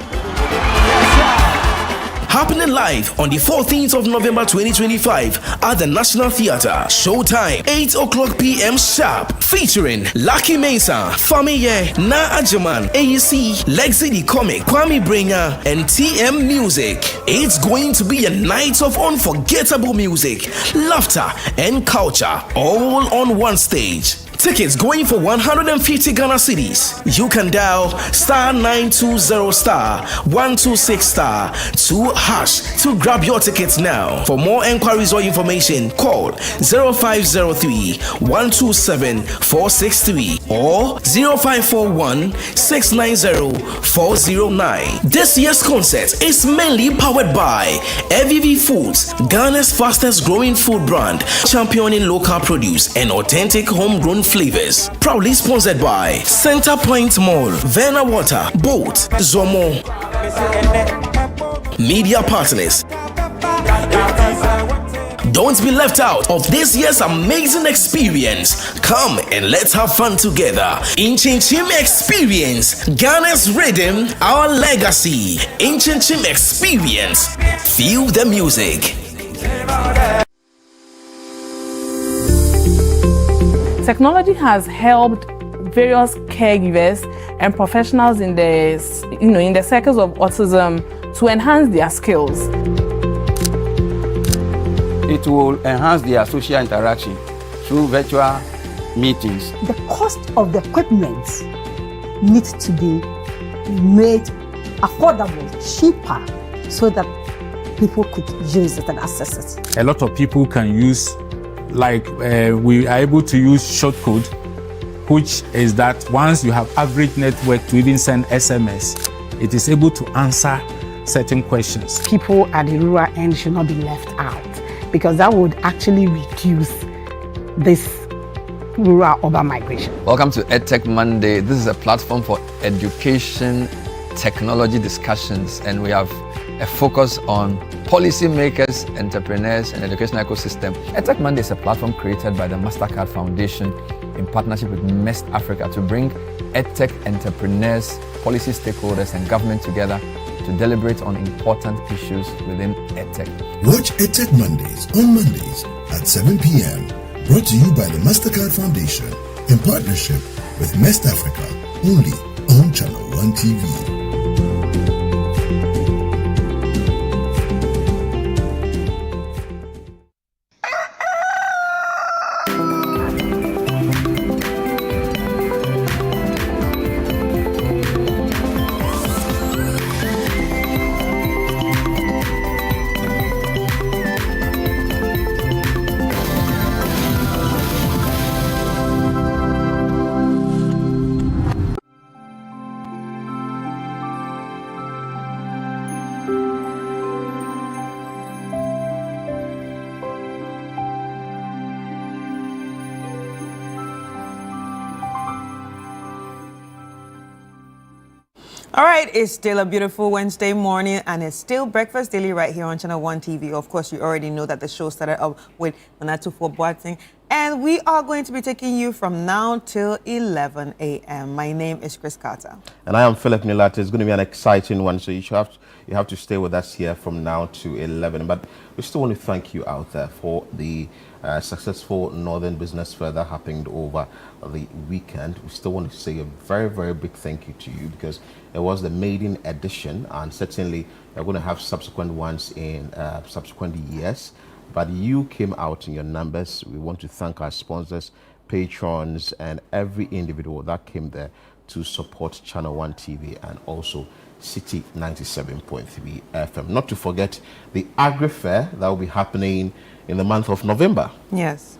Happening live on the 14th of November 2025 at the National Theatre. Showtime 8 o'clock p.m. sharp. Featuring Lucky Mesa, Famiye, Na Ajaman, AEC, Lexi the Comic, Kwame Bringer, and TM Music. It's going to be a night of unforgettable music, laughter, and culture, all on one stage. Tickets going for 150 Ghana cedis. You can dial *920*126*2# to grab your tickets now. For more enquiries or information, call 0503-127-463 or 0541-690-409. This year's concert is mainly powered by Avivi Foods, Ghana's fastest growing food brand, championing local produce and authentic homegrown flavors. Proudly sponsored by Center Point Mall, Verna Water, Boat, Zomo. Media partners. Don't be left out of this year's amazing experience. Come and let's have fun together. Inchinchim Experience, Ghana's rhythm, our legacy. Inchinchim Experience. Feel the music. Technology has helped various caregivers and professionals in the circles of autism to enhance their skills. It will enhance their social interaction through virtual meetings. The cost of the equipment needs to be made affordable, cheaper, so that people could use it and access it. A lot of people can use, we are able to use short code which is that once you have average network to even send SMS, it is able to answer certain questions. People at the rural end should not be left out because that would actually reduce this rural-urban migration. Welcome to EdTech Monday. This is a platform for education, technology discussions, and we have a focus on policymakers, entrepreneurs, and educational ecosystem. EdTech Monday is a platform created by the MasterCard Foundation in partnership with MEST Africa to bring EdTech entrepreneurs, policy stakeholders, and government together to deliberate on important issues within EdTech. Watch EdTech Mondays on Mondays at 7 p.m. Brought to you by the MasterCard Foundation in partnership with MEST Africa, only on Channel One TV. All right, it's still a beautiful Wednesday morning, and it's still Breakfast Daily right here on Channel One TV. Of course, you already know that the show started up with Nana Tufo Boateng, and we are going to be taking you from now till 11 a.m. My name is Chris Carter. And I am Philip Milata. It's going to be an exciting one, so you have to stay with us here from now to 11. But we still want to thank you out there for the successful Northern Business Fair that happened over the weekend. We still want to say a very, very big thank you to you because it was the maiden edition, and certainly we're going to have subsequent ones in subsequent years. But you came out in your numbers. We want to thank our sponsors, patrons, and every individual that came there to support Channel One TV and also City 97.3 FM. Not to forget the Agri Fair that will be happening in the month of November. Yes.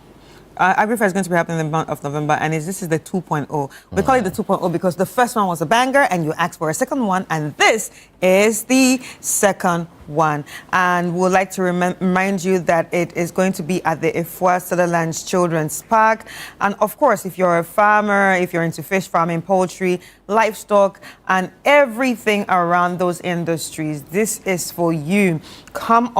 Agri Fair is going to be happening in the month of November, and this is the 2.0. We call it the 2.0 because the first one was a banger, and you asked for a second one, and this is the second one. And we'd like to remind you that it is going to be at the Ifwa Sutherland Children's Park. And of course, if you're a farmer, if you're into fish farming, poultry, livestock, and everything around those industries, this is for you. Come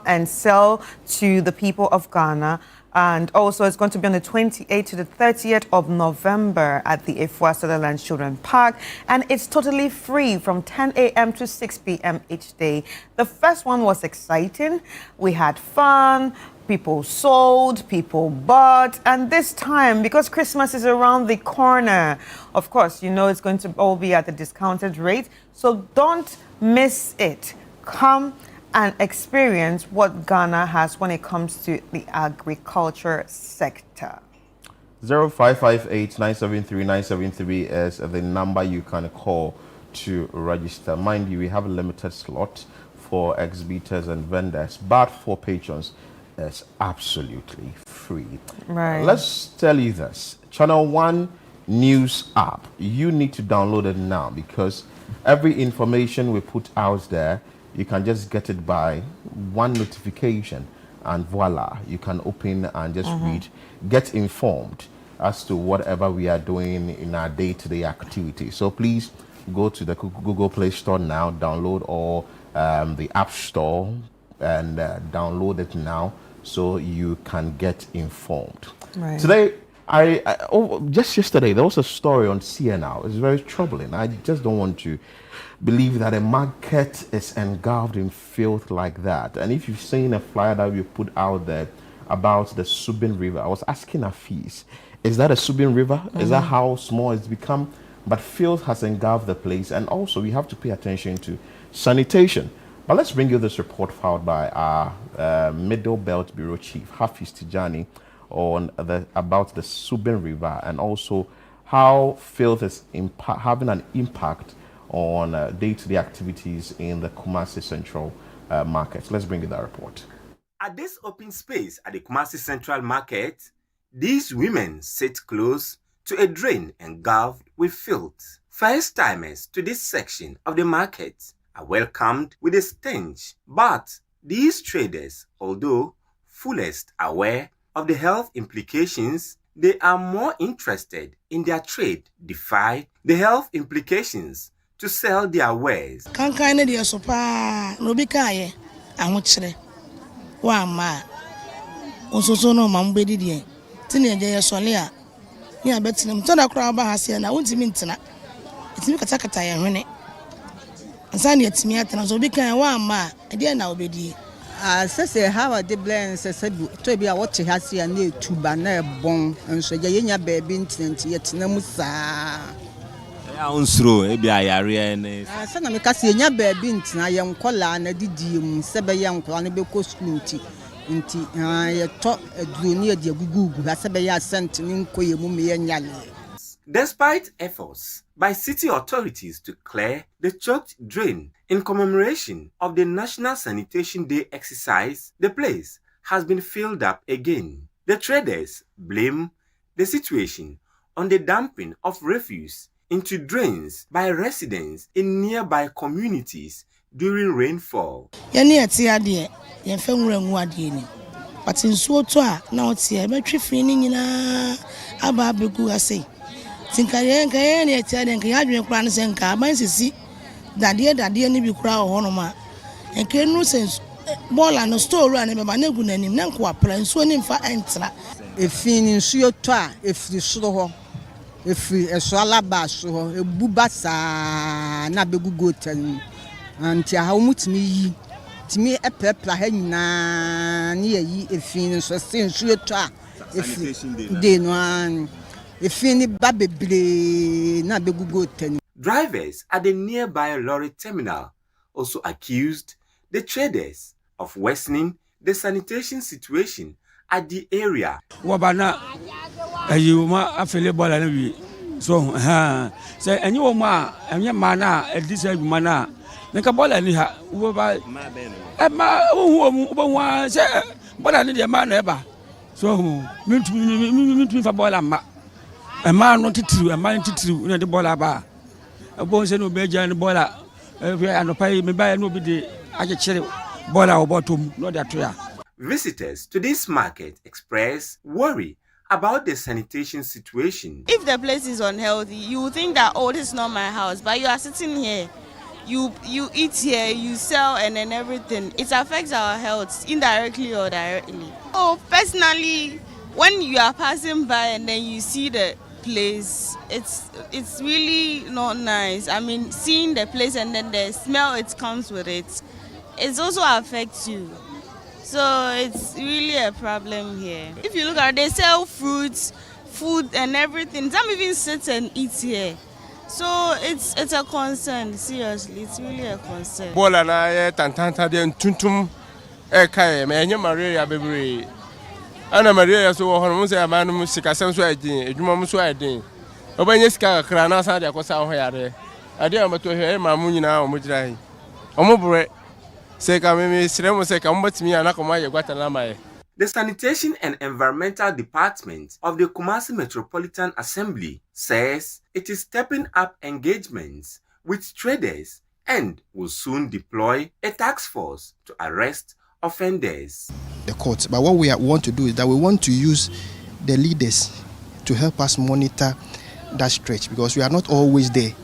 and sell to the people of Ghana. And also, it's going to be on the 28th to the 30th of November at the Ifwa Sutherland Children's Park. And it's totally free from 10 a.m. to 6 p.m. each day. The first one was exciting. We had fun. People sold, people bought. And this time, because Christmas is around the corner, of course, you know it's going to all be at a discounted rate. So don't miss it. Come and experience what Ghana has when it comes to the agriculture sector. 0558-973-973 is the number you can call to register. Mind you, we have a limited slot for exhibitors and vendors, but for patrons, it's absolutely free. Right. Let's tell you this. Channel One News app, you need to download it now because every information we put out there, you can just get it by one notification and voila, you can open and just read, get informed as to whatever we are doing in our day-to-day activity. So please go to the Google Play Store now, download or the App Store and download it now so you can get informed. Right. Today, just yesterday, there was a story on CNL. It's very troubling. I just don't want to believe that a market is engulfed in filth like that. And if you've seen a flyer that we put out there about the Subin River, I was asking Afis, is that a Subin River? Is that how small it's become? But filth has engulfed the place, and also we have to pay attention to sanitation. But let's bring you this report filed by our Middle Belt Bureau Chief, Hafiz Tijani, about the Subin River and also how filth is having an impact on day-to-day activities in the Kumasi Central Market. Let's bring you that report. At this open space at the Kumasi Central Market, these women sit close to a drain engulfed with filth. First-timers to this section of the market are welcomed with a stench, but these traders, although fullest aware of the health implications, they are more interested in their trade, defy the health implications to sell their wares. Kankan ne de so pa no bi kaye ahochere wa ma onsoso no ma mbedi de tine je yesole a ni abetinam to da kura ba hase na wontimi ntina itimi katakata ye hwene ansa ne atimi atena so bi kan wa ma e de na obedi sese how the blend sese to bi a wote hase a na etuba na ebon enso je yenya baabi ntinanti yetena mu saa unsuro ebi ayare ne sana me kase yenya baabi ntina ye nkola na didi mu sebe ye nkola na be ko school nti ye to aduro ni de agugugu ha sebe ye asent ni nkoye mu me nyale. Despite efforts by city authorities to clear the choked drain in commemoration of the National Sanitation Day exercise, the place has been filled up again. The traders blame the situation on the dumping of refuse into drains by residents in nearby communities during rainfall. Yani ade ye fa nwuranwu ade ni but nsuo to a na otie betwe fi ni nyina aba abegu ase tinkare nkaye ne ade nkaye adwen kura ne senka ban sisi dade ni bi kura ho no ma enke nu sense bola no store ne be ba na gu nanim na nko apra nsuo ni mfa entra efi ni nsuo to a efiri soro ho efiri eso alaba so ho ebu basa na begugo tan anti ha umutimi yi timi epepla ha nyina ne yi efi ni so se nsuo to a efi de no an efi ni ba bebre na begugo tan. Drivers at the nearby lorry terminal also accused the traders of worsening the sanitation situation at the area. Wabana ayuma afele bola na wi so say anyi ma anya mana edisa mana nka bola ni ha wo ba ma wo mu bo say bola ni de ma na eba so mintu fa bola ma no titiru ma titiru na de bola ba bo se no be jan bola anopai me ba no bi de agechire bola obotom no de toya. Visitors to this market express worry about the sanitation situation. If the place is unhealthy, you would think that, oh, this is not my house, but you are sitting here, you eat here, you sell, and then everything. It affects our health indirectly or directly. Oh, personally, when you are passing by and then you see the place, it's really not nice. I mean, seeing the place and then the smell it comes with it also affects you. So it's really a problem here. If you look at it, they sell fruits, food and everything. Some even sit and eat here. So it's a concern, seriously. It's really a concern. Bola na ye tantanta de tuntum e kai me enye Maria bebre. Ana Maria so wo hono mo se amanu mu sika sem so adin, edwuma mu so adin. Obanye sika kra na sa de akosa ho yare. Ade amato he ma mu nyina o mo gira hi. Omo bure. The Sanitation and Environmental Department of the Kumasi Metropolitan Assembly says it is stepping up engagements with traders and will soon deploy a task force to arrest offenders. The courts, but what we want to do is that we want to use the leaders to help us monitor that stretch because we are not always there.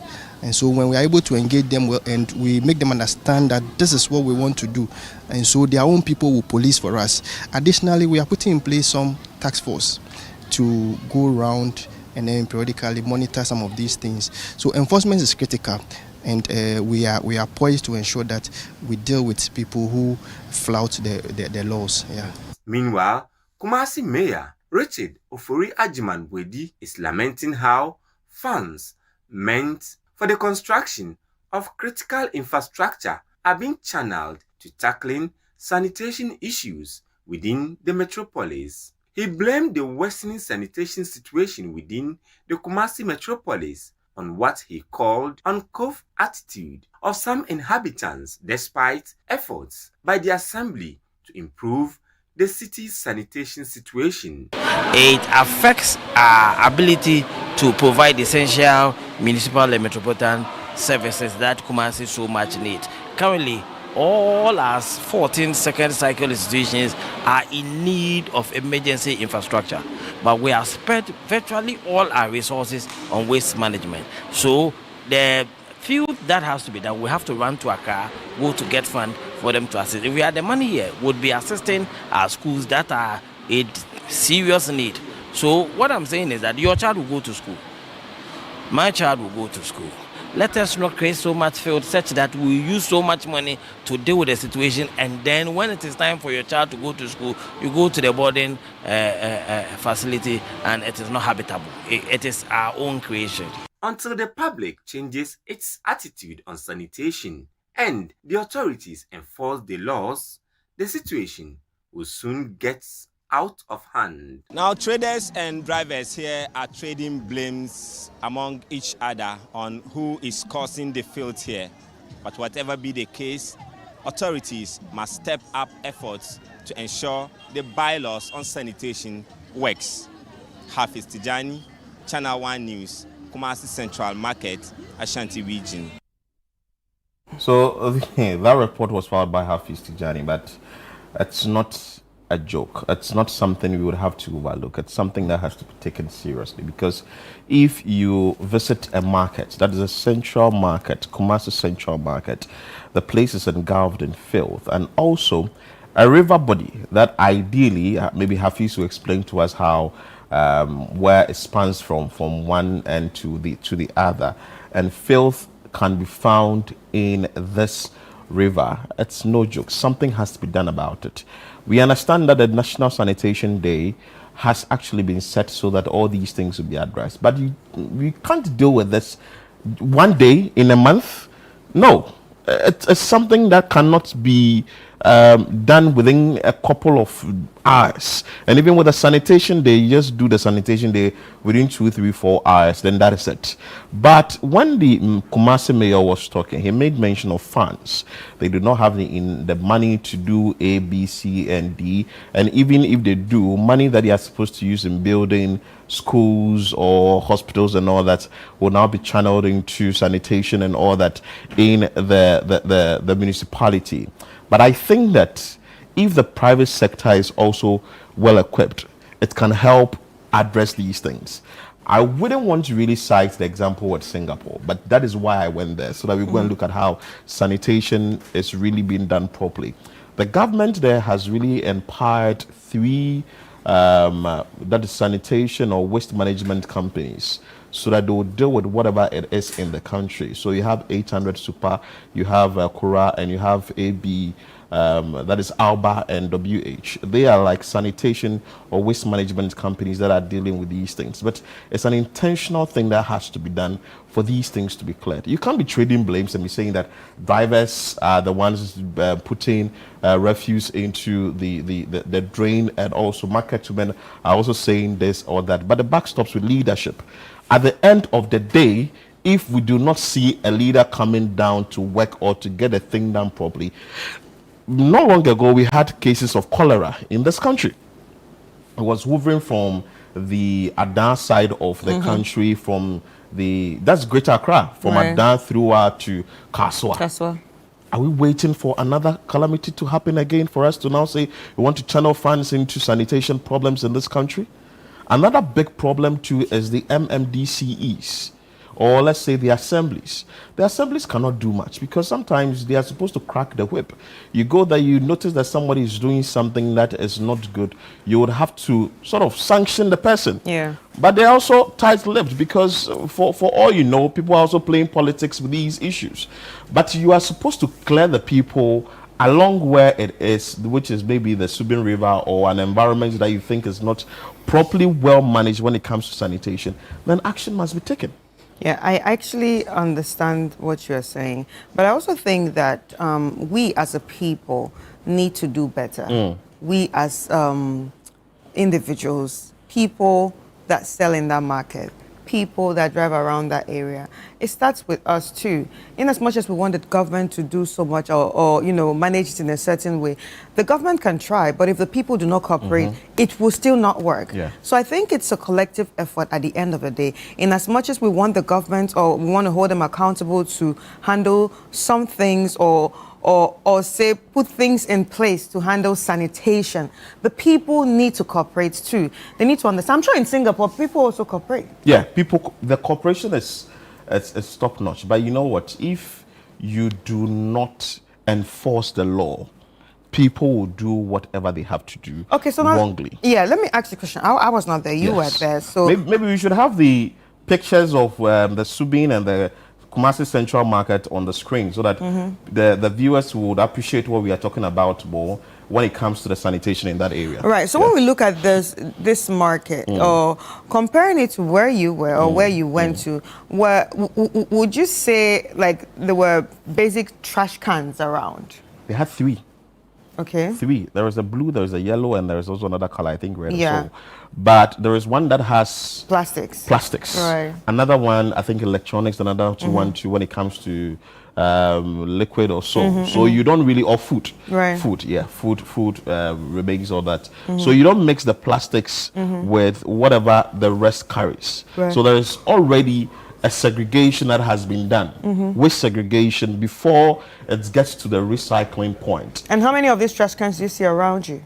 And so when we are able to engage them well and we make them understand that this is what we want to do, and so their own people will police for us. Additionally, we are putting in place some task force to go around and then periodically monitor some of these things. So enforcement is critical, and we are poised to ensure that we deal with people who flout the laws. Yeah. Meanwhile, Kumasi Mayor Richard Ofori Ajiman Wedi is lamenting how funds meant for the construction of critical infrastructure are being channeled to tackling sanitation issues within the metropolis. He blamed the worsening sanitation situation within the Kumasi metropolis on what he called uncouth attitude of some inhabitants despite efforts by the assembly to improve the city's sanitation situation. It affects our ability to provide essential municipal and metropolitan services that Kumasi so much needs. Currently, all our 14 second cycle institutions are in need of emergency infrastructure, but we have spent virtually all our resources on waste management. So the few that has to be done, we have to run to Accra, go to get fund for them to assist. If we had the money here, would be assisting our schools that are in serious need. So what I'm saying is that your child will go to school. My child will go to school. Let us not create so much field such that we use so much money to deal with the situation, and then when it is time for your child to go to school, you go to the boarding facility and it is not habitable. It is our own creation. Until the public changes its attitude on sanitation and the authorities enforce the laws, the situation will soon get out of hand. Now, traders and drivers here are trading blames among each other on who is causing the filth here. But whatever be the case, authorities must step up efforts to ensure the bylaws on sanitation works. Hafiz Tijani, Channel 1 News, Kumasi Central Market, Ashanti Region. So that report was filed by Hafiz Tijani, but it's not a joke. It's not something we would have to overlook. It's something that has to be taken seriously, because if you visit a market, that is a central market, Kumasi Central Market, the place is engulfed in filth, and also a river body that ideally, maybe Hafiz will explain to us how where it spans from one end to the other, and filth can be found in this river. It's no joke. Something has to be done about it. We understand that the National Sanitation Day has actually been set so that all these things will be addressed. But we can't deal with this one day in a month. No, it's something that cannot be done within a couple of hours. And even with the sanitation day, you just do the sanitation day within 2, 3, 4 hours, then that is it. But when the Kumasi mayor was talking, he made mention of funds. They do not have the money to do A, B, C, and D. And even if they do, money that they are supposed to use in building schools or hospitals and all that will now be channeled into sanitation and all that in the municipality. But I think that if the private sector is also well equipped, it can help address these things. I wouldn't want to really cite the example with Singapore, but that is why I went there, so that we go and look at how sanitation is really being done properly. The government there has really empowered 3 that is sanitation or waste management companies, so that they will deal with whatever it is in the country. So you have 800 Super, you have Kura, and you have AB, that is Alba and WH. They are like sanitation or waste management companies that are dealing with these things. But it's an intentional thing that has to be done for these things to be cleared. You can't be trading blames and be saying that drivers are the ones putting refuse into the drain, and also market women are also saying this or that. But the buck stops with leadership. At the end of the day, if we do not see a leader coming down to work or to get a thing done properly, not long ago we had cases of cholera in this country. It was moving from the Adan side of the country, from that's Greater Accra, from Adan throughout to Kaswa. Are we waiting for another calamity to happen again for us to now say we want to channel funds into sanitation problems in this country? Another big problem too is the MMDCEs, or let's say the assemblies. The assemblies cannot do much because sometimes they are supposed to crack the whip. You go there, you notice that somebody is doing something that is not good, you would have to sort of sanction the person. Yeah. But they're also tight-lipped because for all you know, people are also playing politics with these issues. But you are supposed to clear the people along where it is, which is maybe the Subin River or an environment that you think is not properly well managed when it comes to sanitation, then action must be taken. Yeah, I actually understand what you're saying, but I also think that we as a people need to do better. We as individuals, people that sell in that market, people that drive around that area, it starts with us too. In as much as we want the government to do so much or manage it in a certain way, the government can try, but if the people do not cooperate, it will still not work. Yeah. So I think it's a collective effort at the end of the day. In as much as we want the government or we want to hold them accountable to handle some things or say put things in place to handle sanitation, the people need to cooperate too. They need to understand. I'm sure in Singapore, people also cooperate. Yeah, the cooperation is top notch. But you know what? If you do not enforce the law, people will do whatever they have to do wrongly. Yeah, let me ask you a question. I was not there. You were there. So maybe we should have the pictures of the Subin and the Kumasi Central Market on the screen so that the viewers would appreciate what we are talking about more when it comes to the sanitation in that area. Right. So when we look at this market, or comparing it to where you were or where you went to, would you say like there were basic trash cans around? They had 3. Okay. 3. There is a blue, there is a yellow, and there is also another color, I think red. Yeah. So. But there is one that has plastics. Right. Another one, I think electronics. Another one too when it comes to liquid or so. So you don't really or food. Right. Food. Yeah. Food. Remains all that. So you don't mix the plastics with whatever the rest carries. Right. So there is already a segregation that has been done. Waste segregation before it gets to the recycling point. And how many of these trash cans do you see around you?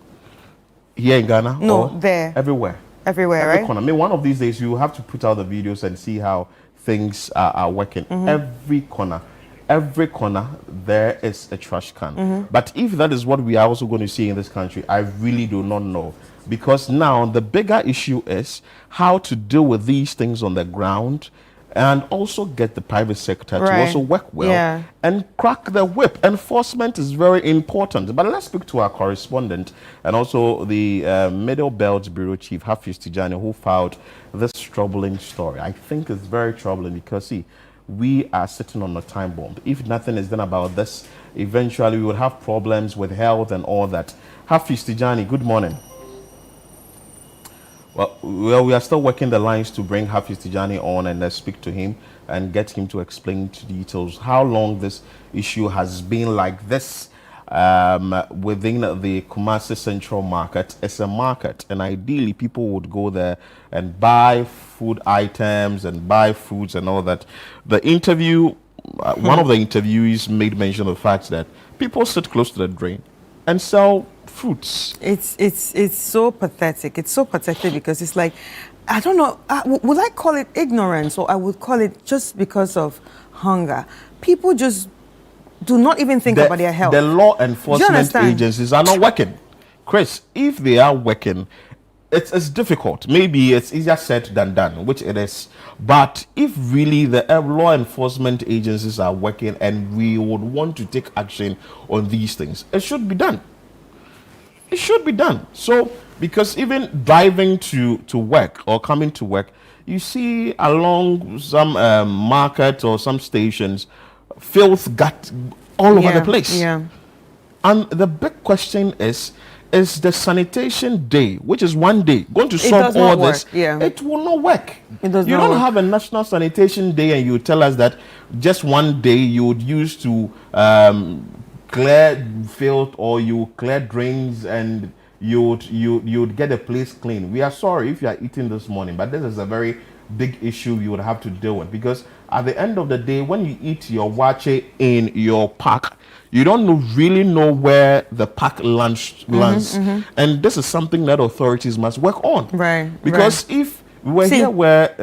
Here in Ghana? No, or there. Everywhere. Everywhere, Every right? corner. I mean, one of these days you have to put out the videos and see how things are working. Every corner, there is a trash can. But if that is what we are also going to see in this country, I really do not know. Because now the bigger issue is how to deal with these things on the ground and also get the private sector to also work well and crack the whip. Enforcement is very important. But let's speak to our correspondent and also the Middle Belt Bureau Chief, Hafiz Tijani, who filed this troubling story. I think it's very troubling because, see, we are sitting on a time bomb. If nothing is done about this, eventually we will have problems with health and all that. Hafiz Tijani, good morning. Well, we are still working the lines to bring Hafiz Tijani on and speak to him and get him to explain to details how long this issue has been like this within the Kumasi Central Market. It's a market, and ideally people would go there and buy food items and buy fruits and all that. The interview, one of the interviewees made mention of the fact that people sit close to the drain and sell fruits. It's so pathetic. It's so pathetic because it's like, I don't know, would I call it ignorance or I would call it just because of hunger? People just do not even think about their health. The law enforcement agencies are not working. Chris, if they are working, it's difficult. Maybe it's easier said than done, which it is. But if really the law enforcement agencies are working and we would want to take action on these things, it should be done. It should be done. So, because even driving to work or coming to work, you see along some market or some stations, filth got all over the place. Yeah. And the big question is the sanitation day, which is one day, going to solve all this? It will not work. You don't have a national sanitation day and you tell us that just one day you would use to clear filth or you clear drains and you would get a place clean. We are sorry if you are eating this morning, but this is a very big issue you would have to deal with, because at the end of the day, when you eat your wache in your park, you don't really know where the park lands. And this is something that authorities must work on. Right. Because if we're here where,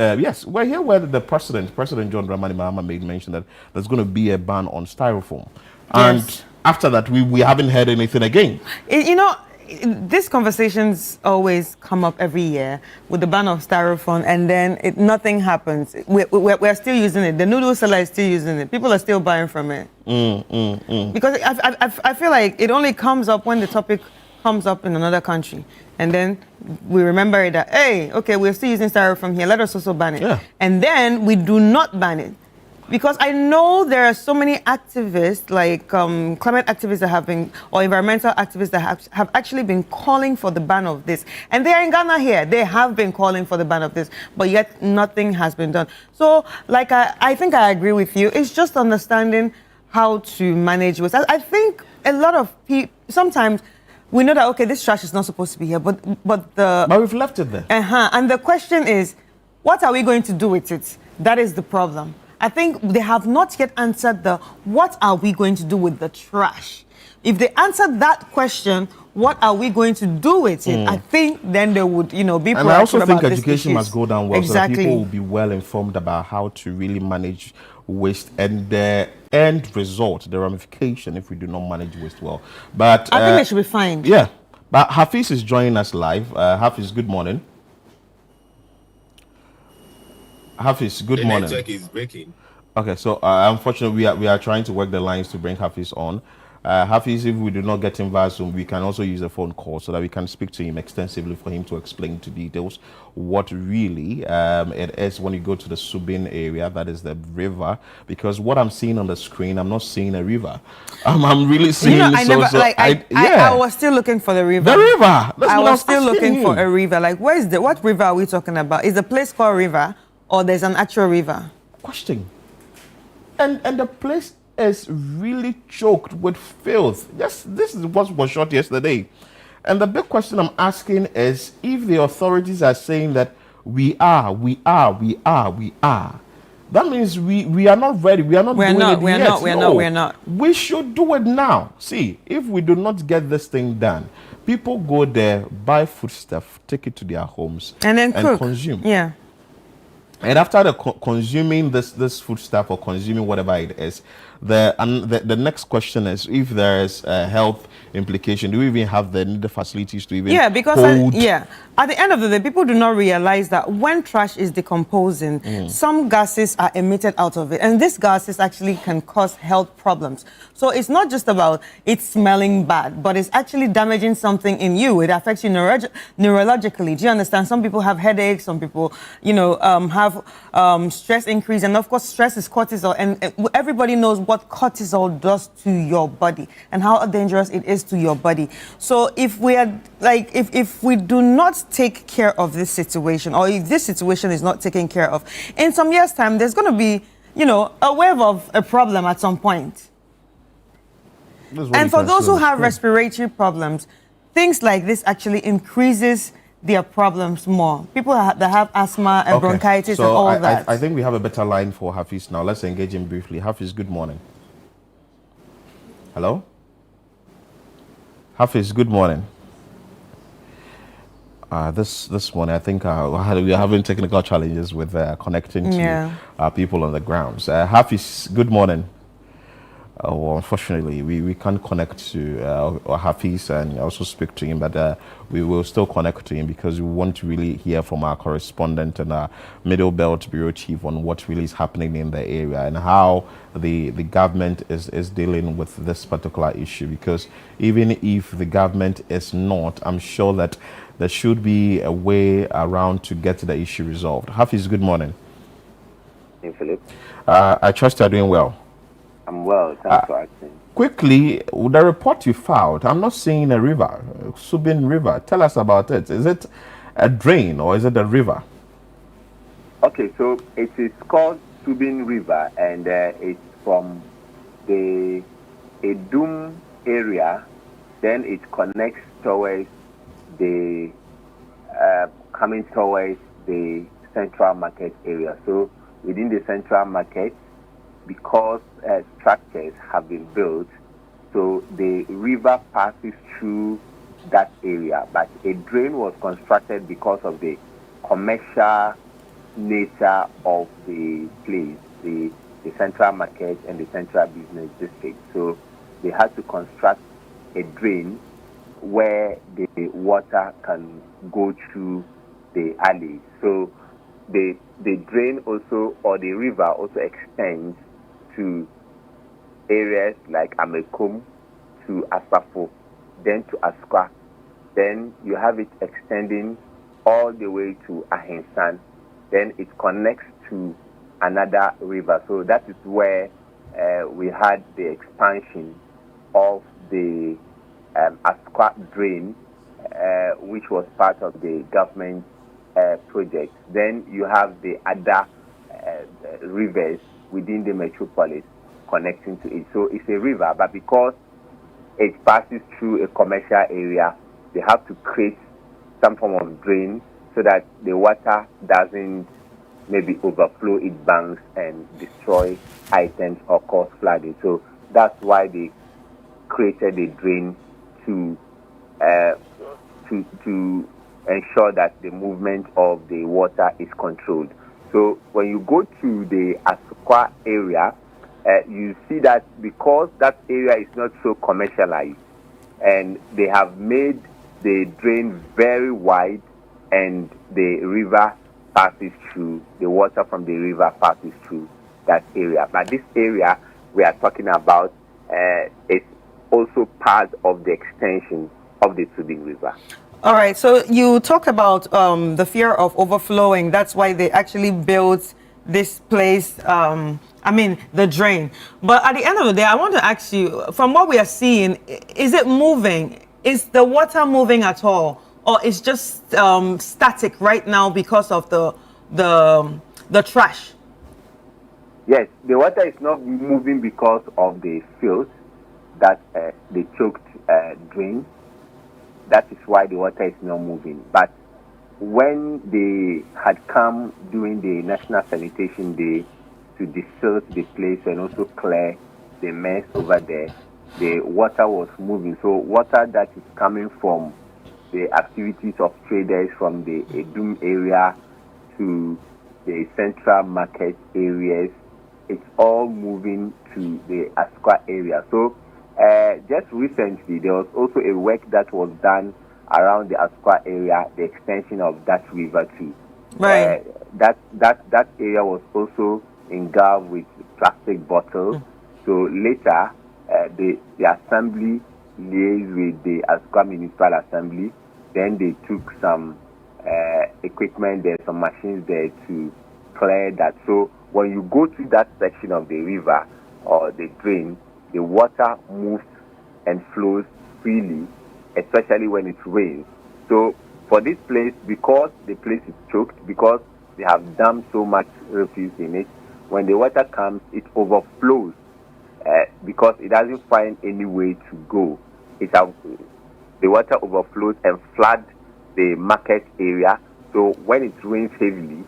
we're here where the President John Dramani Mahama made mention that there's going to be a ban on styrofoam. And after that, we haven't heard anything again. You know, these conversations always come up every year with the ban of styrofoam, and then nothing happens. We're still using it. The noodle seller is still using it. People are still buying from it. Because I feel like it only comes up when the topic comes up in another country, and then we remember it that, hey, okay, we're still using styrofoam here. Let us also ban it. And then we do not ban it. because I know there are so many activists, like climate activists that have been, or environmental activists that have actually been calling for the ban of this. And they are in Ghana here. They have been calling for the ban of this, but yet nothing has been done. So, like, I think I agree with you. It's just understanding how to manage waste. I think a lot of people, sometimes we know that, okay, this trash is not supposed to be here, but we've left it there. And the question is, what are we going to do with it? That is the problem. I think they have not yet answered what are we going to do with the trash? If they answer that question, what are we going to do with it? I think then they would, be proactive. And I also think about education must go down well, exactly. so that people will be well informed about how to really manage waste and the end result, the ramification if we do not manage waste well. But I think it should be fine. Yeah. But Hafiz is joining us live. Hafiz, good morning. Hafiz, good morning. The network is breaking. Okay, so unfortunately, we are trying to work the lines to bring Hafiz on. Hafiz, if we do not get him via Zoom, we can also use a phone call so that we can speak to him extensively for him to explain to details what really it is when you go to the Subin area, that is the river. Because what I'm seeing on the screen, I'm not seeing a river. I'm really seeing. I was still looking for the river. The river. I was still looking for a river. Like, what river are we talking about? Is the place called River, or there's an actual river? Question. And the place is really choked with filth. Yes, this is what was shot yesterday. And the big question I'm asking is, if the authorities are saying that we are, that means we are not ready. We are not doing it yet. We're not. We should do it now. See, if we do not get this thing done, people go there, buy foodstuff, take it to their homes, and then cook. Consume. Yeah. And after consuming this foodstuff or consuming whatever it is, the next question is, if there is a health implication, do we even have the needed facilities to even hold? At the end of the day, people do not realize that when trash is decomposing, some gases are emitted out of it, and these gases actually can cause health problems. So it's not just about it smelling bad, but it's actually damaging something in you. It affects you neurologically. Do you understand? Some people have headaches. Some people, have stress increase, and of course, stress is cortisol, and everybody knows what cortisol does to your body and how dangerous it is to your body. So if we are if we do not take care of this situation, or if this situation is not taken care of, in some years' time, there's going to be, a wave of a problem at some point. And for those who have respiratory problems, things like this actually increases their problems more. People that have asthma and bronchitis and all that. I think we have a better line for Hafiz now. Let's engage him briefly. Hafiz, good morning. Hello? Hafiz, good morning. This morning, I think we are having technical challenges with connecting to people on the grounds. Hafiz, good morning. Well, unfortunately, we can't connect to Hafiz and also speak to him, but we will still connect to him because we want to really hear from our correspondent and our Middle Belt Bureau Chief on what really is happening in the area and how the government is dealing with this particular issue. Because even if the government is not, I'm sure that there should be a way around to get the issue resolved. Hafiz, good morning. Hey, Philip. I trust you're doing well. I'm well, thanks for asking. Quickly, the report you filed, I'm not seeing a river, Subin River. Tell us about it. Is it a drain or is it a river? Okay, so it is called Subin River, and it's from the Edum area, then it connects towards the, coming towards the Central Market area. So within the Central Market, because structures have been built, so the river passes through that area. But a drain was constructed because of the commercial nature of the place, the Central Market and the Central Business District. So they had to construct a drain where the water can go through the alley. So the drain also, or the river also extends to areas like Amekum, to Asafo, then to Askwa. Then you have it extending all the way to Ahensan. Then it connects to another river. So that is where we had the expansion of the Asukwa drain, which was part of the government project. Then you have the other rivers within the metropolis connecting to it. So it's a river, but because it passes through a commercial area, they have to create some form of drain so that the water doesn't maybe overflow its banks and destroy items or cause flooding. So that's why they created a drain to ensure that the movement of the water is controlled. So when you go to the Asukwa area, you see that because that area is not so commercialized, and they have made the drain very wide, and the river passes through, the water from the river passes through that area. But this area we are talking about is also part of the extension of the Tubing River. All right, so you talk about the fear of overflowing. That's why they actually built this place, the drain. But at the end of the day, I want to ask you, from what we are seeing, is it moving? Is the water moving at all? Or is just static right now because of the trash? Yes, the water is not moving because of the filth that the choked drain. That is why the water is not moving. But when they had come during the National Sanitation Day to desilt the place and also clear the mess over there, the water was moving. So water that is coming from the activities of traders from the Edum area to the central market areas, it's all moving to the Asukwa area. So just recently, there was also a work that was done around the Asukwa area, the extension of that river too. Right. That area was also engulfed with plastic bottles. So later, the assembly liaised with the Asukwa Municipal Assembly. Then they took some equipment there, some machines there to clear that. So when you go to that section of the river or the drain, the water moves and flows freely, especially when it rains. So for this place, because the place is choked, because they have dumped so much refuse in it, when the water comes, it overflows because it doesn't find any way to go. The water overflows and floods the market area. So when it rains heavily,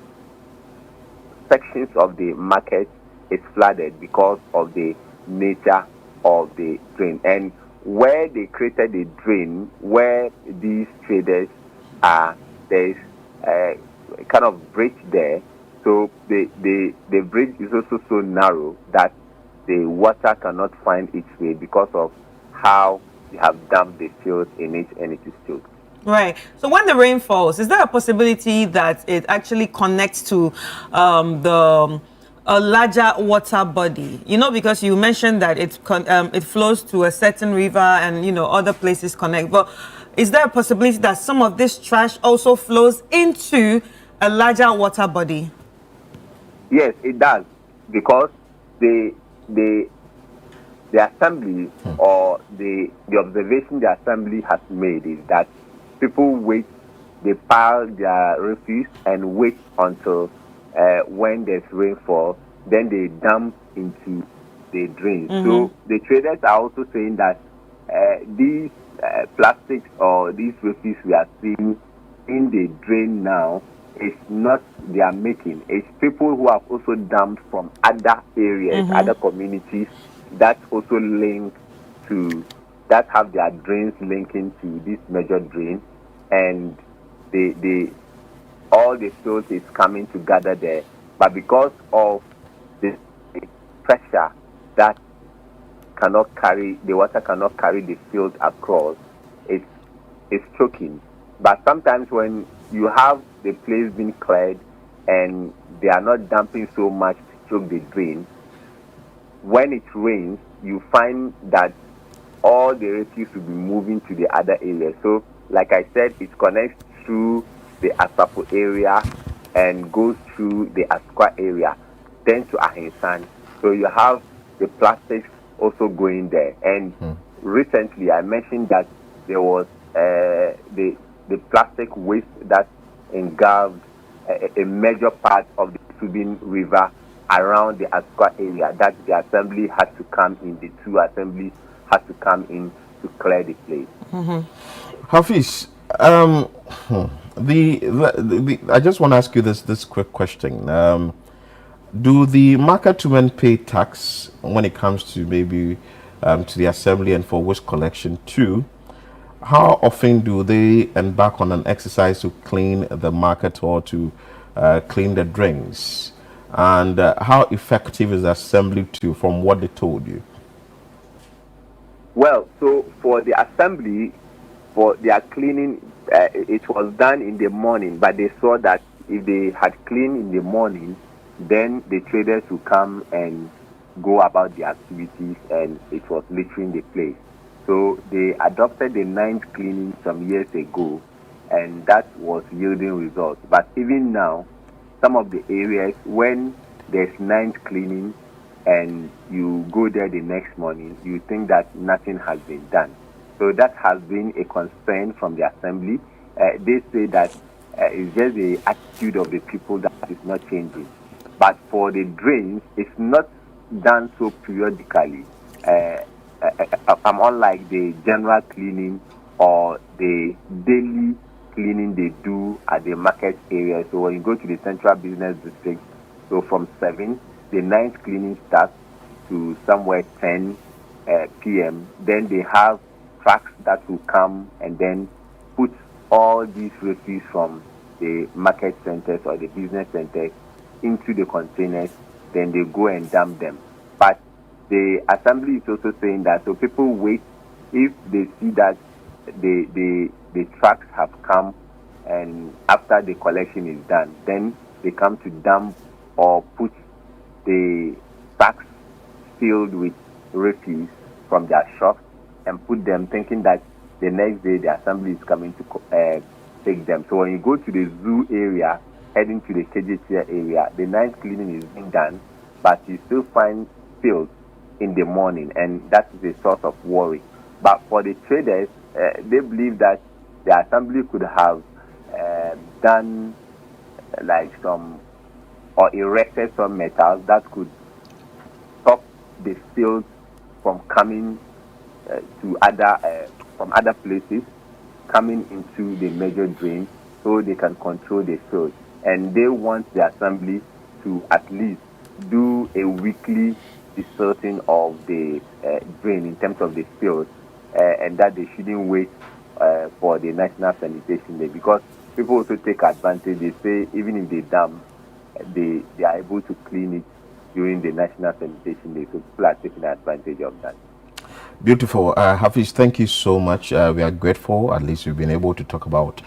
sections of the market is flooded because of the nature of the drain. And where they created the drain, where these traders are, there's a kind of bridge there. So the bridge is also so narrow that the water cannot find its way because of how they have dumped the field in it, and it is choked. Right. So when the rain falls, is there a possibility that it actually connects to a larger water body? You know, because you mentioned that it flows to a certain river and, you know, other places connect. But is there a possibility that some of this trash also flows into a larger water body? Yes, it does, because the assembly or the observation the assembly has made is that people wait, they pile their refuse and wait until when there's rainfall, then they dump into the drain. So the traders are also saying that these plastics or these refuse we are seeing in the drain now is not their making. It's people who have also dumped from other areas, other communities that also link to, that have their drains linking to this major drain, and all the filth is coming together there. But because of the pressure that cannot carry, the water cannot carry the filth across, it's choking. But sometimes when you have the place being cleared and they are not dumping so much to choke the drain, when it rains, you find that all the refuse will be moving to the other areas. So, like I said, it connects through the Asapo area and goes through the Asukwa area. then to Ahinsan. So you have the plastics also going there. And recently I mentioned that there was the plastic waste that engulfed a major part of the Subin River around the Asukwa area, that the assembly had to come in, the two assemblies had to come in to clear the place. Hafiz, I just want to ask you this quick question. Do the market women pay tax when it comes to maybe to the assembly and for waste collection too? How often do they embark on an exercise to clean the market or to clean the drains? And how effective is the assembly too, from what they told you? Well, so for the assembly, for their cleaning, it was done in the morning, but they saw that if they had cleaned in the morning, then the traders would come and go about their activities, and it was littering the place. So they adopted the night cleaning some years ago, and that was yielding results. But even now, some of the areas, when there's night cleaning and you go there the next morning, you think that nothing has been done. So that has been a concern from the assembly. They say that it's just the attitude of the people that is not changing. But for the drains, it's not done so periodically. Unlike the general cleaning or the daily cleaning they do at the market area. So when you go to the central business district, so from 7, the night cleaning starts to somewhere 10 p.m. Then they have trucks that will come and then put all these refuse from the market centers or the business centers into the containers. Then they go and dump them. But the assembly is also saying that so people wait if they see that the trucks have come, and after the collection is done, then they come to dump or put the sacks filled with refuse from their shops and put them, thinking that the next day the assembly is coming to take them. So when you go to the zoo area, heading to the KJT area, the night cleaning is being done, but you still find spills in the morning, and that is a source of worry. But for the traders, they believe that the assembly could have done like some, or erected some metals that could stop the spills from coming to other from other places, coming into the major drain, so they can control the spills. And they want the assembly to at least do a weekly desilting of the drain in terms of the spills, and that they shouldn't wait for the National Sanitation Day, because people also take advantage. They say even if they dump, they are able to clean it during the National Sanitation Day, so people are taking advantage of that. Beautiful. Hafiz, thank you so much. We are grateful. At least we've been able to talk about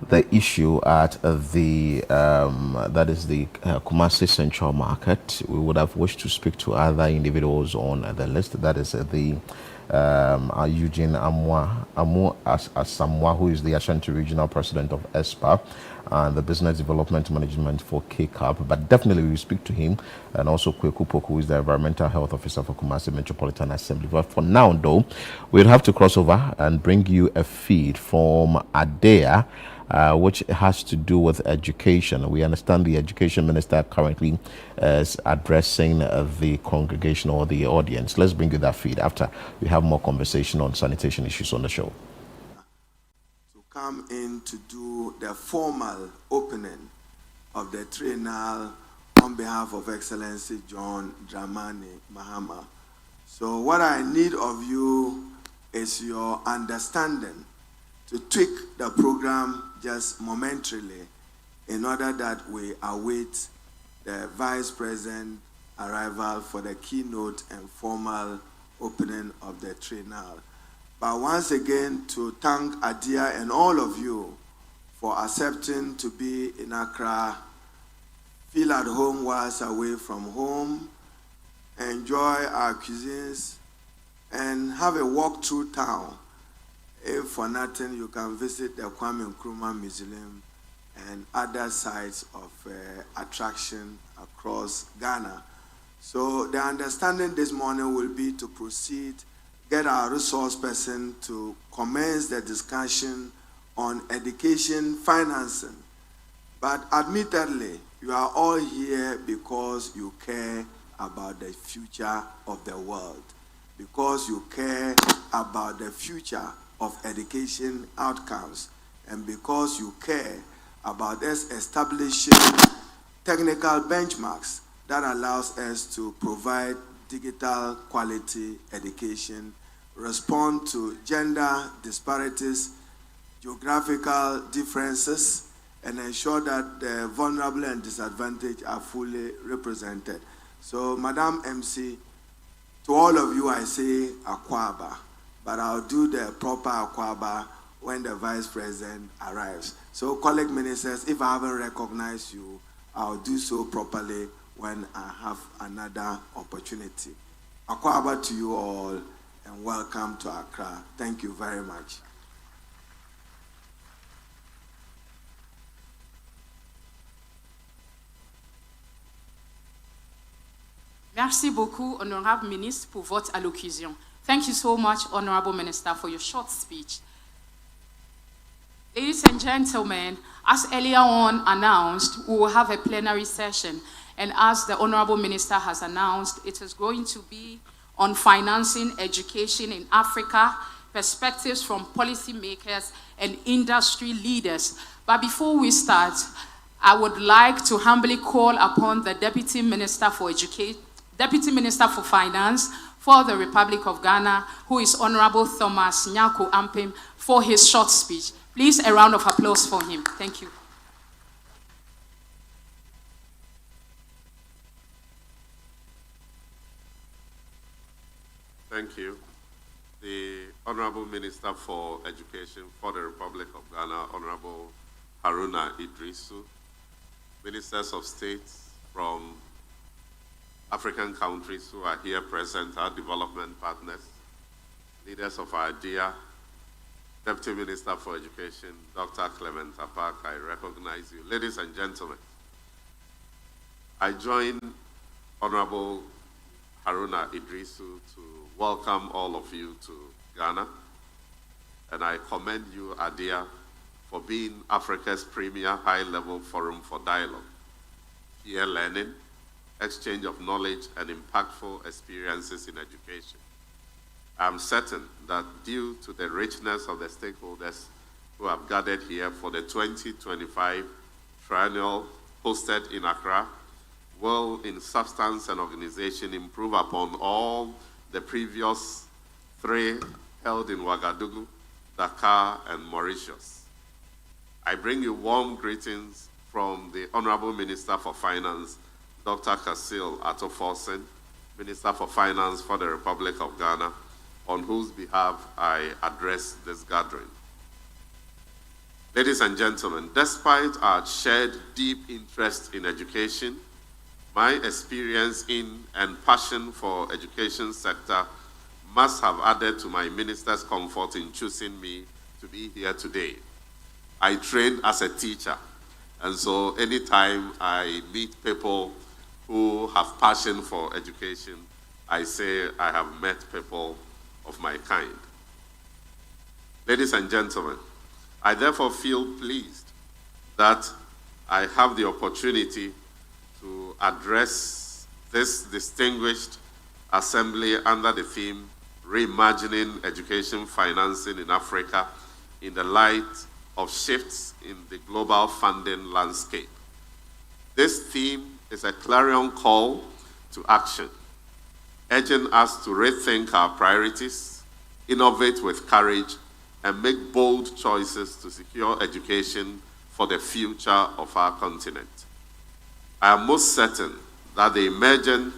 the issue at the that is the Kumasi Central Market. We would have wished to speak to other individuals on the list. That is the Eugene Amu Asamwa, who is the Ashanti Regional President of ESPA and the Business Development Management for KCAP. But definitely we will speak to him, and also Kweku Poku, who is the Environmental Health Officer for Kumasi Metropolitan Assembly. But for now, though, we'll have to cross over and bring you a feed from ADEA, which has to do with education. We understand the Education Minister currently is addressing the congregation or the audience. Let's bring you that feed after we have more conversation on sanitation issues on the show. Come in to do the formal opening of the triennial on behalf of Excellency John Dramani Mahama. So what I need of you is your understanding to tweak the program just momentarily in order that we await the Vice President arrival for the keynote and formal opening of the triennial. But once again, to thank ADEA and all of you for accepting to be in Accra, feel at home whilst away from home, enjoy our cuisines, and have a walk through town. If for nothing, you can visit the Kwame Nkrumah Museum and other sites of attraction across Ghana. So the understanding this morning will be to proceed, get our resource person to commence the discussion on education financing. But admittedly, you are all here because you care about the future of the world, because you care about the future of education outcomes, and because you care about us establishing technical benchmarks that allows us to provide digital quality education, respond to gender disparities, geographical differences, and ensure that the vulnerable and disadvantaged are fully represented. So, Madam MC, to all of you I say Akwaba, but I'll do the proper Akwaba when the Vice President arrives. So, colleague ministers, if I haven't recognized you, I'll do so properly when I have another opportunity. Akwaba to you all, and welcome to Accra. Thank you very much. Merci beaucoup, Honorable Ministre, pour votre allocution. Thank you so much, Honorable Minister, for your short speech. Ladies and gentlemen, as earlier on announced, we will have a plenary session. And as the Honorable Minister has announced, it is going to be on financing education in Africa, perspectives from policymakers and industry leaders. But before we start, I would like to humbly call upon the Deputy Minister for Finance for the Republic of Ghana, who is Honorable Thomas Nyako Ampim, for his short speech. Please, a round of applause for him. Thank you. Thank you. The Honorable Minister for Education for the Republic of Ghana, Honorable Haruna Idrisu, Ministers of State from African countries who are here present, our development partners, leaders of IDEA, Deputy Minister for Education, Dr. Clement Apak, I recognize you. Ladies and gentlemen, I join Honorable Haruna Idrisu to welcome all of you to Ghana, and I commend you, IDEA, for being Africa's premier high-level forum for dialogue, peer learning, exchange of knowledge, and impactful experiences in education. I'm certain that due to the richness of the stakeholders who have gathered here for the 2025 triennial hosted in Accra, will in substance and organization improve upon all the previous 3 held in Ouagadougou, Dakar, and Mauritius. I bring you warm greetings from the Honorable Minister for Finance, Dr. Kasil Atto-Forson, Minister for Finance for the Republic of Ghana, on whose behalf I address this gathering. Ladies and gentlemen, despite our shared deep interest in education, my experience in and passion for education sector must have added to my minister's comfort in choosing me to be here today. I trained as a teacher, and so anytime I meet people who have passion for education, I say I have met people of my kind. Ladies and gentlemen, I therefore feel pleased that I have the opportunity to address this distinguished assembly under the theme, Reimagining Education Financing in Africa in the light of shifts in the global funding landscape. This theme is a clarion call to action, urging us to rethink our priorities, innovate with courage, and make bold choices to secure education for the future of our continent. I am most certain that the emergent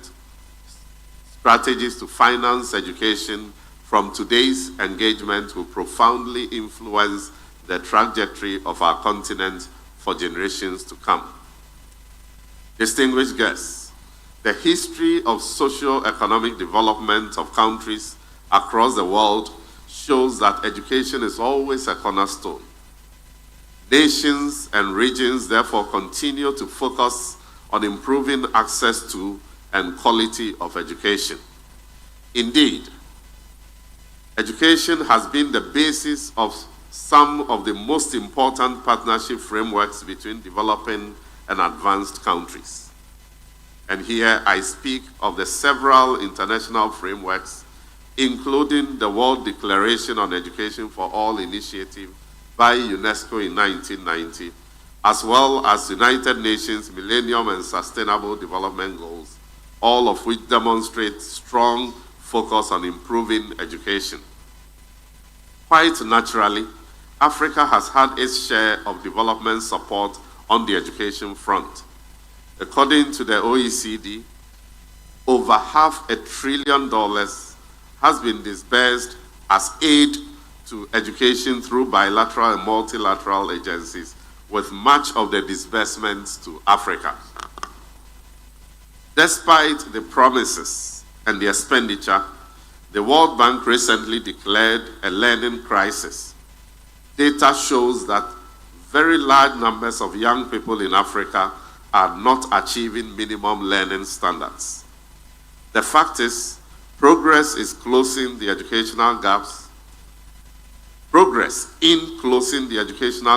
strategies to finance education from today's engagement will profoundly influence the trajectory of our continent for generations to come. Distinguished guests, the history of socio-economic development of countries across the world shows that education is always a cornerstone. Nations and regions therefore continue to focus on improving access to and quality of education. Indeed, education has been the basis of some of the most important partnership frameworks between developing and advanced countries. And here I speak of the several international frameworks, including the World Declaration on Education for All initiative by UNESCO in 1990, as well as United Nations Millennium and Sustainable Development Goals, all of which demonstrate strong focus on improving education. Quite naturally, Africa has had its share of development support on the education front. According to the OECD, over $500 billion has been disbursed as aid to education through bilateral and multilateral agencies, with much of the disbursements to Africa. Despite the promises and the expenditure, the World Bank recently declared a learning crisis. Data shows that very large numbers of young people in Africa are not achieving minimum learning standards. The fact is, progress in closing the educational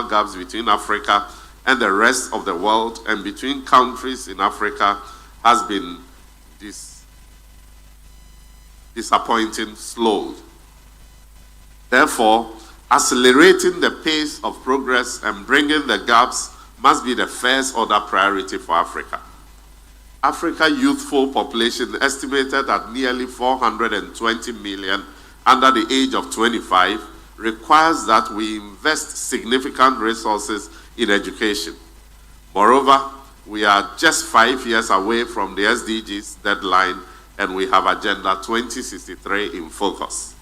gaps between Africa and the rest of the world and between countries in Africa has been disappointing slow. Therefore, accelerating the pace of progress and bringing the gaps must be the first order priority for Africa. Africa's youthful population estimated at nearly 420 million under the age of 25 requires that we invest significant resources in education. Moreover, we are just 5 years away from the SDGs deadline, and we have Agenda 2063 in focus.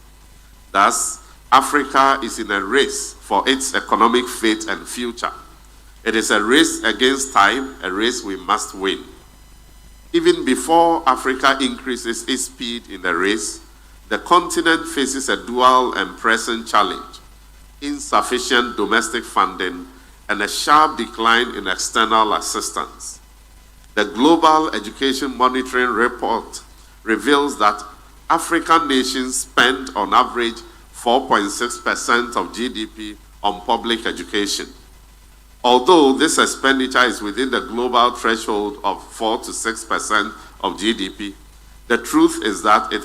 Thus, Africa is in a race for its economic fate and future. It is a race against time, a race we must win. Even before Africa increases its speed in the race, the continent faces a dual and present challenge: insufficient domestic funding and a sharp decline in external assistance. The Global Education Monitoring Report reveals that African nations spend on average 4.6% of GDP on public education. Although this expenditure is within the global threshold of 4 to 6% of GDP, the truth is that it